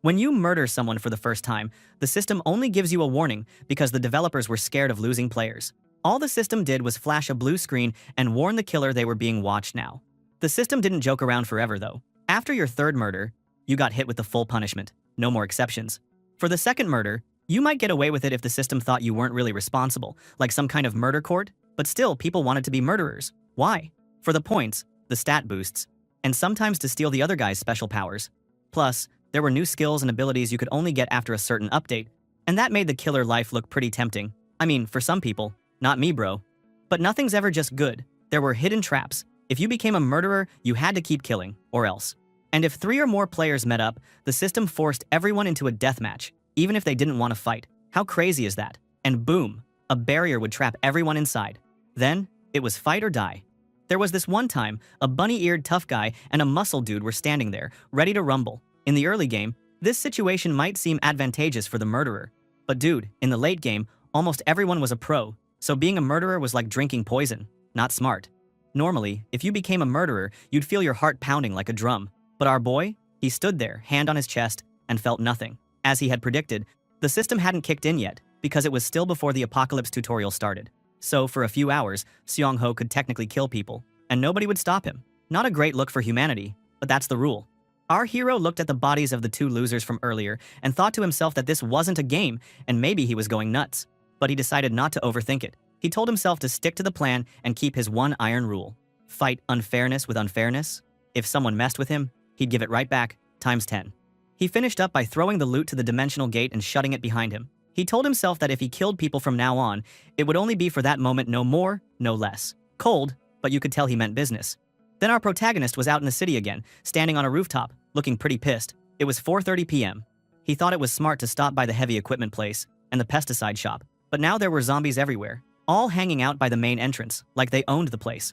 A: When you murder someone for the first time, the system only gives you a warning because the developers were scared of losing players. All the system did was flash a blue screen and warn the killer they were being watched now. The system didn't joke around forever though. After your third murder, you got hit with the full punishment. No more exceptions. For the second murder, you might get away with it if the system thought you weren't really responsible, like some kind of murder court, but still people wanted to be murderers. Why? For the points, the stat boosts, and sometimes to steal the other guy's special powers. Plus, there were new skills and abilities you could only get after a certain update, and that made the killer life look pretty tempting. I mean, for some people. Not me, bro. But nothing's ever just good. There were hidden traps. If you became a murderer, you had to keep killing, or else. And if 3 or more players met up, the system forced everyone into a deathmatch, even if they didn't want to fight. How crazy is that? And boom, a barrier would trap everyone inside. Then, it was fight or die. There was this one time, a bunny-eared tough guy and a muscle dude were standing there, ready to rumble. In the early game, this situation might seem advantageous for the murderer. But dude, in the late game, almost everyone was a pro, so being a murderer was like drinking poison. Not smart. Normally, if you became a murderer, you'd feel your heart pounding like a drum. But our boy? He stood there, hand on his chest, and felt nothing. As he had predicted, the system hadn't kicked in yet, because it was still before the apocalypse tutorial started. So, for a few hours, Seong-ho could technically kill people, and nobody would stop him. Not a great look for humanity, but that's the rule. Our hero looked at the bodies of the two losers from earlier and thought to himself that this wasn't a game and maybe he was going nuts. But he decided not to overthink it. He told himself to stick to the plan and keep his one iron rule. Fight unfairness with unfairness. If someone messed with him, he'd give it right back, times 10. He finished up by throwing the loot to the dimensional gate and shutting it behind him. He told himself that if he killed people from now on, it would only be for that moment, no more, no less. Cold, but you could tell he meant business. Then our protagonist was out in the city again, standing on a rooftop, looking pretty pissed. It was 4:30 p.m. He thought it was smart to stop by the heavy equipment place and the pesticide shop, but now there were zombies everywhere, all hanging out by the main entrance, like they owned the place.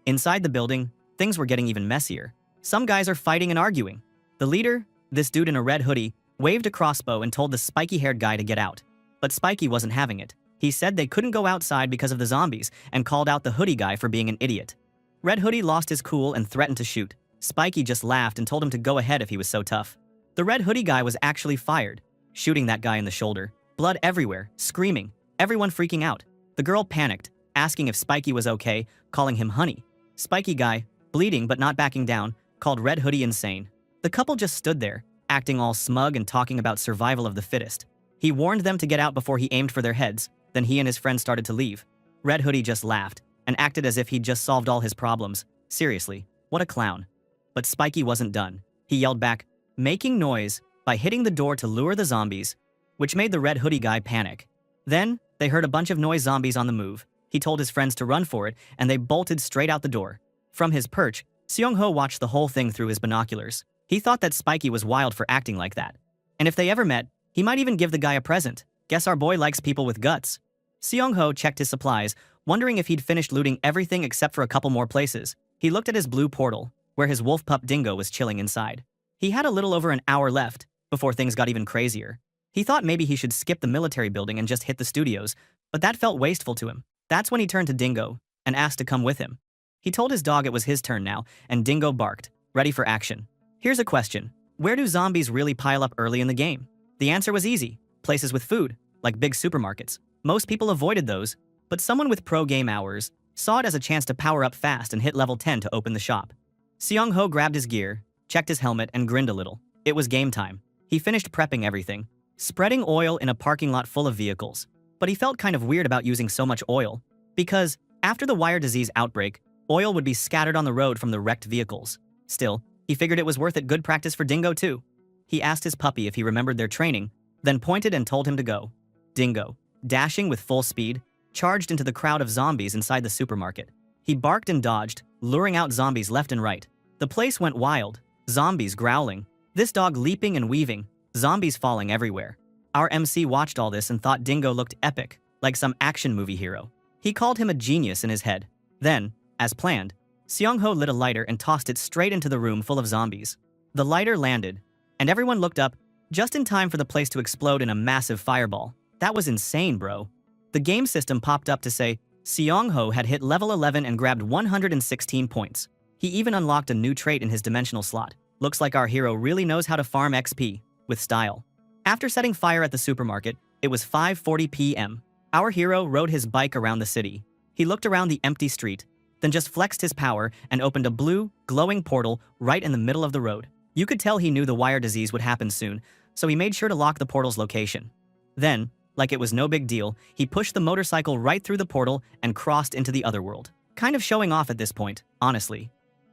A: Inside the building, things were getting even messier. Some guys are fighting and arguing. The leader, this dude in a red hoodie, waved a crossbow and told the spiky-haired guy to get out. But Spiky wasn't having it. He said they couldn't go outside because of the zombies and called out the hoodie guy for being an idiot. Red Hoodie lost his cool and threatened to shoot. Spiky just laughed and told him to go ahead if he was so tough. The Red Hoodie guy was actually fired, shooting that guy in the shoulder. Blood everywhere, screaming, everyone freaking out. The girl panicked, asking if Spiky was okay, calling him honey. Spiky guy, bleeding but not backing down, called Red Hoodie insane. The couple just stood there, acting all smug and talking about survival of the fittest. He warned them to get out before he aimed for their heads, then he and his friend started to leave. Red Hoodie just laughed and acted as if he'd just solved all his problems. Seriously, what a clown. But Spiky wasn't done. He yelled back, making noise by hitting the door to lure the zombies, which made the Red Hoodie guy panic. Then, they heard a bunch of noise zombies on the move. He told his friends to run for it, and they bolted straight out the door. From his perch, Seong-ho watched the whole thing through his binoculars. He thought that Spiky was wild for acting like that. And if they ever met, he might even give the guy a present. Guess our boy likes people with guts. Seong-ho checked his supplies, wondering if he'd finished looting everything except for a couple more places. He looked at his blue portal, where his wolf pup Dingo was chilling inside. He had a little over an hour left, before things got even crazier. He thought maybe he should skip the military building and just hit the studios, but that felt wasteful to him. That's when he turned to Dingo, and asked to come with him. He told his dog it was his turn now, and Dingo barked, ready for action. Here's a question. Where do zombies really pile up early in the game? The answer was easy. Places with food, like big supermarkets. Most people avoided those, but someone with pro game hours saw it as a chance to power up fast and hit level 10 to open the shop. Seong-ho grabbed his gear, checked his helmet, and grinned a little. It was game time. He finished prepping everything, spreading oil in a parking lot full of vehicles. But he felt kind of weird about using so much oil, because after the wire disease outbreak, oil would be scattered on the road from the wrecked vehicles. Still, he figured it was worth it, good practice for Dingo too. He asked his puppy if he remembered their training, then pointed and told him to go. Dingo, dashing with full speed, charged into the crowd of zombies inside the supermarket. He barked and dodged, luring out zombies left and right. The place went wild, zombies growling, this dog leaping and weaving, zombies falling everywhere. Our MC watched all this and thought Dingo looked epic, like some action movie hero. He called him a genius in his head. Then, as planned, Seong-ho lit a lighter and tossed it straight into the room full of zombies. The lighter landed, and everyone looked up, just in time for the place to explode in a massive fireball. That was insane, bro. The game system popped up to say, Seong-ho had hit level 11 and grabbed 116 points. He even unlocked a new trait in his dimensional slot. Looks like our hero really knows how to farm XP, with style. After setting fire at the supermarket, it was 5:40 p.m. Our hero rode his bike around the city. He looked around the empty street, then just flexed his power and opened a blue, glowing portal right in the middle of the road. You could tell he knew the wire disease would happen soon, so he made sure to lock the portal's location. Then, like it was no big deal, he pushed the motorcycle right through the portal and crossed into the other world. Kind of showing off at this point, honestly.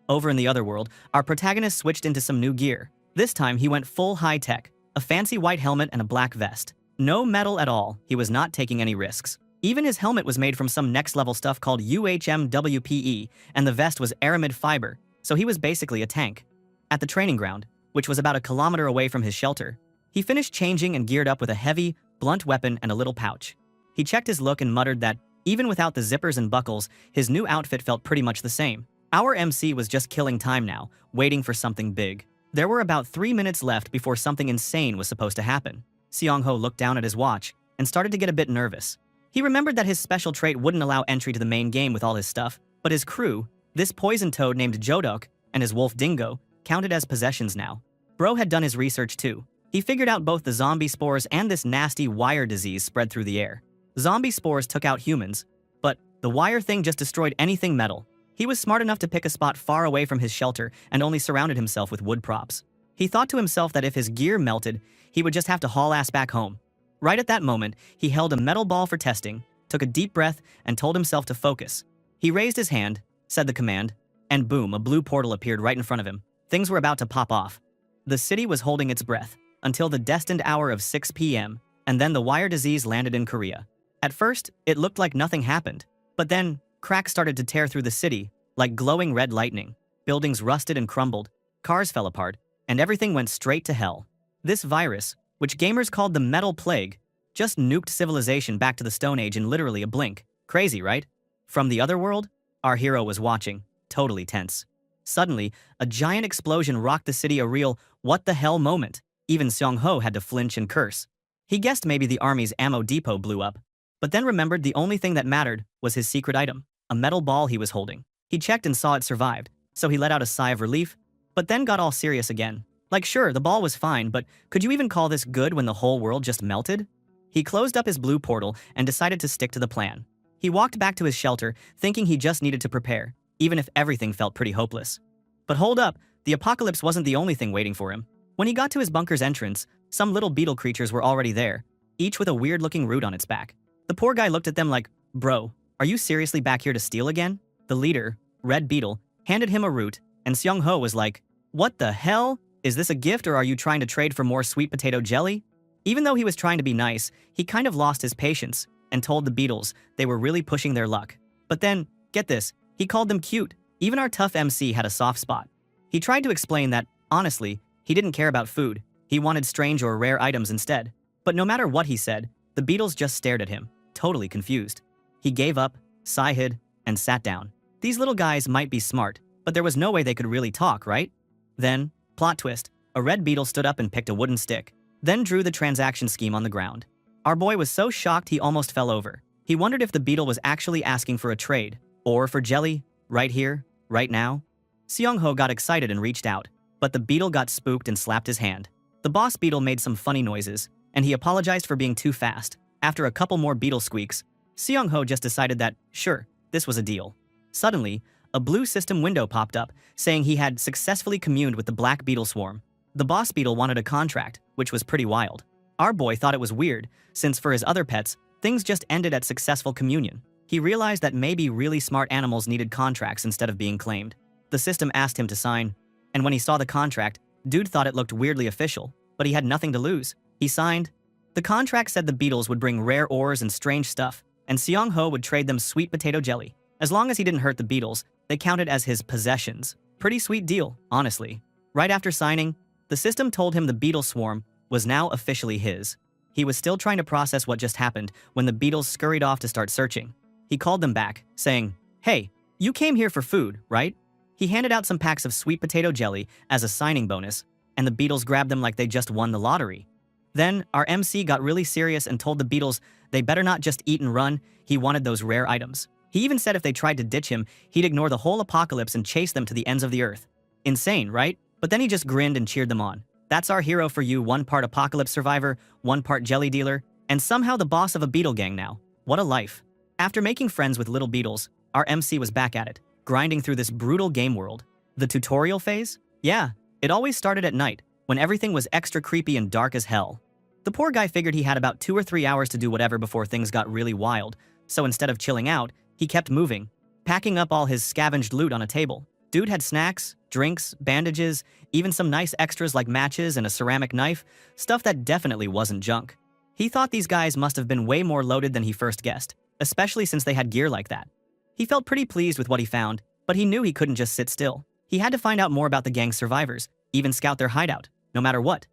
A: Over in the other world, our protagonist switched into some new gear. This time he went full high-tech, a fancy white helmet and a black vest. No metal at all, he was not taking any risks. Even his helmet was made from some next-level stuff called UHMWPE, and the vest was aramid fiber, so he was basically a tank. At the training ground, which was about a kilometer away from his shelter, he finished changing and geared up with a heavy, blunt weapon and a little pouch. He checked his look and muttered that, even without the zippers and buckles, his new outfit felt pretty much the same. Our MC was just killing time now, waiting for something big. There were about 3 minutes left before something insane was supposed to happen. Seong-ho looked down at his watch and started to get a bit nervous. He remembered that his special trait wouldn't allow entry to the main game with all his stuff, but his crew, This poison toad named Jodok and his wolf Dingo counted as possessions now. Bro had done his research too. He figured out both the zombie spores and this nasty wire disease spread through the air. Zombie spores took out humans, but the wire thing just destroyed anything metal. He was smart enough to pick a spot far away from his shelter and only surrounded himself with wood props. He thought to himself that if his gear melted, he would just have to haul ass back home. Right at that moment, he held a metal ball for testing, took a deep breath, and told himself to focus. He raised his hand, said the command, and boom, a blue portal appeared right in front of him. Things were about to pop off. The city was holding its breath until the destined hour of 6 p.m., and then the wire disease landed in Korea. At first, it looked like nothing happened, but then cracks started to tear through the city like glowing red lightning. Buildings rusted and crumbled, cars fell apart, and everything went straight to hell. This virus, which gamers called the Metal Plague, just nuked civilization back to the Stone Age in literally a blink. Crazy, right? From the other world, our hero was watching, totally tense. Suddenly, a giant explosion rocked the city, a real what the hell moment. Even Seong-ho had to flinch and curse. He guessed maybe the army's ammo depot blew up, but then remembered the only thing that mattered was his secret item, a metal ball he was holding. He checked and saw it survived, so he let out a sigh of relief, but then got all serious again. Like sure, the ball was fine, but could you even call this good when the whole world just melted? He closed up his blue portal and decided to stick to the plan. He walked back to his shelter, thinking he just needed to prepare, even if everything felt pretty hopeless. But hold up, the apocalypse wasn't the only thing waiting for him. When he got to his bunker's entrance, some little beetle creatures were already there, each with a weird-looking root on its back. The poor guy looked at them like, "Bro, are you seriously back here to steal again?" The leader, Red Beetle, handed him a root, and Seong-ho was like, "What the hell? Is this a gift or are you trying to trade for more sweet potato jelly?" Even though he was trying to be nice, he kind of lost his patience and told the beetles they were really pushing their luck. But then, get this, he called them cute. Even our tough MC had a soft spot. He tried to explain that, honestly, he didn't care about food. He wanted strange or rare items instead. But no matter what he said, the beetles just stared at him, totally confused. He gave up, sighed, and sat down. These little guys might be smart, but there was no way they could really talk, right? Then, plot twist, a red beetle stood up and picked a wooden stick, then drew the transaction scheme on the ground. Our boy was so shocked he almost fell over. He wondered if the beetle was actually asking for a trade, or for jelly, right here, right now. Seong-ho got excited and reached out, but the beetle got spooked and slapped his hand. The boss beetle made some funny noises, and he apologized for being too fast. After a couple more beetle squeaks, Seong-ho just decided that, sure, this was a deal. Suddenly, a blue system window popped up, saying he had successfully communed with the black beetle swarm. The boss beetle wanted a contract, which was pretty wild. Our boy thought it was weird, since for his other pets, things just ended at successful communion. He realized that maybe really smart animals needed contracts instead of being claimed. The system asked him to sign, and when he saw the contract, dude thought it looked weirdly official, but he had nothing to lose. He signed. The contract said the beetles would bring rare ores and strange stuff, and Seong-ho would trade them sweet potato jelly. As long as he didn't hurt the beetles, they counted as his possessions. Pretty sweet deal, honestly. Right after signing, the system told him the beetle swarm was now officially his. He was still trying to process what just happened when the beetles scurried off to start searching. He called them back, saying, "Hey, you came here for food, right?" He handed out some packs of sweet potato jelly as a signing bonus, and the beetles grabbed them like they just won the lottery. Then, our MC got really serious and told the beetles they better not just eat and run, he wanted those rare items. He even said if they tried to ditch him, he'd ignore the whole apocalypse and chase them to the ends of the earth. Insane, right? But then he just grinned and cheered them on. That's our hero for you, one part apocalypse survivor, one part jelly dealer, and somehow the boss of a beetle gang now. What a life. After making friends with little beetles, our MC was back at it, grinding through this brutal game world. The tutorial phase? Yeah, it always started at night, when everything was extra creepy and dark as hell. The poor guy figured he had about 2 or 3 hours to do whatever before things got really wild, so instead of chilling out, he kept moving, packing up all his scavenged loot on a table. Dude had snacks, drinks, bandages, even some nice extras like matches and a ceramic knife, stuff that definitely wasn't junk. He thought these guys must have been way more loaded than he first guessed, especially since they had gear like that. He felt pretty pleased with what he found, but he knew he couldn't just sit still. He had to find out more about the gang's survivors, even scout their hideout, no matter what.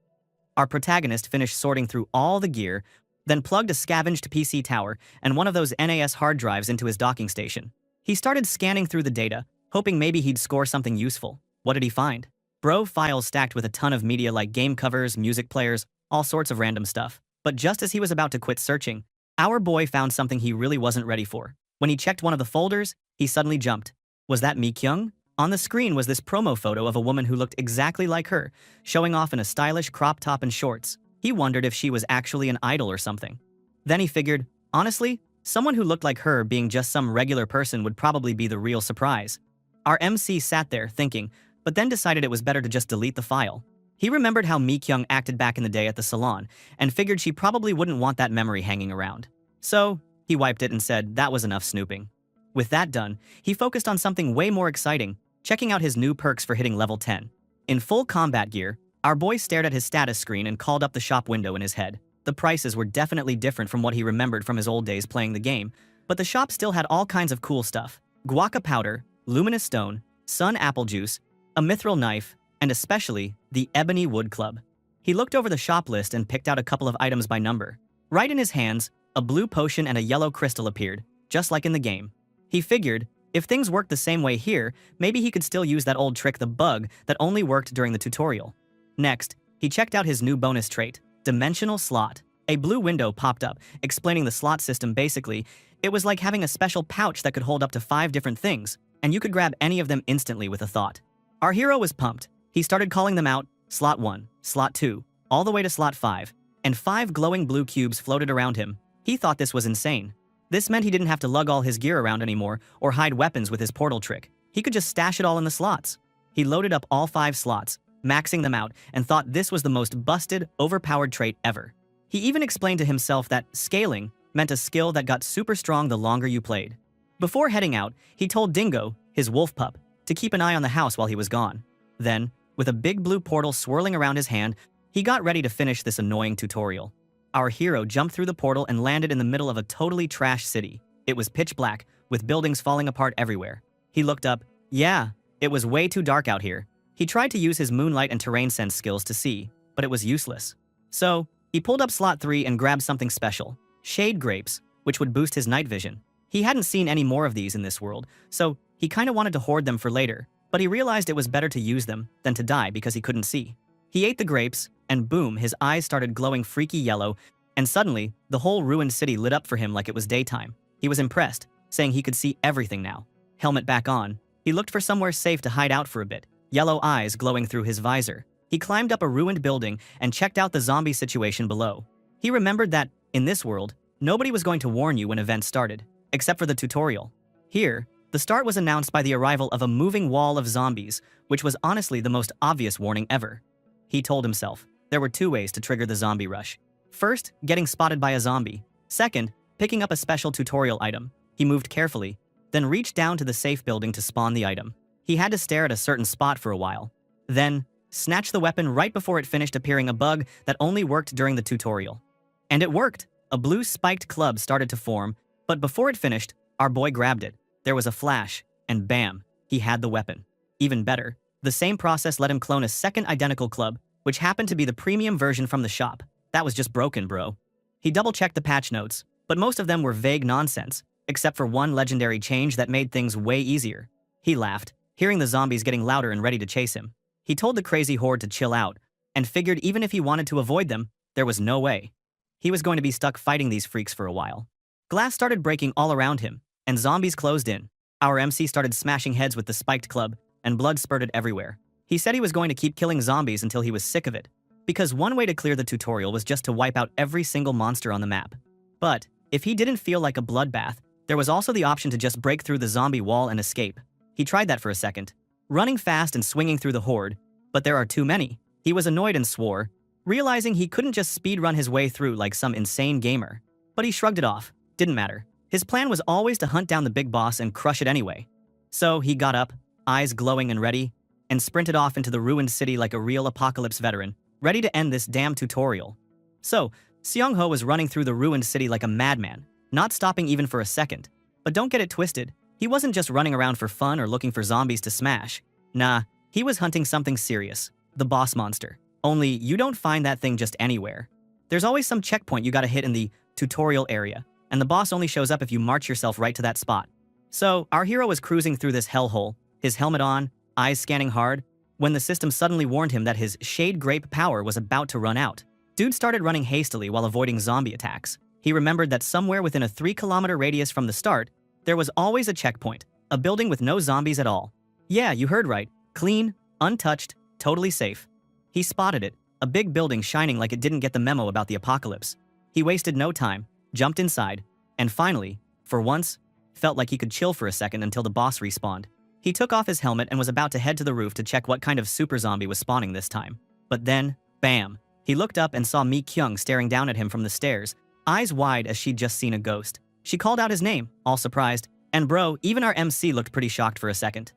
A: Our protagonist finished sorting through all the gear, then plugged a scavenged PC tower and one of those NAS hard drives into his docking station. He started scanning through the data, hoping maybe he'd score something useful. What did he find? Bro, files stacked with a ton of media like game covers, music players, all sorts of random stuff. But just as he was about to quit searching, our boy found something he really wasn't ready for. When he checked one of the folders, he suddenly jumped. Was that Mi-kyung? On the screen was this promo photo of a woman who looked exactly like her, showing off in a stylish crop top and shorts. He wondered if she was actually an idol or something. Then he figured, honestly, someone who looked like her being just some regular person would probably be the real surprise. Our MC sat there thinking, but then decided it was better to just delete the file. He remembered how Mi-kyung acted back in the day at the salon, and figured she probably wouldn't want that memory hanging around. So, he wiped it and said that was enough snooping. With that done, he focused on something way more exciting, checking out his new perks for hitting level 10. In full combat gear, our boy stared at his status screen and called up the shop window in his head. The prices were definitely different from what he remembered from his old days playing the game, but the shop still had all kinds of cool stuff. Guaca powder, luminous stone, sun apple juice, a mithril knife, and especially the ebony wood club. He looked over the shop list and picked out a couple of items by number. Right in his hands, a blue potion and a yellow crystal appeared, just like in the game. He figured, if things worked the same way here, maybe he could still use that old trick, the bug, that only worked during the tutorial. Next, he checked out his new bonus trait, Dimensional Slot. A blue window popped up, explaining the slot system. Basically, it was like having a special pouch that could hold up to 5 different things, and you could grab any of them instantly with a thought. Our hero was pumped. He started calling them out, slot 1, slot 2, all the way to slot 5, and 5 glowing blue cubes floated around him. He thought this was insane. This meant he didn't have to lug all his gear around anymore or hide weapons with his portal trick. He could just stash it all in the slots. He loaded up all 5 slots, maxing them out, and thought this was the most busted, overpowered trait ever. He even explained to himself that scaling meant a skill that got super strong the longer you played. Before heading out, he told Dingo, his wolf pup, to keep an eye on the house while he was gone. Then, with a big blue portal swirling around his hand, he got ready to finish this annoying tutorial. Our hero jumped through the portal and landed in the middle of a totally trashed city. It was pitch black, with buildings falling apart everywhere. He looked up. Yeah, it was way too dark out here. He tried to use his moonlight and terrain sense skills to see, but it was useless. So, he pulled up slot 3 and grabbed something special, shade grapes, which would boost his night vision. He hadn't seen any more of these in this world, so he kinda wanted to hoard them for later, but he realized it was better to use them than to die because he couldn't see. He ate the grapes, and boom, his eyes started glowing freaky yellow, and suddenly, the whole ruined city lit up for him like it was daytime. He was impressed, saying he could see everything now. Helmet back on, he looked for somewhere safe to hide out for a bit, yellow eyes glowing through his visor. He climbed up a ruined building and checked out the zombie situation below. He remembered that, in this world, nobody was going to warn you when events started, except for the tutorial. Here, the start was announced by the arrival of a moving wall of zombies, which was honestly the most obvious warning ever. He told himself, there were 2 ways to trigger the zombie rush. First, getting spotted by a zombie. Second, picking up a special tutorial item. He moved carefully, then reached down to the safe building to spawn the item. He had to stare at a certain spot for a while. Then, snatch the weapon right before it finished appearing a bug that only worked during the tutorial. And it worked! A blue spiked club started to form, but before it finished, our boy grabbed it. There was a flash, and bam, he had the weapon. Even better, the same process let him clone a second identical club, which happened to be the premium version from the shop. That was just broken, bro. He double-checked the patch notes, but most of them were vague nonsense, except for one legendary change that made things way easier. He laughed, hearing the zombies getting louder and ready to chase him. He told the crazy horde to chill out, and figured even if he wanted to avoid them, there was no way. He was going to be stuck fighting these freaks for a while. Glass started breaking all around him, and zombies closed in. Our MC started smashing heads with the spiked club, and blood spurted everywhere. He said he was going to keep killing zombies until he was sick of it, because one way to clear the tutorial was just to wipe out every single monster on the map. But, if he didn't feel like a bloodbath, there was also the option to just break through the zombie wall and escape. He tried that for a second, running fast and swinging through the horde, but there are too many. He was annoyed and swore, realizing he couldn't just speedrun his way through like some insane gamer. But he shrugged it off. Didn't matter. His plan was always to hunt down the big boss and crush it anyway. So he got up, eyes glowing and ready, and sprinted off into the ruined city like a real apocalypse veteran, ready to end this damn tutorial. So, Seong-ho was running through the ruined city like a madman, not stopping even for a second. But don't get it twisted, he wasn't just running around for fun or looking for zombies to smash. Nah, he was hunting something serious, the boss monster. Only, you don't find that thing just anywhere. There's always some checkpoint you gotta hit in the tutorial area, and the boss only shows up if you march yourself right to that spot. So, our hero was cruising through this hellhole, his helmet on, eyes scanning hard, when the system suddenly warned him that his shade grape power was about to run out. Dude started running hastily while avoiding zombie attacks. He remembered that somewhere within a 3-kilometer radius from the start, there was always a checkpoint, A building with no zombies at all. Yeah, you heard right. Clean, untouched, totally safe. He spotted it, a big building shining like it didn't get the memo about the apocalypse. He wasted no time, jumped inside, and finally, for once, felt like he could chill for a second until the boss respawned. He took off his helmet and was about to head to the roof to check what kind of super zombie was spawning this time. But then, bam! He looked up and saw Mi Kyung staring down at him from the stairs, eyes wide as she'd just seen a ghost. She called out his name, all surprised, and bro, even our MC looked pretty shocked for a second.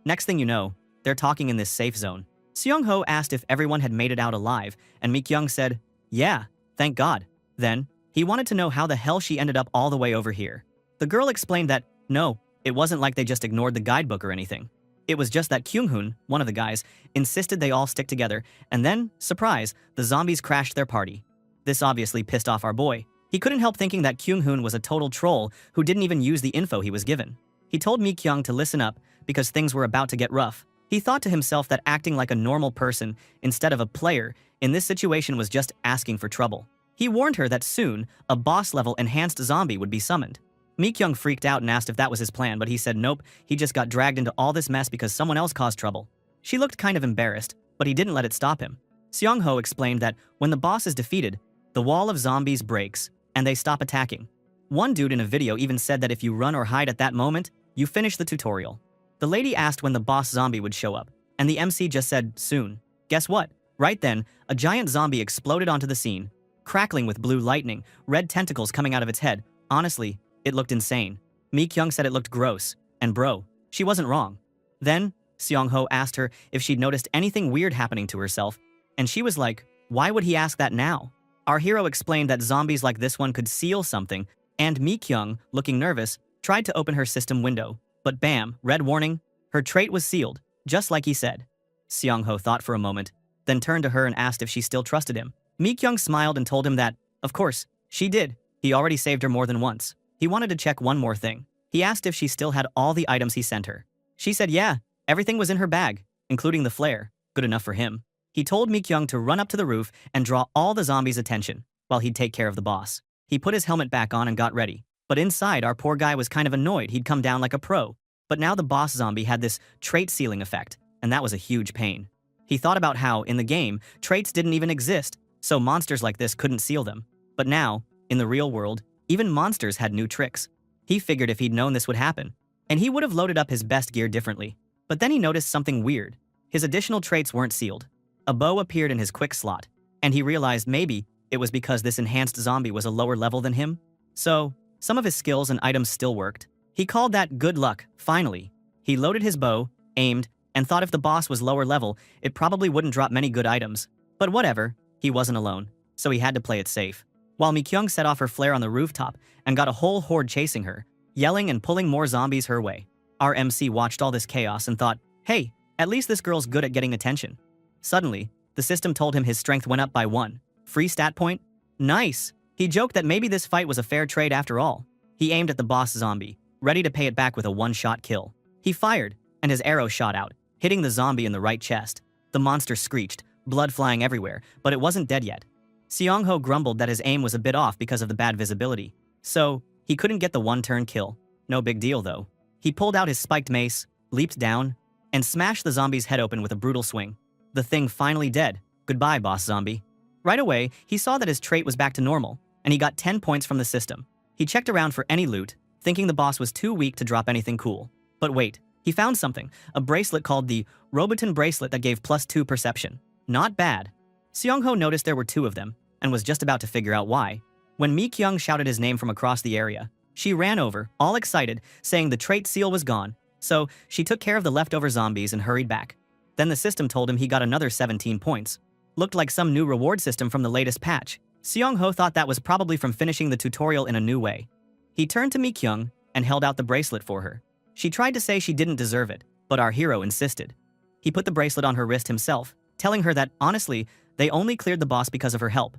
A: Next thing you know, they're talking in this safe zone. Seong-ho asked if everyone had made it out alive, and Mi Kyung said, yeah, thank God. Then, he wanted to know how the hell she ended up all the way over here. The girl explained that, no, it wasn't like they just ignored the guidebook or anything. It was just that Kyung-hoon, one of the guys, insisted they all stick together, and then, surprise, the zombies crashed their party. This obviously pissed off our boy. He couldn't help thinking that Kyung-hoon was a total troll who didn't even use the info he was given. He told Mi Kyung to listen up because things were about to get rough. He thought to himself that acting like a normal person instead of a player in this situation was just asking for trouble. He warned her that soon, a boss-level enhanced zombie would be summoned. Mi Kyung freaked out and asked if that was his plan, but he said nope, he just got dragged into all this mess because someone else caused trouble. She looked kind of embarrassed, but he didn't let it stop him. Seong-ho explained that when the boss is defeated, the wall of zombies breaks, and they stop attacking. One dude in a video even said that if you run or hide at that moment, you finish the tutorial. The lady asked when the boss zombie would show up, and the MC just said, soon. Guess what? Right then, a giant zombie exploded onto the scene, crackling with blue lightning, red tentacles coming out of its head. Honestly, it looked insane. Mi Kyung said it looked gross, and bro, she wasn't wrong. Then, Seong-ho asked her if she'd noticed anything weird happening to herself, and she was like, why would he ask that now? Our hero explained that zombies like this one could seal something, and Mi Kyung, looking nervous, tried to open her system window. But bam, red warning, her trait was sealed, just like he said. Seong-ho thought for a moment, then turned to her and asked if she still trusted him. Mi Kyung smiled and told him that, of course, she did. He already saved her more than once. He wanted to check one more thing. He asked if she still had all the items he sent her. She said yeah, everything was in her bag, including the flare. Good enough for him. He told Mi Kyung to run up to the roof and draw all the zombies' attention, while he'd take care of the boss. He put his helmet back on and got ready. But inside, our poor guy was kind of annoyed he'd come down like a pro. But now the boss zombie had this trait sealing effect, and that was a huge pain. He thought about how, in the game, traits didn't even exist, so monsters like this couldn't seal them. But now, in the real world, even monsters had new tricks. He figured if he'd known this would happen, and he would have loaded up his best gear differently. But then he noticed something weird. His additional traits weren't sealed. A bow appeared in his quick slot, and he realized maybe it was because this enhanced zombie was a lower level than him. So, some of his skills and items still worked. He called that good luck, finally. He loaded his bow, aimed, and thought if the boss was lower level, it probably wouldn't drop many good items. But whatever, he wasn't alone, so he had to play it safe. While Mi Kyung set off her flare on the rooftop and got a whole horde chasing her, yelling and pulling more zombies her way. Our MC watched all this chaos and thought, hey, at least this girl's good at getting attention. Suddenly, the system told him his strength went up by 1. Free stat point? Nice! He joked that maybe this fight was a fair trade after all. He aimed at the boss zombie, ready to pay it back with a one-shot kill. He fired, and his arrow shot out, hitting the zombie in the right chest. The monster screeched, blood flying everywhere, but it wasn't dead yet. Seong-ho grumbled that his aim was a bit off because of the bad visibility. So, he couldn't get the one-turn kill. No big deal, though. He pulled out his spiked mace, leaped down, and smashed the zombie's head open with a brutal swing. The thing finally dead. Goodbye, boss zombie. Right away, he saw that his trait was back to normal, and he got 10 points from the system. He checked around for any loot, thinking the boss was too weak to drop anything cool. But wait, he found something, a bracelet called the Roboton bracelet that gave +2 perception. Not bad. Seong-ho noticed there were 2 of them, and was just about to figure out why. When Mi Kyung shouted his name from across the area, she ran over, all excited, saying the trait seal was gone, so she took care of the leftover zombies and hurried back. Then the system told him he got another 17 points. Looked like some new reward system from the latest patch. Seong-ho thought that was probably from finishing the tutorial in a new way. He turned to Mi Kyung and held out the bracelet for her. She tried to say she didn't deserve it, but our hero insisted. He put the bracelet on her wrist himself, telling her that, honestly, they only cleared the boss because of her help.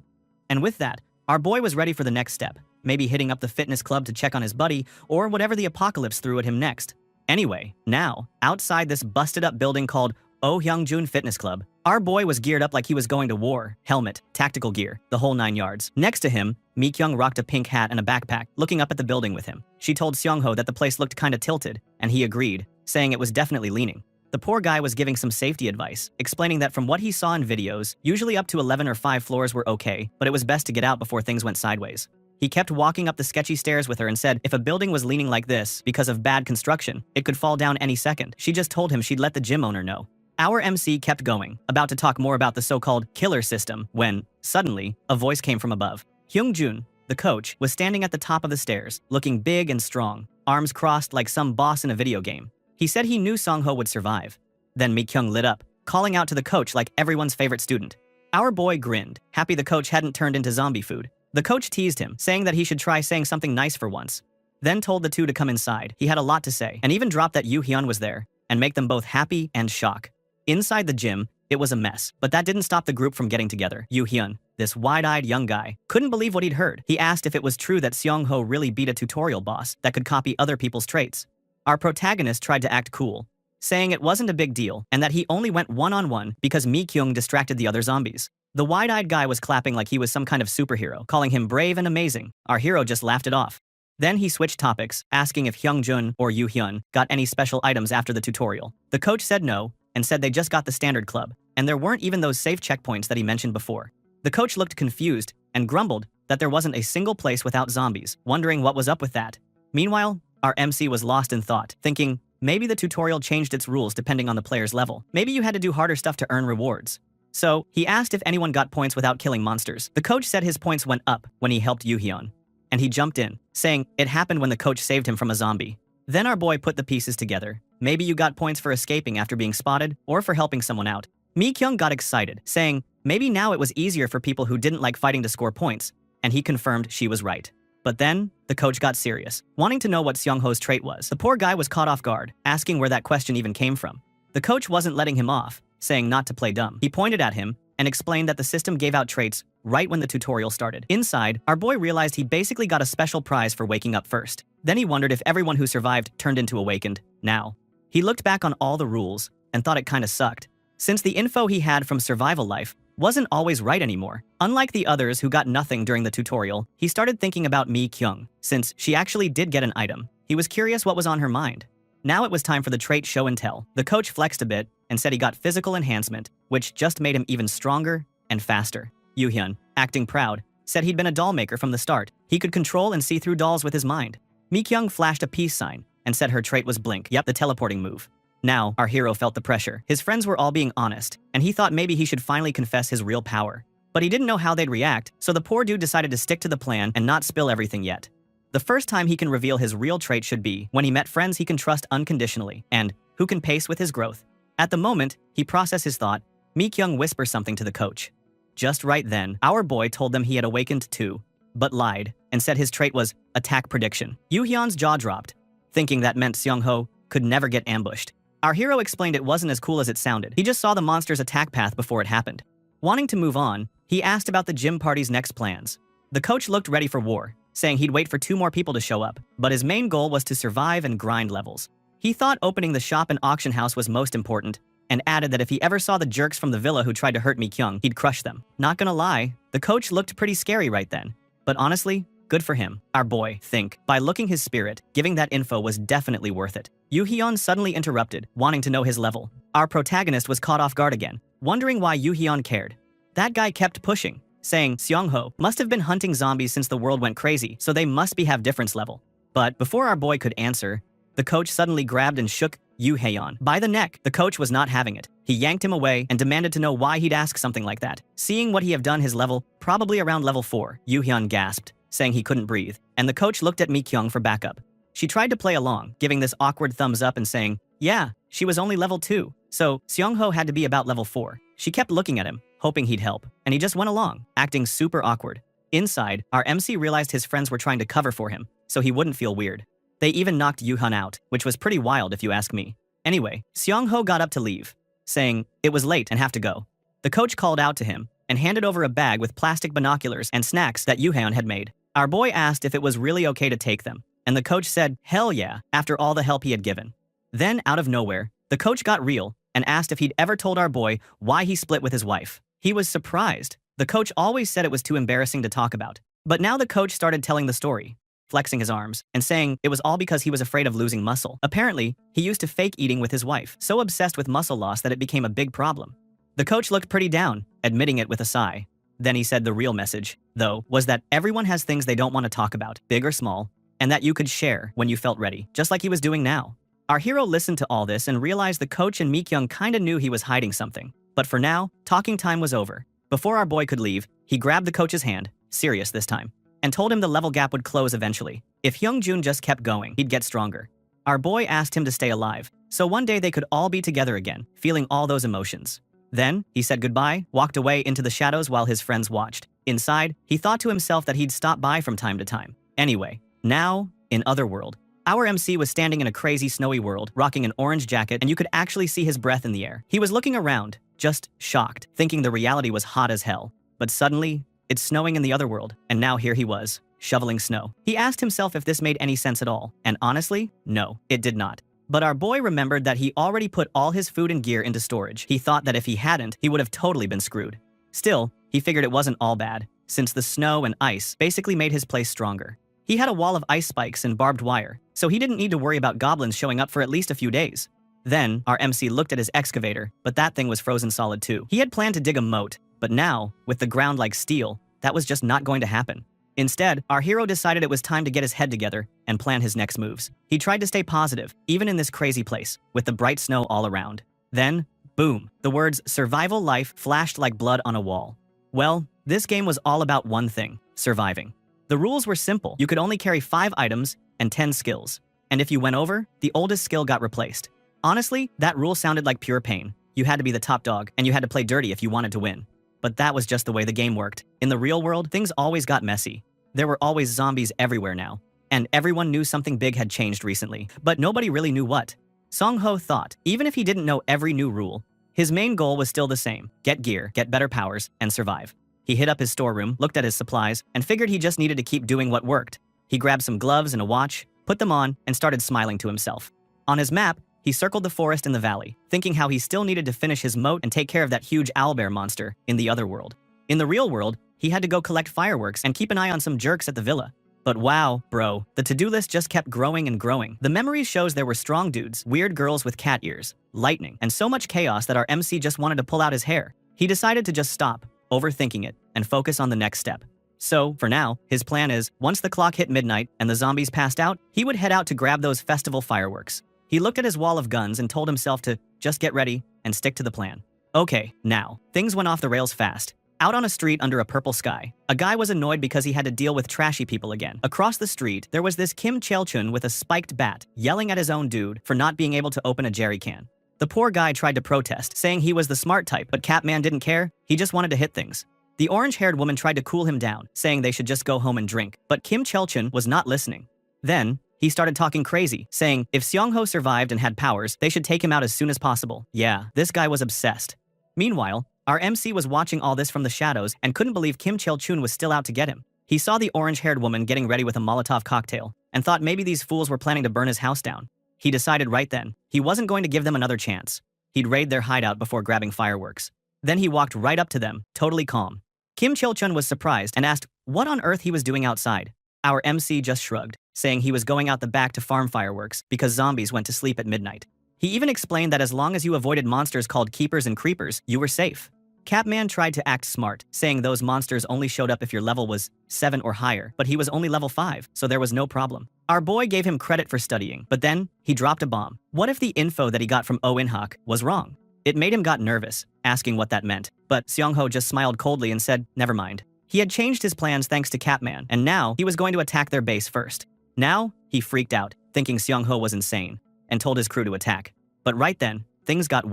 A: And with that, our boy was ready for the next step, maybe hitting up the fitness club to check on his buddy, or whatever the apocalypse threw at him next. Anyway, now, outside this busted-up building called Oh Hyungjun Fitness Club. Our boy was geared up like he was going to war, helmet, tactical gear, the whole 9 yards. Next to him, Mi-kyung rocked a pink hat and a backpack, looking up at the building with him. She told Seong-ho that the place looked kinda tilted, and he agreed, saying it was definitely leaning. The poor guy was giving some safety advice, explaining that from what he saw in videos, usually up to 11 or 5 floors were okay, but it was best to get out before things went sideways. He kept walking up the sketchy stairs with her and said if a building was leaning like this because of bad construction, it could fall down any second. She just told him she'd let the gym owner know. Our MC kept going, about to talk more about the so-called killer system, when, suddenly, a voice came from above. Hyungjun, the coach, was standing at the top of the stairs, looking big and strong, arms crossed like some boss in a video game. He said he knew Song-ho would survive. Then Mi-kyung lit up, calling out to the coach like everyone's favorite student. Our boy grinned, happy the coach hadn't turned into zombie food. The coach teased him, saying that he should try saying something nice for once. Then told the two to come inside. He had a lot to say, and even dropped that Yoo-hyun was there, and make them both happy and shock. Inside the gym, it was a mess, but that didn't stop the group from getting together. Yoo-hyun, this wide-eyed young guy, couldn't believe what he'd heard. He asked if it was true that Seong-ho really beat a tutorial boss that could copy other people's traits. Our protagonist tried to act cool, saying it wasn't a big deal and that he only went one-on-one because Mi-kyung distracted the other zombies. The wide-eyed guy was clapping like he was some kind of superhero, calling him brave and amazing. Our hero just laughed it off. Then he switched topics, asking if Hyungjun or Yoo-hyun got any special items after the tutorial. The coach said no, and said they just got the standard club, and there weren't even those safe checkpoints that he mentioned before. The coach looked confused and grumbled that there wasn't a single place without zombies, wondering what was up with that. Meanwhile, our MC was lost in thought, thinking maybe the tutorial changed its rules depending on the player's level. Maybe you had to do harder stuff to earn rewards. So, he asked if anyone got points without killing monsters. The coach said his points went up when he helped Yoo-hyun, and he jumped in, saying it happened when the coach saved him from a zombie. Then our boy put the pieces together. Maybe you got points for escaping after being spotted, or for helping someone out. Mi-kyung got excited, saying maybe now it was easier for people who didn't like fighting to score points, and he confirmed she was right. But then, the coach got serious, wanting to know what Seong-ho's trait was. The poor guy was caught off guard, asking where that question even came from. The coach wasn't letting him off, saying not to play dumb. He pointed at him and explained that the system gave out traits right when the tutorial started. Inside, our boy realized he basically got a special prize for waking up first. Then he wondered if everyone who survived turned into awakened. Now, he looked back on all the rules and thought it kinda sucked, since the info he had from survival life wasn't always right anymore. Unlike the others who got nothing during the tutorial, he started thinking about Mi-kyung, since she actually did get an item. He was curious what was on her mind. Now it was time for the trait show and tell. The coach flexed a bit and said he got physical enhancement, which just made him even stronger and faster. Yoo-hyun, acting proud, said he'd been a doll maker from the start. He could control and see through dolls with his mind. Mi-kyung flashed a peace sign and said her trait was blink. Yep, the teleporting move. Now, our hero felt the pressure. His friends were all being honest, and he thought maybe he should finally confess his real power. But he didn't know how they'd react, so the poor dude decided to stick to the plan and not spill everything yet. The first time he can reveal his real trait should be when he met friends he can trust unconditionally and who can pace with his growth. At the moment, he processed his thought. Mi-kyung whispers something to the coach. Just right then, our boy told them he had awakened too, but lied and said his trait was attack prediction. Yoo-hyun's jaw dropped, thinking that meant Seong-ho could never get ambushed. Our hero explained it wasn't as cool as it sounded. He just saw the monster's attack path before it happened. Wanting to move on, he asked about the gym party's next plans. The coach looked ready for war, saying he'd wait for 2 more people to show up, but his main goal was to survive and grind levels. He thought opening the shop and auction house was most important, and added that if he ever saw the jerks from the villa who tried to hurt Mi-kyung, he'd crush them. Not gonna lie, the coach looked pretty scary right then. But honestly, good for him. Our boy, think. By looking his spirit, giving that info was definitely worth it. Yoo-hyun suddenly interrupted, wanting to know his level. Our protagonist was caught off guard again, wondering why Yoo-hyun cared. That guy kept pushing, saying Seong-ho must have been hunting zombies since the world went crazy, so they must be have difference level. But before our boy could answer, the coach suddenly grabbed and shook Yoo-hyun by the neck. The coach was not having it. He yanked him away and demanded to know why he'd ask something like that. Seeing what he have done his level, probably around level 4, Yoo-hyun gasped, saying he couldn't breathe, and the coach looked at Mi-kyung for backup. She tried to play along, giving this awkward thumbs up and saying, yeah, she was only level 2, so Seong-ho had to be about level 4. She kept looking at him, hoping he'd help, and he just went along, acting super awkward. Inside, our MC realized his friends were trying to cover for him, so he wouldn't feel weird. They even knocked Yoo-hyun out, which was pretty wild if you ask me. Anyway, Seong-ho got up to leave, saying it was late and have to go. The coach called out to him and handed over a bag with plastic binoculars and snacks that Yoo-hyun had made. Our boy asked if it was really okay to take them, and the coach said, hell yeah, after all the help he had given. Then, out of nowhere, the coach got real and asked if he'd ever told our boy why he split with his wife. He was surprised. The coach always said it was too embarrassing to talk about. But now the coach started telling the story, flexing his arms, and saying it was all because he was afraid of losing muscle. Apparently, he used to fake eating with his wife, so obsessed with muscle loss that it became a big problem. The coach looked pretty down, admitting it with a sigh. Then he said the real message, though, was that everyone has things they don't want to talk about, big or small, and that you could share when you felt ready, just like he was doing now. Our hero listened to all this and realized the coach and Mikyung kinda knew he was hiding something. But for now, talking time was over. Before our boy could leave, he grabbed the coach's hand, serious this time, and told him the level gap would close eventually. If Hyungjun just kept going, he'd get stronger. Our boy asked him to stay alive, so one day they could all be together again, feeling all those emotions. Then, he said goodbye, walked away into the shadows while his friends watched. Inside, he thought to himself that he'd stop by from time to time. Anyway, now, in Otherworld, our MC was standing in a crazy snowy world, rocking an orange jacket, and you could actually see his breath in the air. He was looking around, just shocked, thinking the reality was hot as hell. But suddenly, it's snowing in the Otherworld, and now here he was, shoveling snow. He asked himself if this made any sense at all, and honestly, no, it did not. But our boy remembered that he already put all his food and gear into storage. He thought that if he hadn't, he would have totally been screwed. Still, he figured it wasn't all bad, since the snow and ice basically made his place stronger. He had a wall of ice spikes and barbed wire, so he didn't need to worry about goblins showing up for at least a few days. Then, our MC looked at his excavator, but that thing was frozen solid too. He had planned to dig a moat, but now, with the ground like steel, that was just not going to happen. Instead, our hero decided it was time to get his head together and plan his next moves. He tried to stay positive, even in this crazy place, with the bright snow all around. Then, boom, the words survival life flashed like blood on a wall. Well, this game was all about one thing, surviving. The rules were simple. You could only carry 5 items and 10 skills. And if you went over, the oldest skill got replaced. Honestly, that rule sounded like pure pain. You had to be the top dog, and you had to play dirty if you wanted to win. But that was just the way the game worked. In the real world, things always got messy. There were always zombies everywhere now. And everyone knew something big had changed recently, but nobody really knew what. Song-ho thought, even if he didn't know every new rule, his main goal was still the same: get gear, get better powers, and survive. He hit up his storeroom, looked at his supplies, and figured he just needed to keep doing what worked. He grabbed some gloves and a watch, put them on, and started smiling to himself. On his map, he circled the forest in the valley, thinking how he still needed to finish his moat and take care of that huge owlbear monster in the other world. In the real world, he had to go collect fireworks and keep an eye on some jerks at the villa. But wow, bro, the to-do list just kept growing and growing. The memories shows there were strong dudes, weird girls with cat ears, lightning, and so much chaos that our MC just wanted to pull out his hair. He decided to just stop, overthinking it, and focus on the next step. So, for now, his plan is, once the clock hit midnight and the zombies passed out, he would head out to grab those festival fireworks. He looked at his wall of guns and told himself to just get ready and stick to the plan. Okay, now, things went off the rails fast. Out on a street under a purple sky, a guy was annoyed because he had to deal with trashy people again. Across the street, there was this Kim Chael-chun with a spiked bat, yelling at his own dude for not being able to open a jerry can. The poor guy tried to protest, saying he was the smart type, but Catman didn't care. He just wanted to hit things. The orange-haired woman tried to cool him down, saying they should just go home and drink, but Kim Chael-chun was not listening. Then, he started talking crazy, saying if Seong-ho survived and had powers, they should take him out as soon as possible. Yeah, this guy was obsessed. Meanwhile, our MC was watching all this from the shadows and couldn't believe Kim Chael-chun was still out to get him. He saw the orange-haired woman getting ready with a Molotov cocktail and thought maybe these fools were planning to burn his house down. He decided right then he wasn't going to give them another chance. He'd raid their hideout before grabbing fireworks. Then he walked right up to them, totally calm. Kim Chael-chun was surprised and asked what on earth he was doing outside. Our MC just shrugged, saying he was going out the back to farm fireworks because zombies went to sleep at midnight. He even explained that as long as you avoided monsters called keepers and creepers, you were safe. Catman tried to act smart, saying those monsters only showed up if your level was 7 or higher, but he was only level 5, so there was no problem. Our boy gave him credit for studying, but then he dropped a bomb. What if the info that he got from Oh In-hak was wrong? It made him got nervous, asking what that meant, but Seong-ho just smiled coldly and said, never mind. He had changed his plans thanks to Catman, and now he was going to attack their base first. Now, he freaked out, thinking Seong-ho was insane, and told his crew to attack. But right then, things got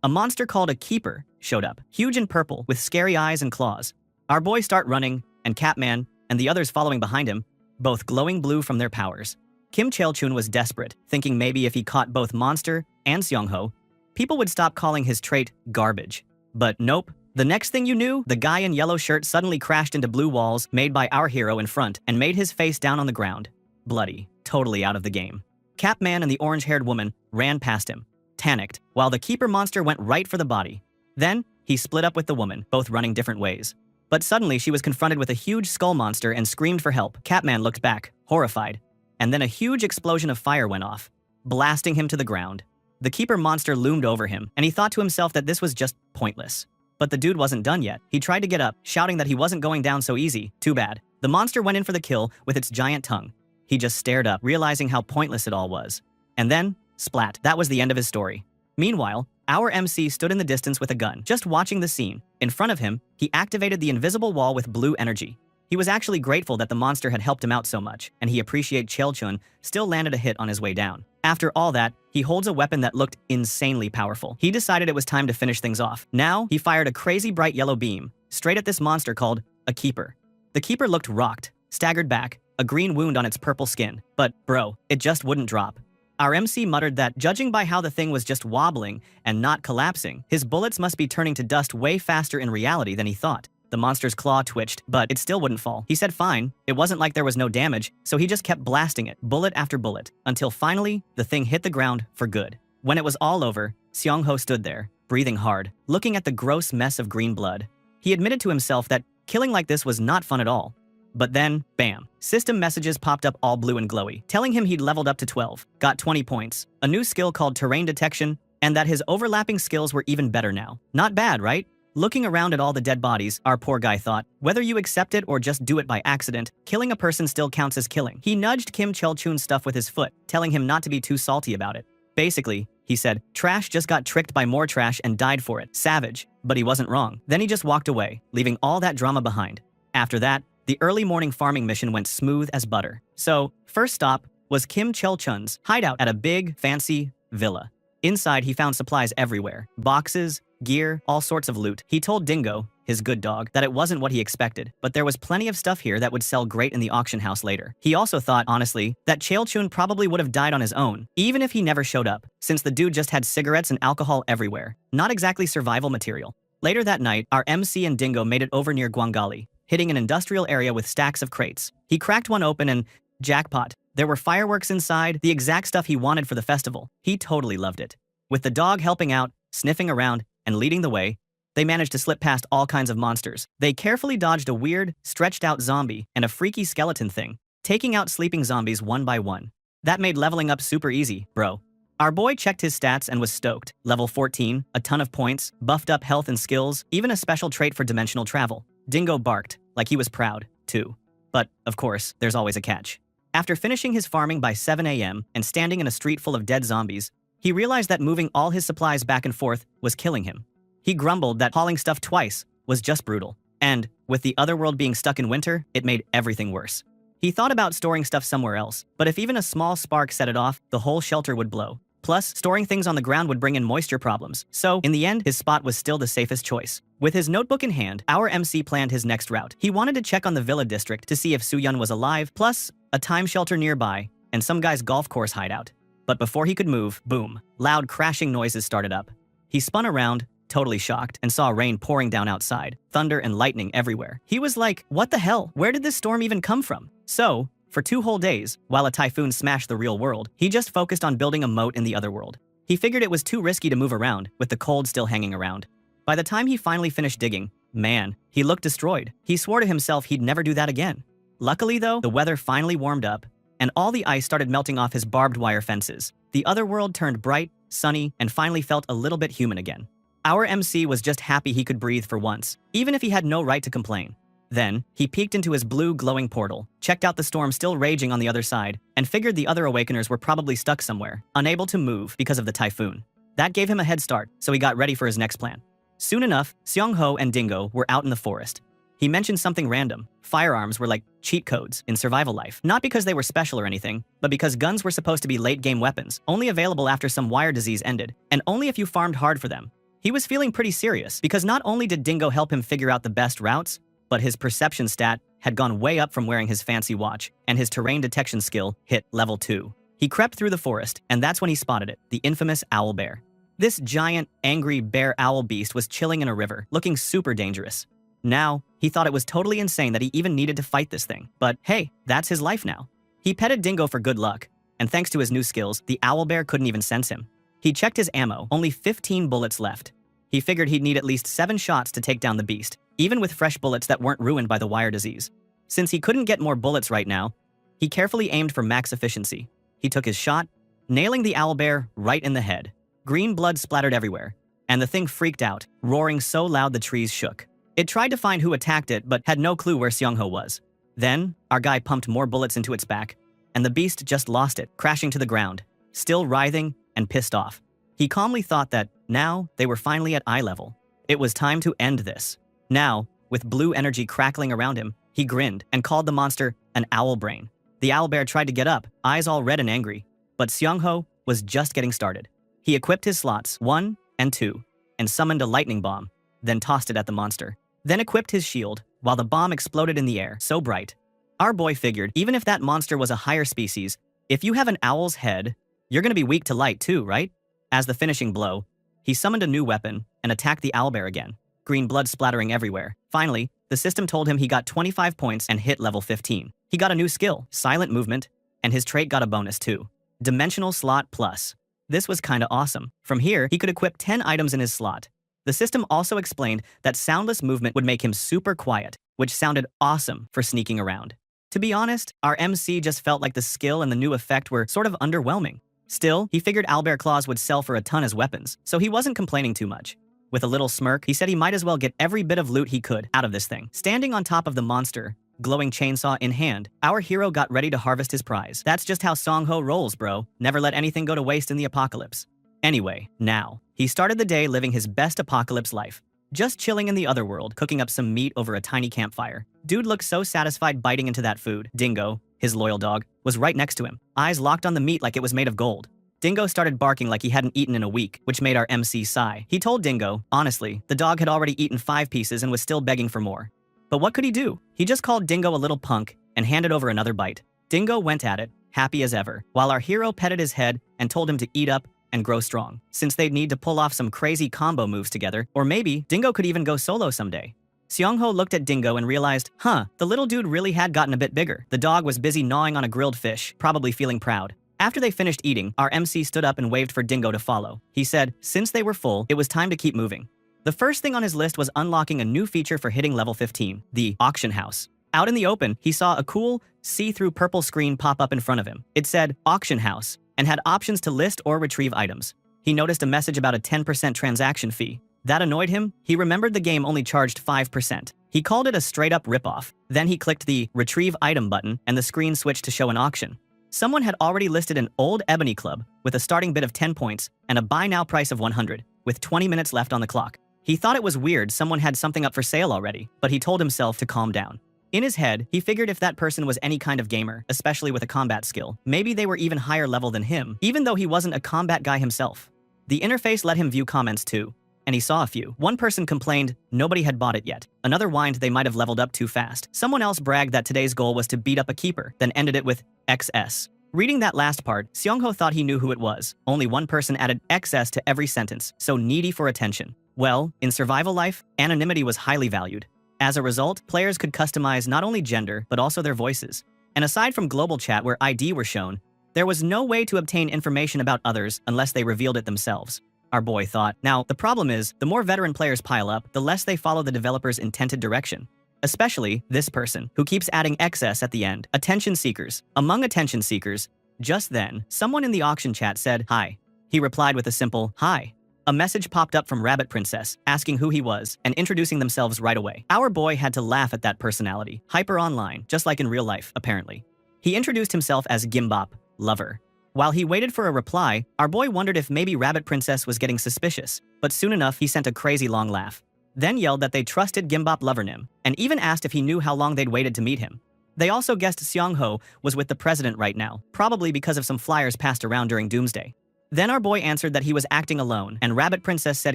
A: a monster called a keeper showed up, huge and purple, with scary eyes and claws. Our boy start running, and Catman, and the others following behind him, both glowing blue from their powers. Kim Chael-chun was desperate, thinking maybe if he caught both Monster and Seong-ho, people would stop calling his trait garbage. But nope. The next thing you knew, the guy in yellow shirt suddenly crashed into blue walls made by our hero in front and made his face down on the ground. Bloody, totally out of the game. Catman and the orange-haired woman ran past him, panicked, while the keeper monster went right for the body. Then, he split up with the woman, both running different ways. But suddenly she was confronted with a huge skull monster and screamed for help. Catman looked back, horrified. And then a huge explosion of fire went off, blasting him to the ground. The keeper monster loomed over him, and he thought to himself that this was just pointless. But the dude wasn't done yet. He tried to get up, shouting that he wasn't going down so easy. Too bad. The monster went in for the kill with its giant tongue. He just stared up, realizing how pointless it all was. And then, splat, that was the end of his story. Meanwhile, our MC stood in the distance with a gun, just watching the scene. In front of him, he activated the invisible wall with blue energy. He was actually grateful that the monster had helped him out so much, and he appreciated Cheolchun still landed a hit on his way down. After all that, he holds a weapon that looked insanely powerful. He decided it was time to finish things off. Now, he fired a crazy bright yellow beam, straight at this monster called a keeper. The keeper looked rocked, staggered back, a green wound on its purple skin. But, bro, it just wouldn't drop. Our MC muttered that, judging by how the thing was just wobbling and not collapsing, his bullets must be turning to dust way faster in reality than he thought. The monster's claw twitched, but it still wouldn't fall. He said fine, it wasn't like there was no damage, so he just kept blasting it, bullet after bullet, until finally, the thing hit the ground for good. When it was all over, Seong-ho stood there, breathing hard, looking at the gross mess of green blood. He admitted to himself that killing like this was not fun at all. But then, bam, system messages popped up all blue and glowy, telling him he'd leveled up to 12, got 20 points, a new skill called terrain detection, and that his overlapping skills were even better now. Not bad, right? Looking around at all the dead bodies, our poor guy thought, whether you accept it or just do it by accident, killing a person still counts as killing. He nudged Kim Cheolchun's stuff with his foot, telling him not to be too salty about it. Basically, he said, trash just got tricked by more trash and died for it. Savage. But he wasn't wrong. Then he just walked away, leaving all that drama behind. After that, the early morning farming mission went smooth as butter. So, first stop was Kim Cheolchun's hideout at a big, fancy villa. Inside, he found supplies everywhere. Boxes, gear, all sorts of loot. He told Dingo, his good dog, that it wasn't what he expected, but there was plenty of stuff here that would sell great in the auction house later. He also thought, honestly, that Cheolchun probably would have died on his own, even if he never showed up, since the dude just had cigarettes and alcohol everywhere. Not exactly survival material. Later that night, our MC and Dingo made it over near Gwangali, hitting an industrial area with stacks of crates. He cracked one open and, jackpot, there were fireworks inside, the exact stuff he wanted for the festival. He totally loved it. With the dog helping out, sniffing around, and leading the way, they managed to slip past all kinds of monsters. They carefully dodged a weird, stretched-out zombie and a freaky skeleton thing, taking out sleeping zombies one by one. That made leveling up super easy, bro. Our boy checked his stats and was stoked. Level 14, a ton of points, buffed up health and skills, even a special trait for dimensional travel. Dingo barked, like he was proud, too. But, of course, there's always a catch. After finishing his farming by 7 a.m. and standing in a street full of dead zombies, he realized that moving all his supplies back and forth was killing him. He grumbled that hauling stuff twice was just brutal. And, with the other world being stuck in winter, it made everything worse. He thought about storing stuff somewhere else, but if even a small spark set it off, the whole shelter would blow. Plus, storing things on the ground would bring in moisture problems. So, in the end, his spot was still the safest choice. With his notebook in hand, our MC planned his next route. He wanted to check on the villa district to see if Soo-yeon was alive, plus a time shelter nearby, and some guy's golf course hideout. But before he could move, boom, loud crashing noises started up. He spun around, totally shocked, and saw rain pouring down outside, thunder and lightning everywhere. He was like, what the hell? Where did this storm even come from? So, for 2 whole days, while a typhoon smashed the real world, he just focused on building a moat in the other world. He figured it was too risky to move around, with the cold still hanging around. By the time he finally finished digging, man, he looked destroyed. He swore to himself he'd never do that again. Luckily though, the weather finally warmed up, and all the ice started melting off his barbed wire fences. The other world turned bright, sunny, and finally felt a little bit human again. Our MC was just happy he could breathe for once, even if he had no right to complain. Then, he peeked into his blue glowing portal, checked out the storm still raging on the other side, and figured the other Awakeners were probably stuck somewhere, unable to move because of the typhoon. That gave him a head start, so he got ready for his next plan. Soon enough, Seong-ho and Dingo were out in the forest. He mentioned something random. Firearms were like cheat codes in survival life. Not because they were special or anything, but because guns were supposed to be late-game weapons, only available after some wire disease ended, and only if you farmed hard for them. He was feeling pretty serious, because not only did Dingo help him figure out the best routes, but his perception stat had gone way up from wearing his fancy watch, and his terrain detection skill hit level 2. He crept through the forest, and that's when he spotted it, the infamous owl bear. This giant, angry bear-owl beast was chilling in a river, looking super dangerous. Now, he thought it was totally insane that he even needed to fight this thing. But hey, that's his life now. He petted Dingo for good luck, and thanks to his new skills, the owl bear couldn't even sense him. He checked his ammo, only 15 bullets left. He figured he'd need at least 7 shots to take down the beast, even with fresh bullets that weren't ruined by the wire disease. Since he couldn't get more bullets right now, he carefully aimed for max efficiency. He took his shot, nailing the owlbear right in the head. Green blood splattered everywhere, and the thing freaked out, roaring so loud the trees shook. It tried to find who attacked it but had no clue where Seongho was. Then, our guy pumped more bullets into its back, and the beast just lost it, crashing to the ground, still writhing and pissed off. He calmly thought that, now, they were finally at eye level. It was time to end this. Now, with blue energy crackling around him, he grinned and called the monster an owl brain. The owlbear tried to get up, eyes all red and angry, but Seongho was just getting started. He equipped his slots 1 and 2 and summoned a lightning bomb, then tossed it at the monster. Then equipped his shield, while the bomb exploded in the air, so bright. Our boy figured, even if that monster was a higher species, if you have an owl's head, you're gonna be weak to light too, right? As the finishing blow, he summoned a new weapon and attacked the owlbear again, green blood splattering everywhere. Finally, the system told him he got 25 points and hit level 15. He got a new skill, silent movement, and his trait got a bonus too, dimensional slot plus. This was kinda awesome. From here, he could equip 10 items in his slot. The system also explained that soundless movement would make him super quiet, which sounded awesome for sneaking around. To be honest, our MC just felt like the skill and the new effect were sort of underwhelming. Still, he figured owlbear claws would sell for a ton as weapons, so he wasn't complaining too much. With a little smirk, he said he might as well get every bit of loot he could out of this thing. Standing on top of the monster, glowing chainsaw in hand, our hero got ready to harvest his prize. That's just how Seongho rolls, bro. Never let anything go to waste in the apocalypse. Anyway, now, he started the day living his best apocalypse life. Just chilling in the other world, cooking up some meat over a tiny campfire. Dude looked so satisfied biting into that food. Dingo, his loyal dog, was right next to him, eyes locked on the meat like it was made of gold. Dingo started barking like he hadn't eaten in a week, which made our MC sigh. He told Dingo, honestly, the dog had already eaten 5 pieces and was still begging for more. But what could he do? He just called Dingo a little punk and handed over another bite. Dingo went at it, happy as ever, while our hero petted his head and told him to eat up and grow strong, since they'd need to pull off some crazy combo moves together, or maybe Dingo could even go solo someday. Seongho looked at Dingo and realized, the little dude really had gotten a bit bigger. The dog was busy gnawing on a grilled fish, probably feeling proud. After they finished eating, our MC stood up and waved for Dingo to follow. He said, since they were full, it was time to keep moving. The first thing on his list was unlocking a new feature for hitting level 15, the auction house. Out in the open, he saw a cool, see-through purple screen pop up in front of him. It said, auction house, and had options to list or retrieve items. He noticed a message about a 10% transaction fee. That annoyed him. He remembered the game only charged 5%. He called it a straight-up ripoff. Then he clicked the Retrieve Item button, and the screen switched to show an auction. Someone had already listed an old ebony club with a starting bid of 10 points and a buy now price of 100, with 20 minutes left on the clock. He thought it was weird someone had something up for sale already, but he told himself to calm down. In his head, he figured if that person was any kind of gamer, especially with a combat skill, maybe they were even higher level than him, even though he wasn't a combat guy himself. The interface let him view comments too, and he saw a few. One person complained nobody had bought it yet. Another whined they might have leveled up too fast. Someone else bragged that today's goal was to beat up a keeper, then ended it with XS. Reading that last part, Seongho thought he knew who it was. Only one person added XS to every sentence, so needy for attention. Well, in survival life, anonymity was highly valued. As a result, players could customize not only gender, but also their voices. And aside from global chat where ID were shown, there was no way to obtain information about others unless they revealed it themselves. Our boy thought. Now, the problem is, the more veteran players pile up, the less they follow the developer's intended direction. Especially this person, who keeps adding XS at the end. Attention seekers. Among attention seekers, just then, someone in the auction chat said, hi. He replied with a simple, hi. A message popped up from Rabbit Princess, asking who he was, and introducing themselves right away. Our boy had to laugh at that personality. Hyper online, just like in real life, apparently. He introduced himself as Gimbop, lover. While he waited for a reply, our boy wondered if maybe Rabbit Princess was getting suspicious, but soon enough he sent a crazy long laugh. Then yelled that they trusted Gimbop Lovernim, and even asked if he knew how long they'd waited to meet him. They also guessed Seongho was with the president right now, probably because of some flyers passed around during Doomsday. Then our boy answered that he was acting alone, and Rabbit Princess said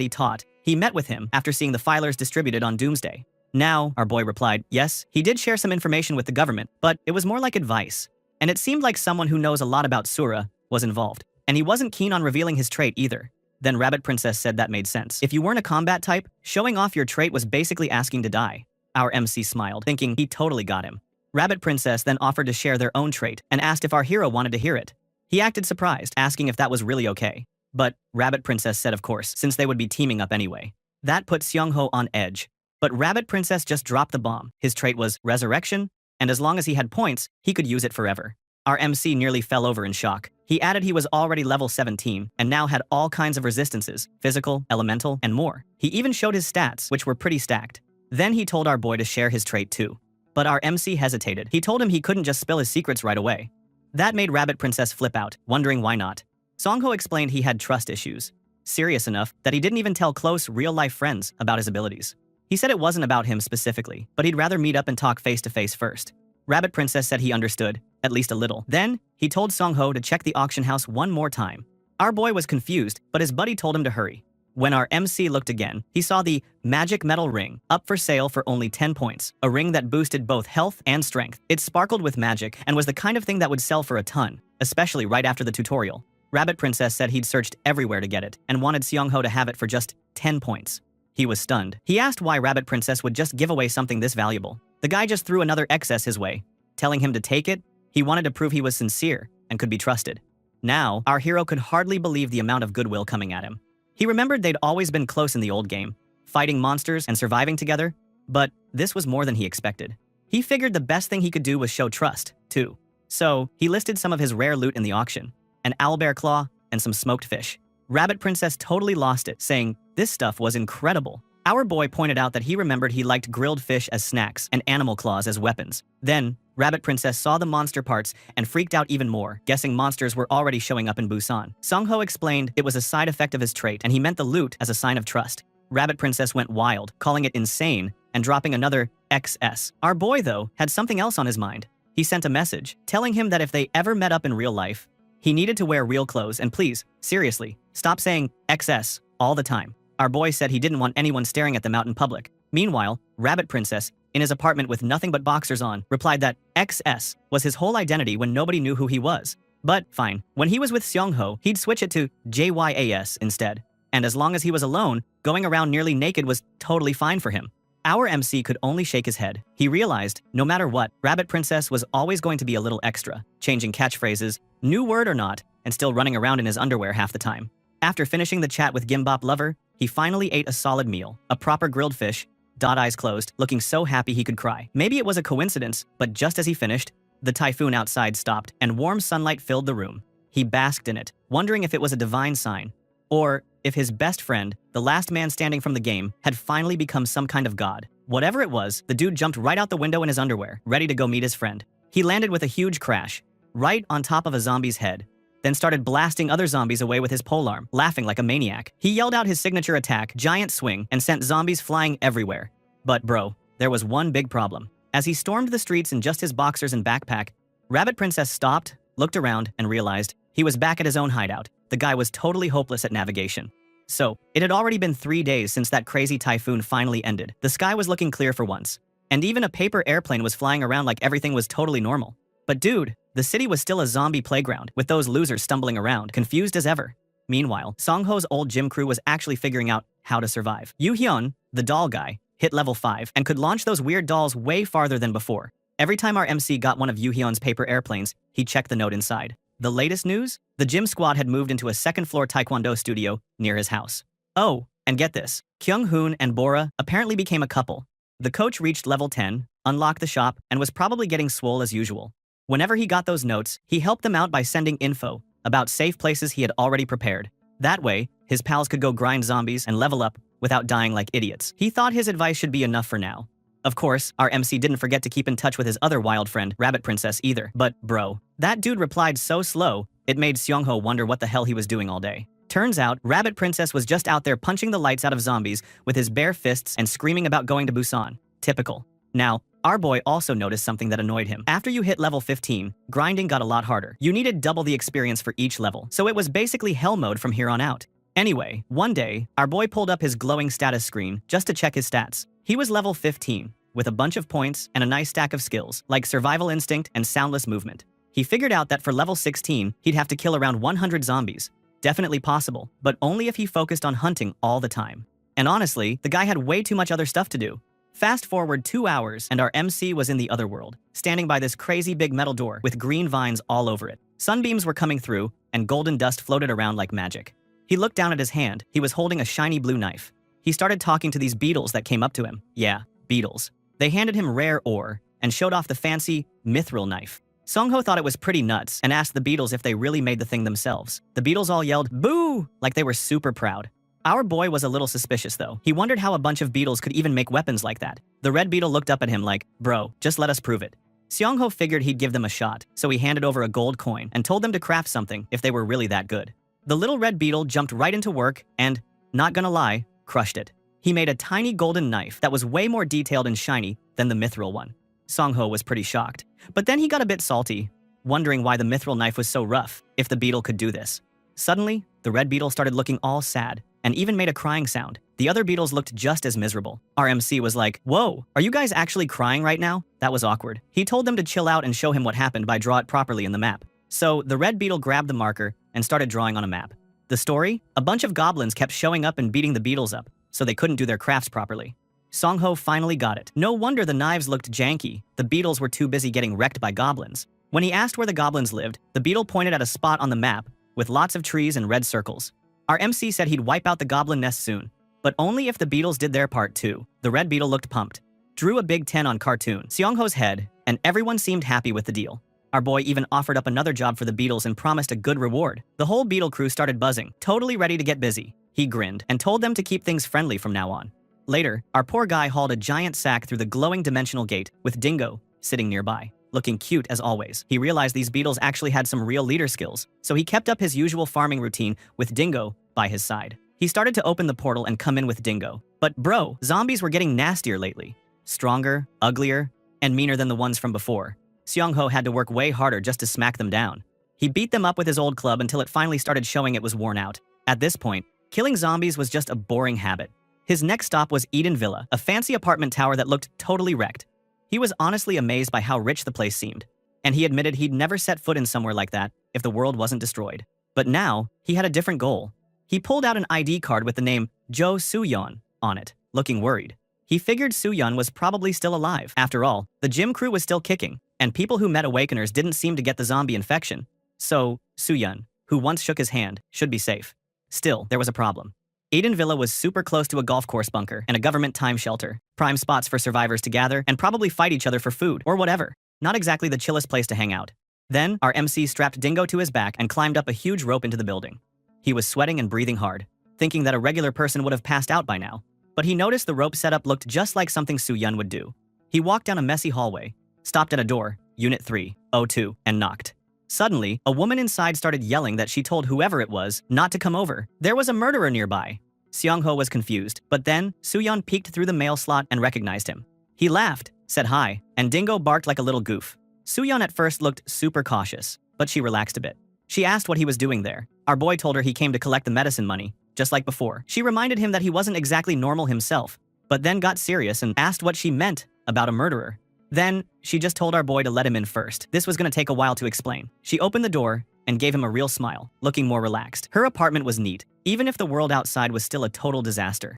A: he met with him after seeing the filers distributed on Doomsday. Now, our boy replied, yes, he did share some information with the government, but it was more like advice. And it seemed like someone who knows a lot about Asura was involved, and he wasn't keen on revealing his trait either. Then Rabbit Princess said that made sense. If you weren't a combat type, showing off your trait was basically asking to die. Our MC smiled, thinking he totally got him. Rabbit Princess then offered to share their own trait and asked if our hero wanted to hear it. He acted surprised, asking if that was really okay. But Rabbit Princess said of course, since they would be teaming up anyway. That put Seong-ho on edge. But Rabbit Princess just dropped the bomb. His trait was resurrection, and as long as he had points, he could use it forever. Our MC nearly fell over in shock. He added he was already level 17 and now had all kinds of resistances, physical, elemental, and more. He even showed his stats, which were pretty stacked. Then he told our boy to share his trait too. But our MC hesitated. He told him he couldn't just spill his secrets right away. That made Rabbit Princess flip out, wondering why not. Seong-ho explained he had trust issues. Serious enough that he didn't even tell close, real-life friends about his abilities. He said it wasn't about him specifically, but he'd rather meet up and talk face-to-face first. Rabbit Princess said he understood, at least a little. Then, he told Seong-ho to check the auction house one more time. Our boy was confused, but his buddy told him to hurry. When our MC looked again, he saw the magic metal ring, up for sale for only 10 points. A ring that boosted both health and strength. It sparkled with magic and was the kind of thing that would sell for a ton, especially right after the tutorial. Rabbit Princess said he'd searched everywhere to get it and wanted Seong-ho to have it for just 10 points. He was stunned. He asked why Rabbit Princess would just give away something this valuable. The guy just threw another excess his way. Telling him to take it, he wanted to prove he was sincere and could be trusted. Now, our hero could hardly believe the amount of goodwill coming at him. He remembered they'd always been close in the old game, fighting monsters and surviving together, but this was more than he expected. He figured the best thing he could do was show trust, too. So, he listed some of his rare loot in the auction, an owlbear claw and some smoked fish. Rabbit Princess totally lost it, saying, "This stuff was incredible." Our boy pointed out that he remembered he liked grilled fish as snacks and animal claws as weapons. Then, Rabbit Princess saw the monster parts and freaked out even more, guessing monsters were already showing up in Busan. Seong-ho explained it was a side effect of his trait and he meant the loot as a sign of trust. Rabbit Princess went wild, calling it insane and dropping another XS. Our boy, though, had something else on his mind. He sent a message, telling him that if they ever met up in real life, he needed to wear real clothes and please, seriously, stop saying XS all the time. Our boy said he didn't want anyone staring at them out in public. Meanwhile, Rabbit Princess, in his apartment with nothing but boxers on, replied that XS was his whole identity when nobody knew who he was. But, fine, when he was with Seong-ho, he'd switch it to JYAS instead. And as long as he was alone, going around nearly naked was totally fine for him. Our MC could only shake his head. He realized, no matter what, Rabbit Princess was always going to be a little extra, changing catchphrases, new word or not, and still running around in his underwear half the time. After finishing the chat with Gimbap Lover, he finally ate a solid meal, a proper grilled fish, eyes closed, looking so happy he could cry. Maybe it was a coincidence, but just as he finished, the typhoon outside stopped and warm sunlight filled the room. He basked in it, wondering if it was a divine sign, or if his best friend, the last man standing from the game, had finally become some kind of god. Whatever it was, the dude jumped right out the window in his underwear, ready to go meet his friend. He landed with a huge crash, right on top of a zombie's head, then started blasting other zombies away with his polearm, laughing like a maniac. He yelled out his signature attack, Giant Swing, and sent zombies flying everywhere. But bro, there was one big problem. As he stormed the streets in just his boxers and backpack, Rabbit Princess stopped, looked around, and realized he was back at his own hideout. The guy was totally hopeless at navigation. So, it had already been 3 days since that crazy typhoon finally ended. The sky was looking clear for once, and even a paper airplane was flying around like everything was totally normal. But dude, the city was still a zombie playground, with those losers stumbling around, confused as ever. Meanwhile, Seong-ho's old gym crew was actually figuring out how to survive. Yoo-hyun, the doll guy, hit level 5 and could launch those weird dolls way farther than before. Every time our MC got one of Yoo-hyun's paper airplanes, he checked the note inside. The latest news? The gym squad had moved into a second-floor taekwondo studio near his house. Oh, and get this, Kyung-hoon and Bora apparently became a couple. The coach reached level 10, unlocked the shop, and was probably getting swole as usual. Whenever he got those notes, he helped them out by sending info about safe places he had already prepared. That way, his pals could go grind zombies and level up without dying like idiots. He thought his advice should be enough for now. Of course, our MC didn't forget to keep in touch with his other wild friend, Rabbit Princess, either. But, bro, that dude replied so slow, it made Seong-ho wonder what the hell he was doing all day. Turns out, Rabbit Princess was just out there punching the lights out of zombies with his bare fists and screaming about going to Busan. Typical. Now, our boy also noticed something that annoyed him. After you hit level 15, grinding got a lot harder. You needed double the experience for each level, so it was basically hell mode from here on out. Anyway, one day, our boy pulled up his glowing status screen just to check his stats. He was level 15, with a bunch of points and a nice stack of skills, like survival instinct and soundless movement. He figured out that for level 16, he'd have to kill around 100 zombies. Definitely possible, but only if he focused on hunting all the time. And honestly, the guy had way too much other stuff to do. Fast forward 2 hours, and our MC was in the other world, standing by this crazy big metal door with green vines all over it. Sunbeams were coming through, and golden dust floated around like magic. He looked down at his hand. He was holding a shiny blue knife. He started talking to these beetles that came up to him. Yeah, beetles. They handed him rare ore and showed off the fancy mithril knife. Songho thought it was pretty nuts and asked the beetles if they really made the thing themselves. The beetles all yelled, "Boo!" like they were super proud. Our boy was a little suspicious though. He wondered how a bunch of beetles could even make weapons like that. The red beetle looked up at him like, "Bro, just let us prove it." Seongho figured he'd give them a shot, so he handed over a gold coin and told them to craft something if they were really that good. The little red beetle jumped right into work and, not gonna lie, crushed it. He made a tiny golden knife that was way more detailed and shiny than the mithril one. Songho was pretty shocked, but then he got a bit salty, wondering why the mithril knife was so rough if the beetle could do this. Suddenly, the red beetle started looking all sad and even made a crying sound. The other beetles looked just as miserable. Our MC was like, "Whoa, are you guys actually crying right now?" That was awkward. He told them to chill out and show him what happened by draw it properly in the map. So the red beetle grabbed the marker and started drawing on a map. The story? A bunch of goblins kept showing up and beating the beetles up, so they couldn't do their crafts properly. Songho finally got it. No wonder the knives looked janky. The beetles were too busy getting wrecked by goblins. When he asked where the goblins lived, the beetle pointed at a spot on the map with lots of trees and red circles. Our MC said he'd wipe out the goblin nest soon, but only if the beetles did their part too. The red beetle looked pumped, drew a big 10 on cartoon, Seongho's head, and everyone seemed happy with the deal. Our boy even offered up another job for the beetles and promised a good reward. The whole beetle crew started buzzing, totally ready to get busy. He grinned and told them to keep things friendly from now on. Later, our poor guy hauled a giant sack through the glowing dimensional gate with Dingo sitting nearby, looking cute as always. He realized these beetles actually had some real leader skills, so he kept up his usual farming routine with Dingo by his side. He started to open the portal and come in with Dingo. But bro, zombies were getting nastier lately. Stronger, uglier, and meaner than the ones from before. Seongho had to work way harder just to smack them down. He beat them up with his old club until it finally started showing it was worn out. At this point, killing zombies was just a boring habit. His next stop was Eden Villa, a fancy apartment tower that looked totally wrecked. He was honestly amazed by how rich the place seemed, and he admitted he'd never set foot in somewhere like that if the world wasn't destroyed. But now, he had a different goal. He pulled out an ID card with the name Jo Soo-yeon on it, looking worried. He figured Soo-yeon was probably still alive. After all, the gym crew was still kicking, and people who met Awakeners didn't seem to get the zombie infection. So, Soo-yeon, who once shook his hand, should be safe. Still, there was a problem. Eden Villa was super close to a golf course bunker and a government time shelter, prime spots for survivors to gather and probably fight each other for food or whatever. Not exactly the chillest place to hang out. Then, our MC strapped Dingo to his back and climbed up a huge rope into the building. He was sweating and breathing hard, thinking that a regular person would have passed out by now. But he noticed the rope setup looked just like something Soo-yeon would do. He walked down a messy hallway, stopped at a door, Unit 302, and knocked. Suddenly, a woman inside started yelling that she told whoever it was not to come over. There was a murderer nearby. Seongho was confused, but then Soo-yeon peeked through the mail slot and recognized him. He laughed, said hi, and Dingo barked like a little goof. Soo-yeon at first looked super cautious, but she relaxed a bit. She asked what he was doing there. Our boy told her he came to collect the medicine money, just like before. She reminded him that he wasn't exactly normal himself, but then got serious and asked what she meant about a murderer. Then, she just told our boy to let him in first. This was going to take a while to explain. She opened the door and gave him a real smile, looking more relaxed. Her apartment was neat, even if the world outside was still a total disaster.